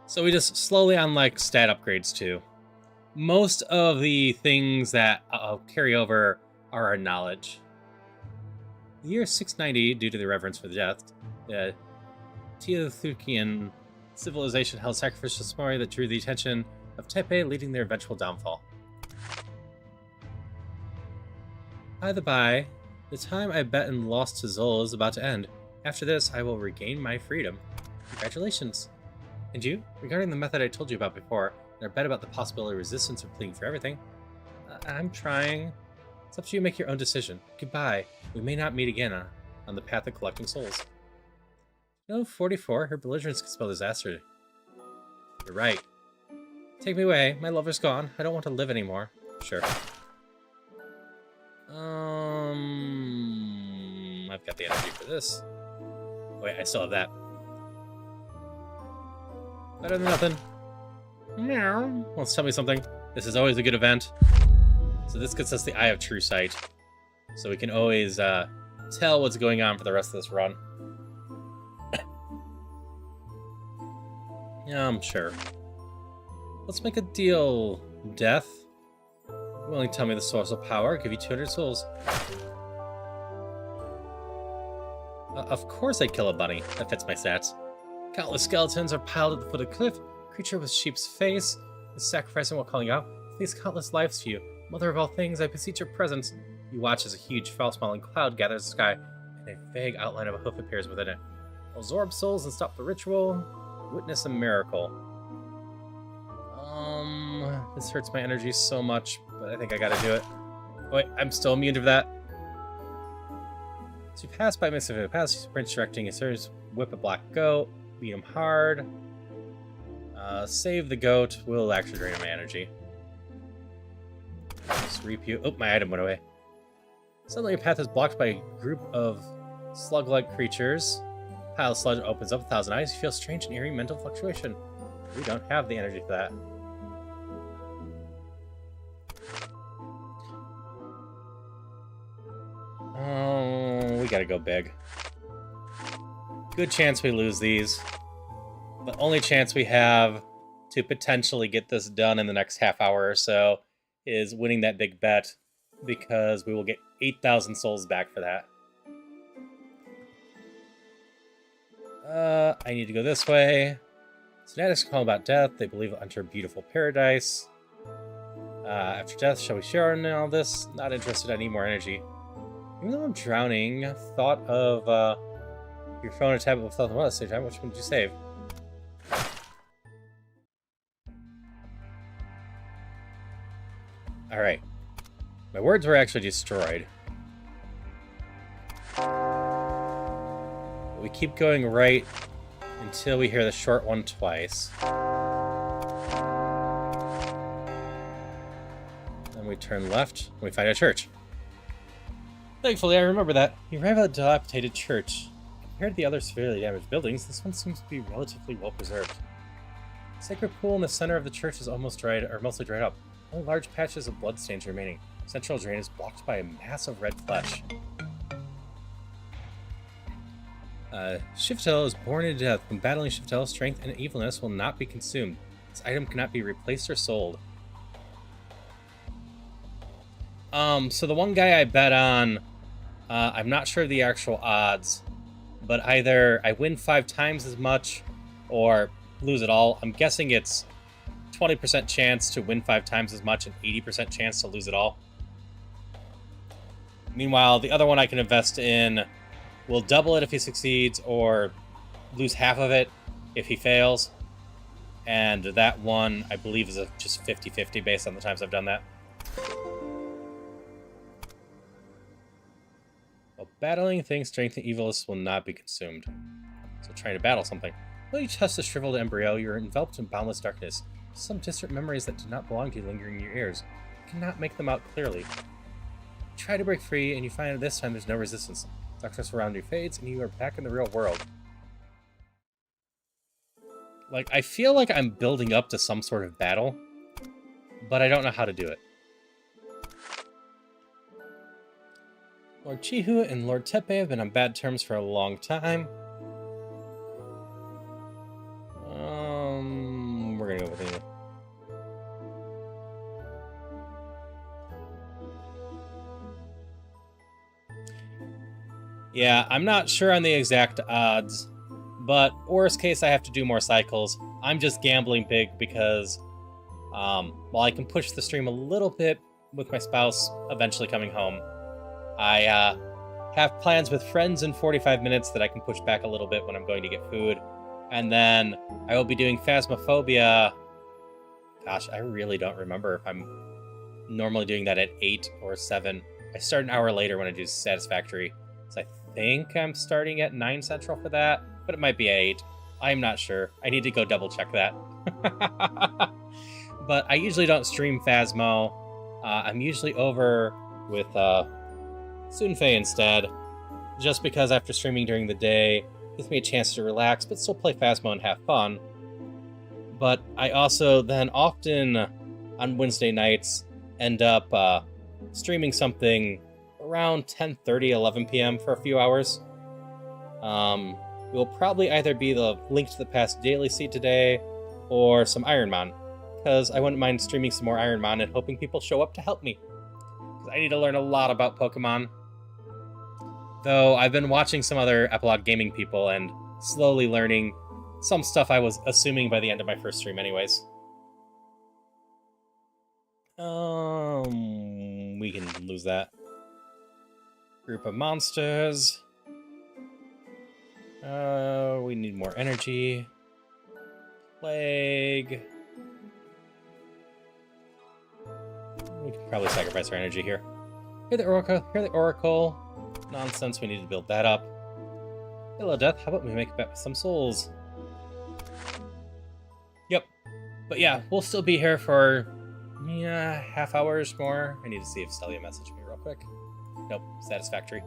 So we just slowly unlock stat upgrades too. Most of the things that carry over are our knowledge. The year 690, due to the reverence for the death, the Teotihuacan civilization held sacrificial ceremony that drew the attention of Taipei, leading their eventual downfall. By the by, the time I bet and lost to Zol is about to end. After this, I will regain my freedom. Congratulations. And you? Regarding the method I told you about before, and our bet about the possibility of resistance or pleading for everything, I'm trying. It's up to you to make your own decision. Goodbye. We may not meet again on the path of collecting souls. No, 44. Her belligerence can spell disaster. You're right. Take me away. My lover's gone. I don't want to live anymore. Sure. I've got the energy for this. Wait, I still have that. Better than nothing. Meow. Well, tell me something. This is always a good event. So this gets us the Eye of True Sight. So we can always tell what's going on for the rest of this run. Yeah, I'm sure. Let's make a deal, Death. Willing to tell me the source of power? I'll give you 200 souls. Of course I'd kill a bunny. That fits my stats. Countless skeletons are piled at the foot of the cliff. Creature with sheep's face is sacrificing while calling out. These countless lives to you. Mother of all things, I beseech your presence. You watch as a huge, foul-smelling cloud gathers the sky, and a vague outline of a hoof appears within it. Absorb souls and stop the ritual. Witness a miracle. This hurts my energy so much, but I think I gotta do it. Wait, I'm still immune to that. So you pass by midst of a pass, sprint directing a series, whip a black goat, beat him hard. Save the goat will actually drain my energy. Just reap you. Oh, my item went away. Suddenly your path is blocked by a group of slug-like creatures. Pile of sludge opens up 1,000 eyes. You feel strange and eerie mental fluctuation. We don't have the energy for that. Oh, we gotta go big. Good chance we lose these. The only chance we have to potentially get this done in the next half hour or so is winning that big bet, because we will get 8,000 souls back for that. I need to go this way. Fanatics call about death. They believe will enter a beautiful paradise. After death, shall we share in all this? Not interested. I need more energy. Even though I'm drowning, thought of your phone or tablet with nothing else. Which one did you save? Alright. My words were actually destroyed. But we keep going right until we hear the short one twice. Then we turn left and we find a church. Thankfully, I remember that. You arrive at a dilapidated church. Compared to the other severely damaged buildings, this one seems to be relatively well preserved. The sacred pool in the center of the church is almost dried, or mostly dried up. Only large patches of bloodstains remaining. Central drain is blocked by a mass of red flesh. Shiftel is born into death. When battling Shiftel, strength and evilness will not be consumed. This item cannot be replaced or sold. So the one guy I bet on, I'm not sure of the actual odds, but either I win 5 times as much or lose it all. I'm guessing it's 20% chance to win 5 times as much and 80% chance to lose it all. Meanwhile, the other one I can invest in will double it if he succeeds or lose half of it if he fails. And that one, I believe, is just 50-50 based on the times I've done that. While battling things, strength and evilness will not be consumed. So trying to battle something. While you touch the shriveled embryo, you're enveloped in boundless darkness. Some distant memories that do not belong to you lingering in your ears. You cannot make them out clearly. You try to break free, and you find that this time there's no resistance. Darkness around you fades, and you are back in the real world. Like, I feel like I'm building up to some sort of battle, but I don't know how to do it. Lord Chihu and Lord Tepe have been on bad terms for a long time. We're gonna go with it. Yeah, I'm not sure on the exact odds, but worst case, I have to do more cycles. I'm just gambling big because while I can push the stream a little bit with my spouse eventually coming home, I have plans with friends in 45 minutes that I can push back a little bit when I'm going to get food. And then I will be doing Phasmophobia. Gosh, I really don't remember if I'm normally doing that at 8 or 7. I start an hour later when I do Satisfactory. So I think I'm starting at 9 Central for that, but it might be at 8. I'm not sure. I need to go double check that. But I usually don't stream Phasmo. I'm usually over with Sunfei instead, just because after streaming during the day, it gives me a chance to relax, but still play Phasmo and have fun. But I also then often on Wednesday nights end up streaming something around 10:30, 11 p.m. for a few hours. It will probably either be the Link to the Past daily seed today or some Ironmon, because I wouldn't mind streaming some more Ironmon and hoping people show up to help me, because I need to learn a lot about Pokemon. Though I've been watching some other Epilogue Gaming people and slowly learning some stuff I was assuming by the end of my first stream anyways. We can lose that. Group of monsters. We need more energy. Plague. We can probably sacrifice our energy here. Hear the Oracle. Hear the Oracle. Nonsense, we need to build that up. Hello, Death. How about we make a bet with some souls? Yep. But yeah, we'll still be here for half hours more. I need to see if Celia messaged me real quick. Nope, Satisfactory.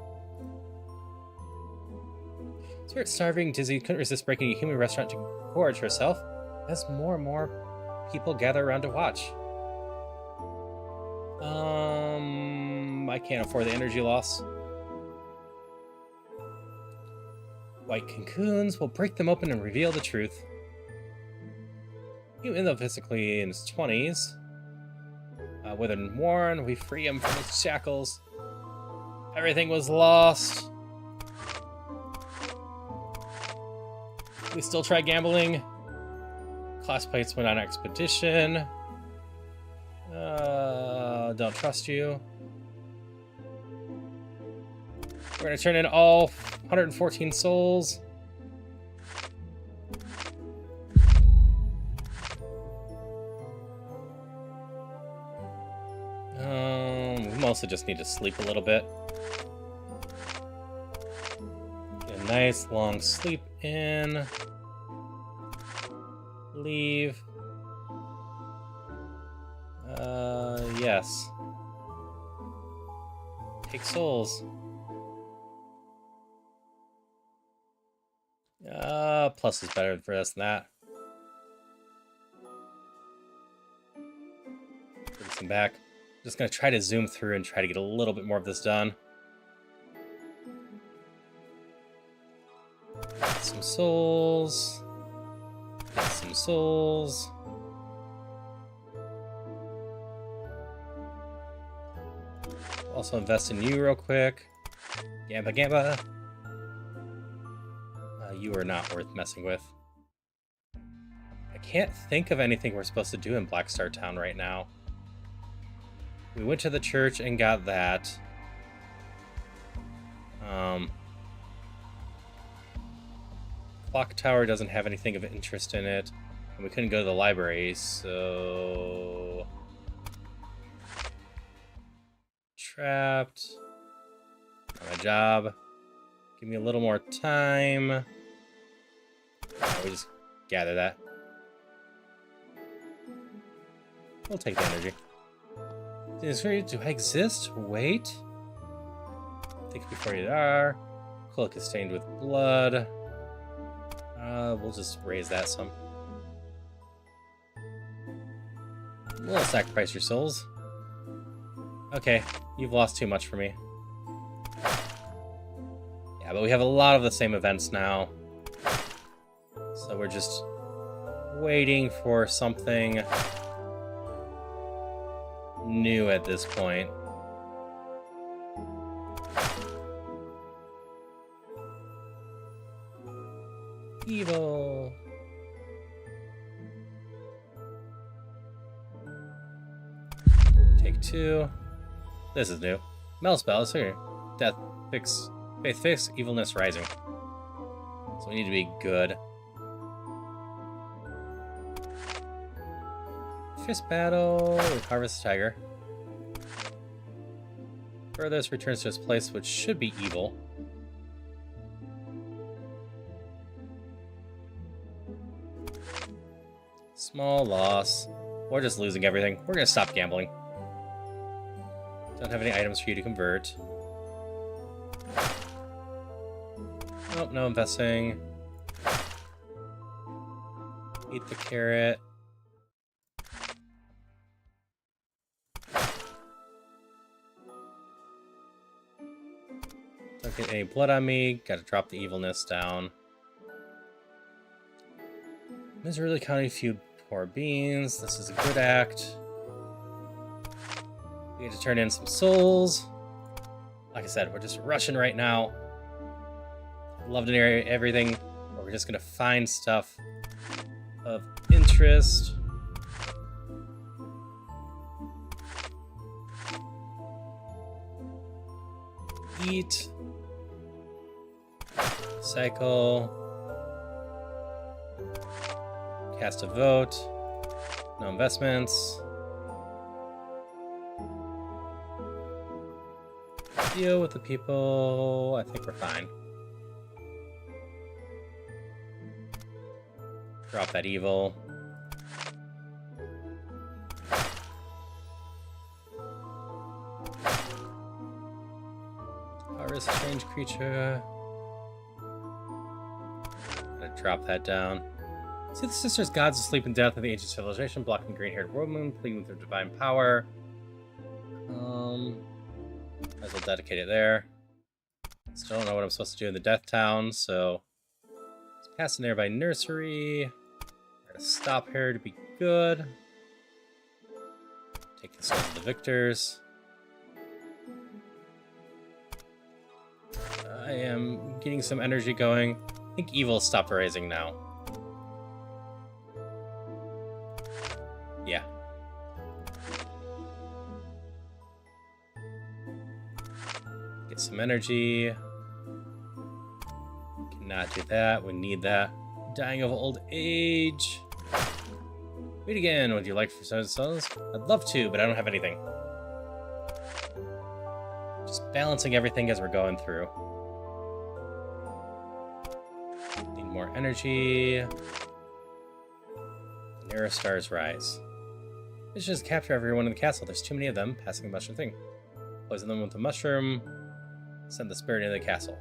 Spirit starving, dizzy, couldn't resist breaking a human restaurant to gorge herself as more and more people gather around to watch. I can't afford the energy loss. White cocoons will break them open and reveal the truth. Even though physically in his 20s, withered and worn, we free him from his shackles. Everything was lost. We still try gambling. Classmates went on expedition. Don't trust you. We're gonna turn in all 114 souls. We mostly just need to sleep a little bit. Get a nice long sleep in. Leave. Yes. Take souls. Plus is better for us than that. Put this one back. Just gonna try to zoom through and try to get a little bit more of this done. Get some souls. Get some souls. Also invest in you real quick. Gamba Gamba. You are not worth messing with. I can't think of anything we're supposed to do in Blackstar Town right now. We went to the church and got that. Clock Tower doesn't have anything of interest in it. And we couldn't go to the library, so... Trapped. Not my job. Give me a little more time. We just gather that. We'll take the energy. Do I exist? Wait. Think before you are. Cloak is stained with blood. We'll just raise that some. We'll sacrifice your souls. Okay, you've lost too much for me. Yeah, but we have a lot of the same events now. So we're just waiting for something new at this point. Evil. Take 2. This is new. Melspell is here. Death fix. Faith fix. Evilness rising. So we need to be good. Fist battle with Harvest Tiger. Furthest returns to its place, which should be evil. Small loss. We're just losing everything. We're gonna stop gambling. Don't have any items for you to convert. Nope, no investing. Eat the carrot. Don't get any blood on me. Gotta drop the evilness down. Miserably counting few poor beans. This is a good act. We need to turn in some souls. Like I said, we're just rushing right now. Love to narrate everything, but we're just gonna find stuff of interest. Eat. Cycle. Cast a vote. No investments. Deal with the people. I think we're fine. Drop that evil. Harvest strange creature. Gotta drop that down. See the sisters, gods of sleep and death of the ancient civilization, blocking green-haired woman, pleading with their divine power. Might as well dedicate it there. Still don't know what I'm supposed to do in the Death Town, so let's pass a nearby nursery. We're gonna stop here to be good. Take the souls of the victors. I am getting some energy going. I think evil stopped rising now. Yeah. Get some energy. Cannot do that. We need that. Dying of old age. Read again. Would you like for some souls? I'd love to, but I don't have anything. Just balancing everything as we're going through. Need more energy. Narrow stars rise. Let's just capture everyone in the castle. There's too many of them. Passing the mushroom thing. Poison them with the mushroom. Send the spirit into the castle.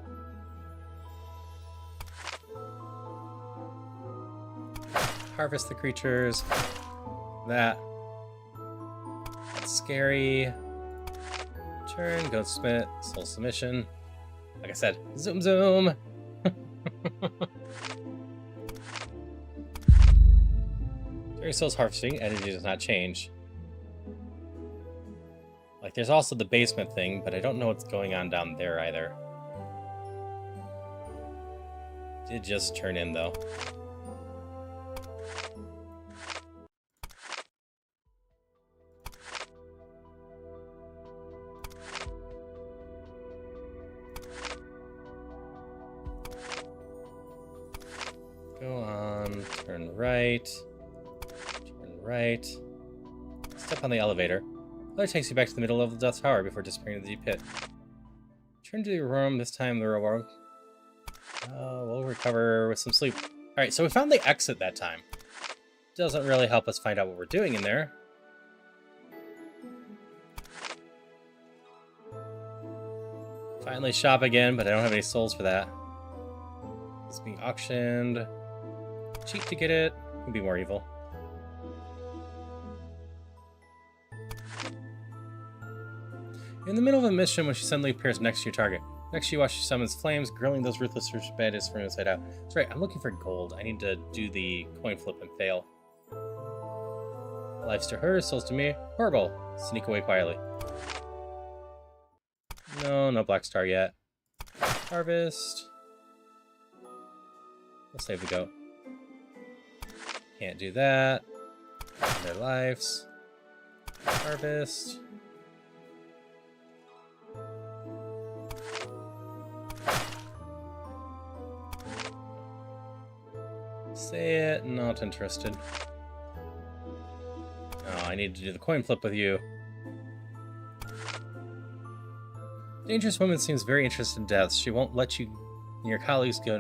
Harvest the creatures. That's scary. Turn, go submit, soul submission. Like I said, zoom zoom. 3 souls harvesting, energy does not change. Like there's also the basement thing, but I don't know what's going on down there either. Did just turn in though. Go on, turn right, step on the elevator. Elevator takes you back to the middle of the Death Tower before disappearing into the deep pit. Turn to your room, this time the reward. We'll recover with some sleep. Alright, so we found the exit that time. Doesn't really help us find out what we're doing in there. Finally shop again, but I don't have any souls for that. It's being auctioned. Cheap to get it. Can be more evil. You're in the middle of a mission when she suddenly appears next to your target. Next, you watch she summons flames, grilling those ruthless bandits from inside out. That's right, I'm looking for gold. I need to do the coin flip and fail. Lives to her, souls to me. Horrible. Sneak away quietly. No black star yet. Harvest. We'll save the goat. Can't do that. Their lives. Harvest. Say it, not interested. Oh, I need to do the coin flip with you. Dangerous woman seems very interested in death. She won't let you and your colleagues go.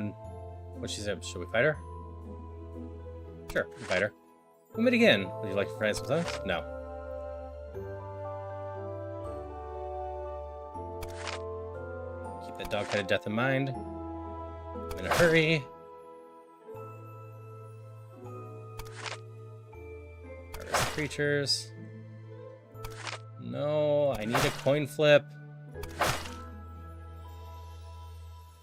What she said? Should we fight her? Sure, we can fight her. We'll meet again. Would you like to try some songs? No. Keep that dog-headed death in mind. I'm in a hurry. Harvest creatures. No, I need a coin flip.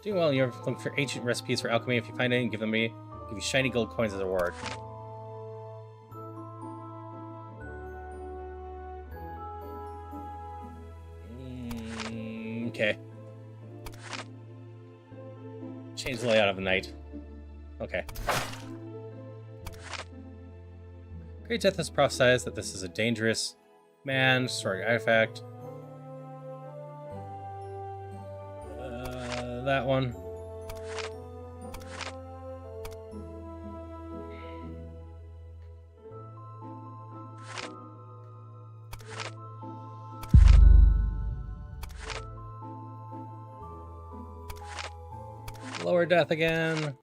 Doing well, you're looking for ancient recipes for alchemy. If you find any, give them me. Give you shiny gold coins as a reward. Okay. Change the layout of the night. Okay. Great Death has prophesied that this is a dangerous man, storing artifact. That one. Lower death again.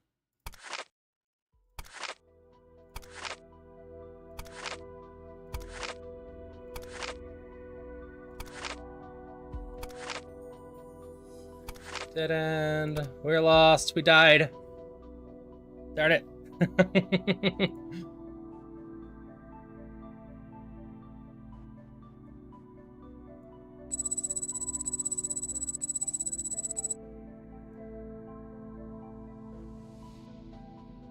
Dead end. We're lost. We died. Darn it.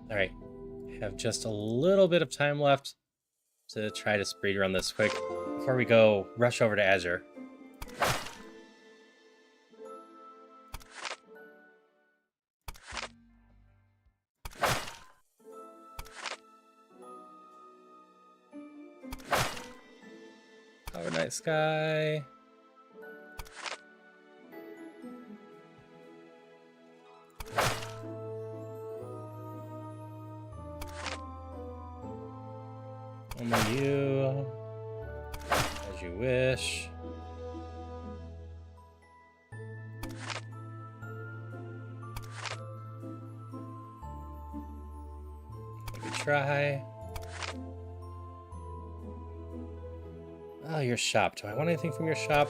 All right. I have just a little bit of time left to try to speed run this quick before we go rush over to Azure. Have a night sky. Only you, as you wish. Let me try. Oh, your shop. Do I want anything from your shop?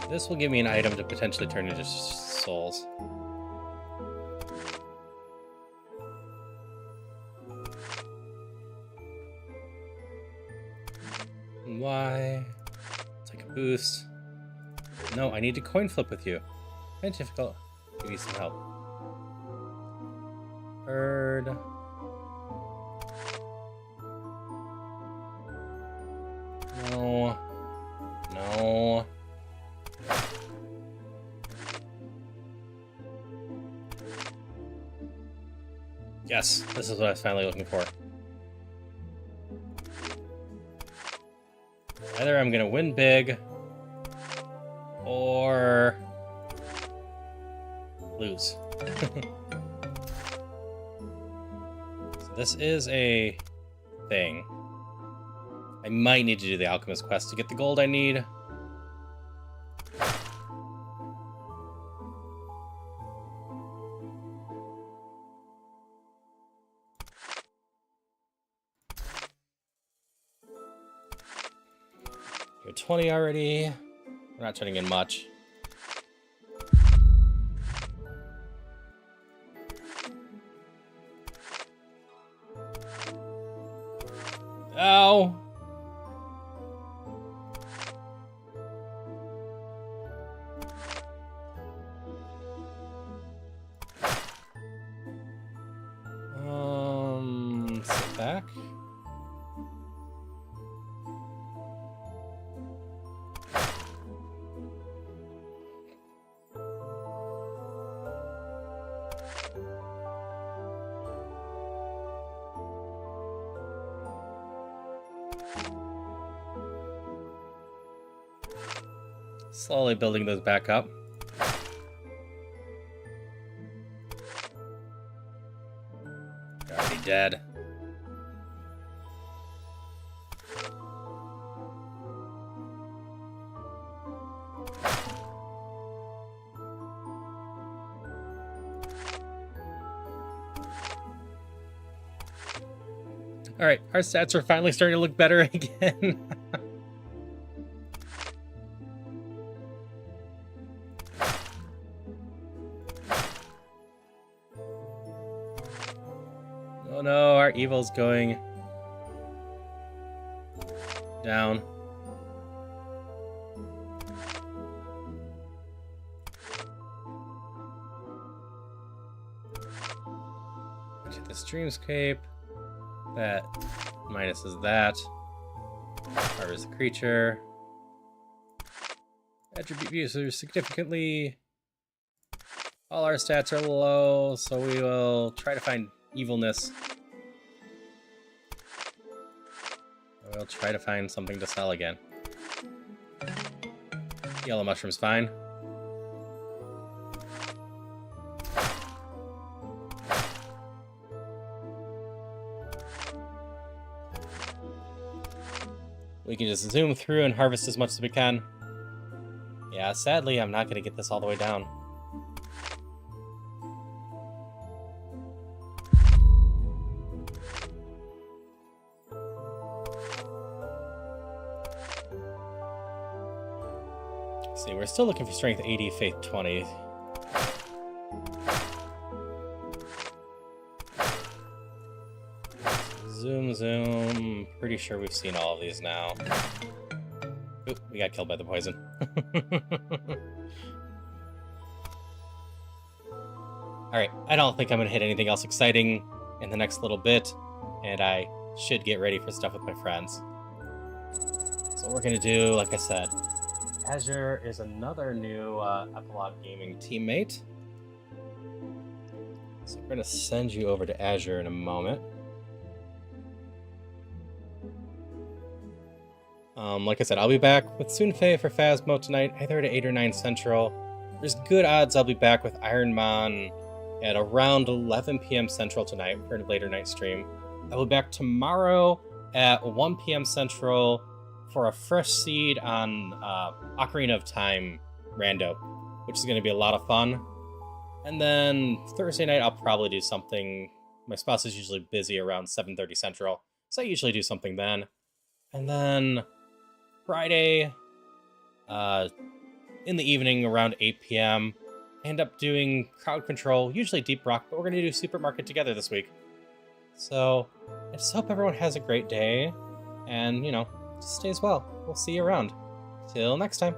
This will give me an item to potentially turn into souls. Why? Take a boost. No, I need to coin flip with you. Kind of difficult. Give you some help. Bird. No. No. Yes, this is what I was finally looking for. Either I'm gonna win big, or lose. So this is a thing. I might need to do the Alchemist quest to get the gold I need. You're 20 already. We're not turning in much. Ow! Sit back. Slowly building those back up. They're already dead. Alright, our stats are finally starting to look better again. Oh no, our evil's going down. To the streamscape. That minuses that. Harvest the creature. Attribute users significantly. All our stats are low, so we will try to find evilness. We'll try to find something to sell again. Yellow mushroom's fine. We can just zoom through and harvest as much as we can. Yeah, sadly, I'm not going to get this all the way down. See, we're still looking for strength 80, faith 20. Zoom, zoom. Pretty sure we've seen all of these now. Oop, we got killed by the poison. Alright, I don't think I'm going to hit anything else exciting in the next little bit, and I should get ready for stuff with my friends. So what we're going to do, like I said, Azure is another new Epilogue Gaming teammate. So we're going to send you over to Azure in a moment. Like I said, I'll be back with Sunfei for Phasmo tonight, either at 8 or 9 Central. There's good odds I'll be back with Ironmon at around 11 p.m. Central tonight for a later night stream. I'll be back tomorrow at 1 p.m. Central for a fresh seed on Ocarina of Time Rando, which is going to be a lot of fun. And then Thursday night, I'll probably do something. My spouse is usually busy around 7:30 Central, so I usually do something then. And then Friday, in the evening around 8 p.m., I end up doing Crowd Control, usually Deep Rock, but we're going to do Supermarket together this week. So I just hope everyone has a great day, and, you know, just stays well. We'll see you around. Till next time.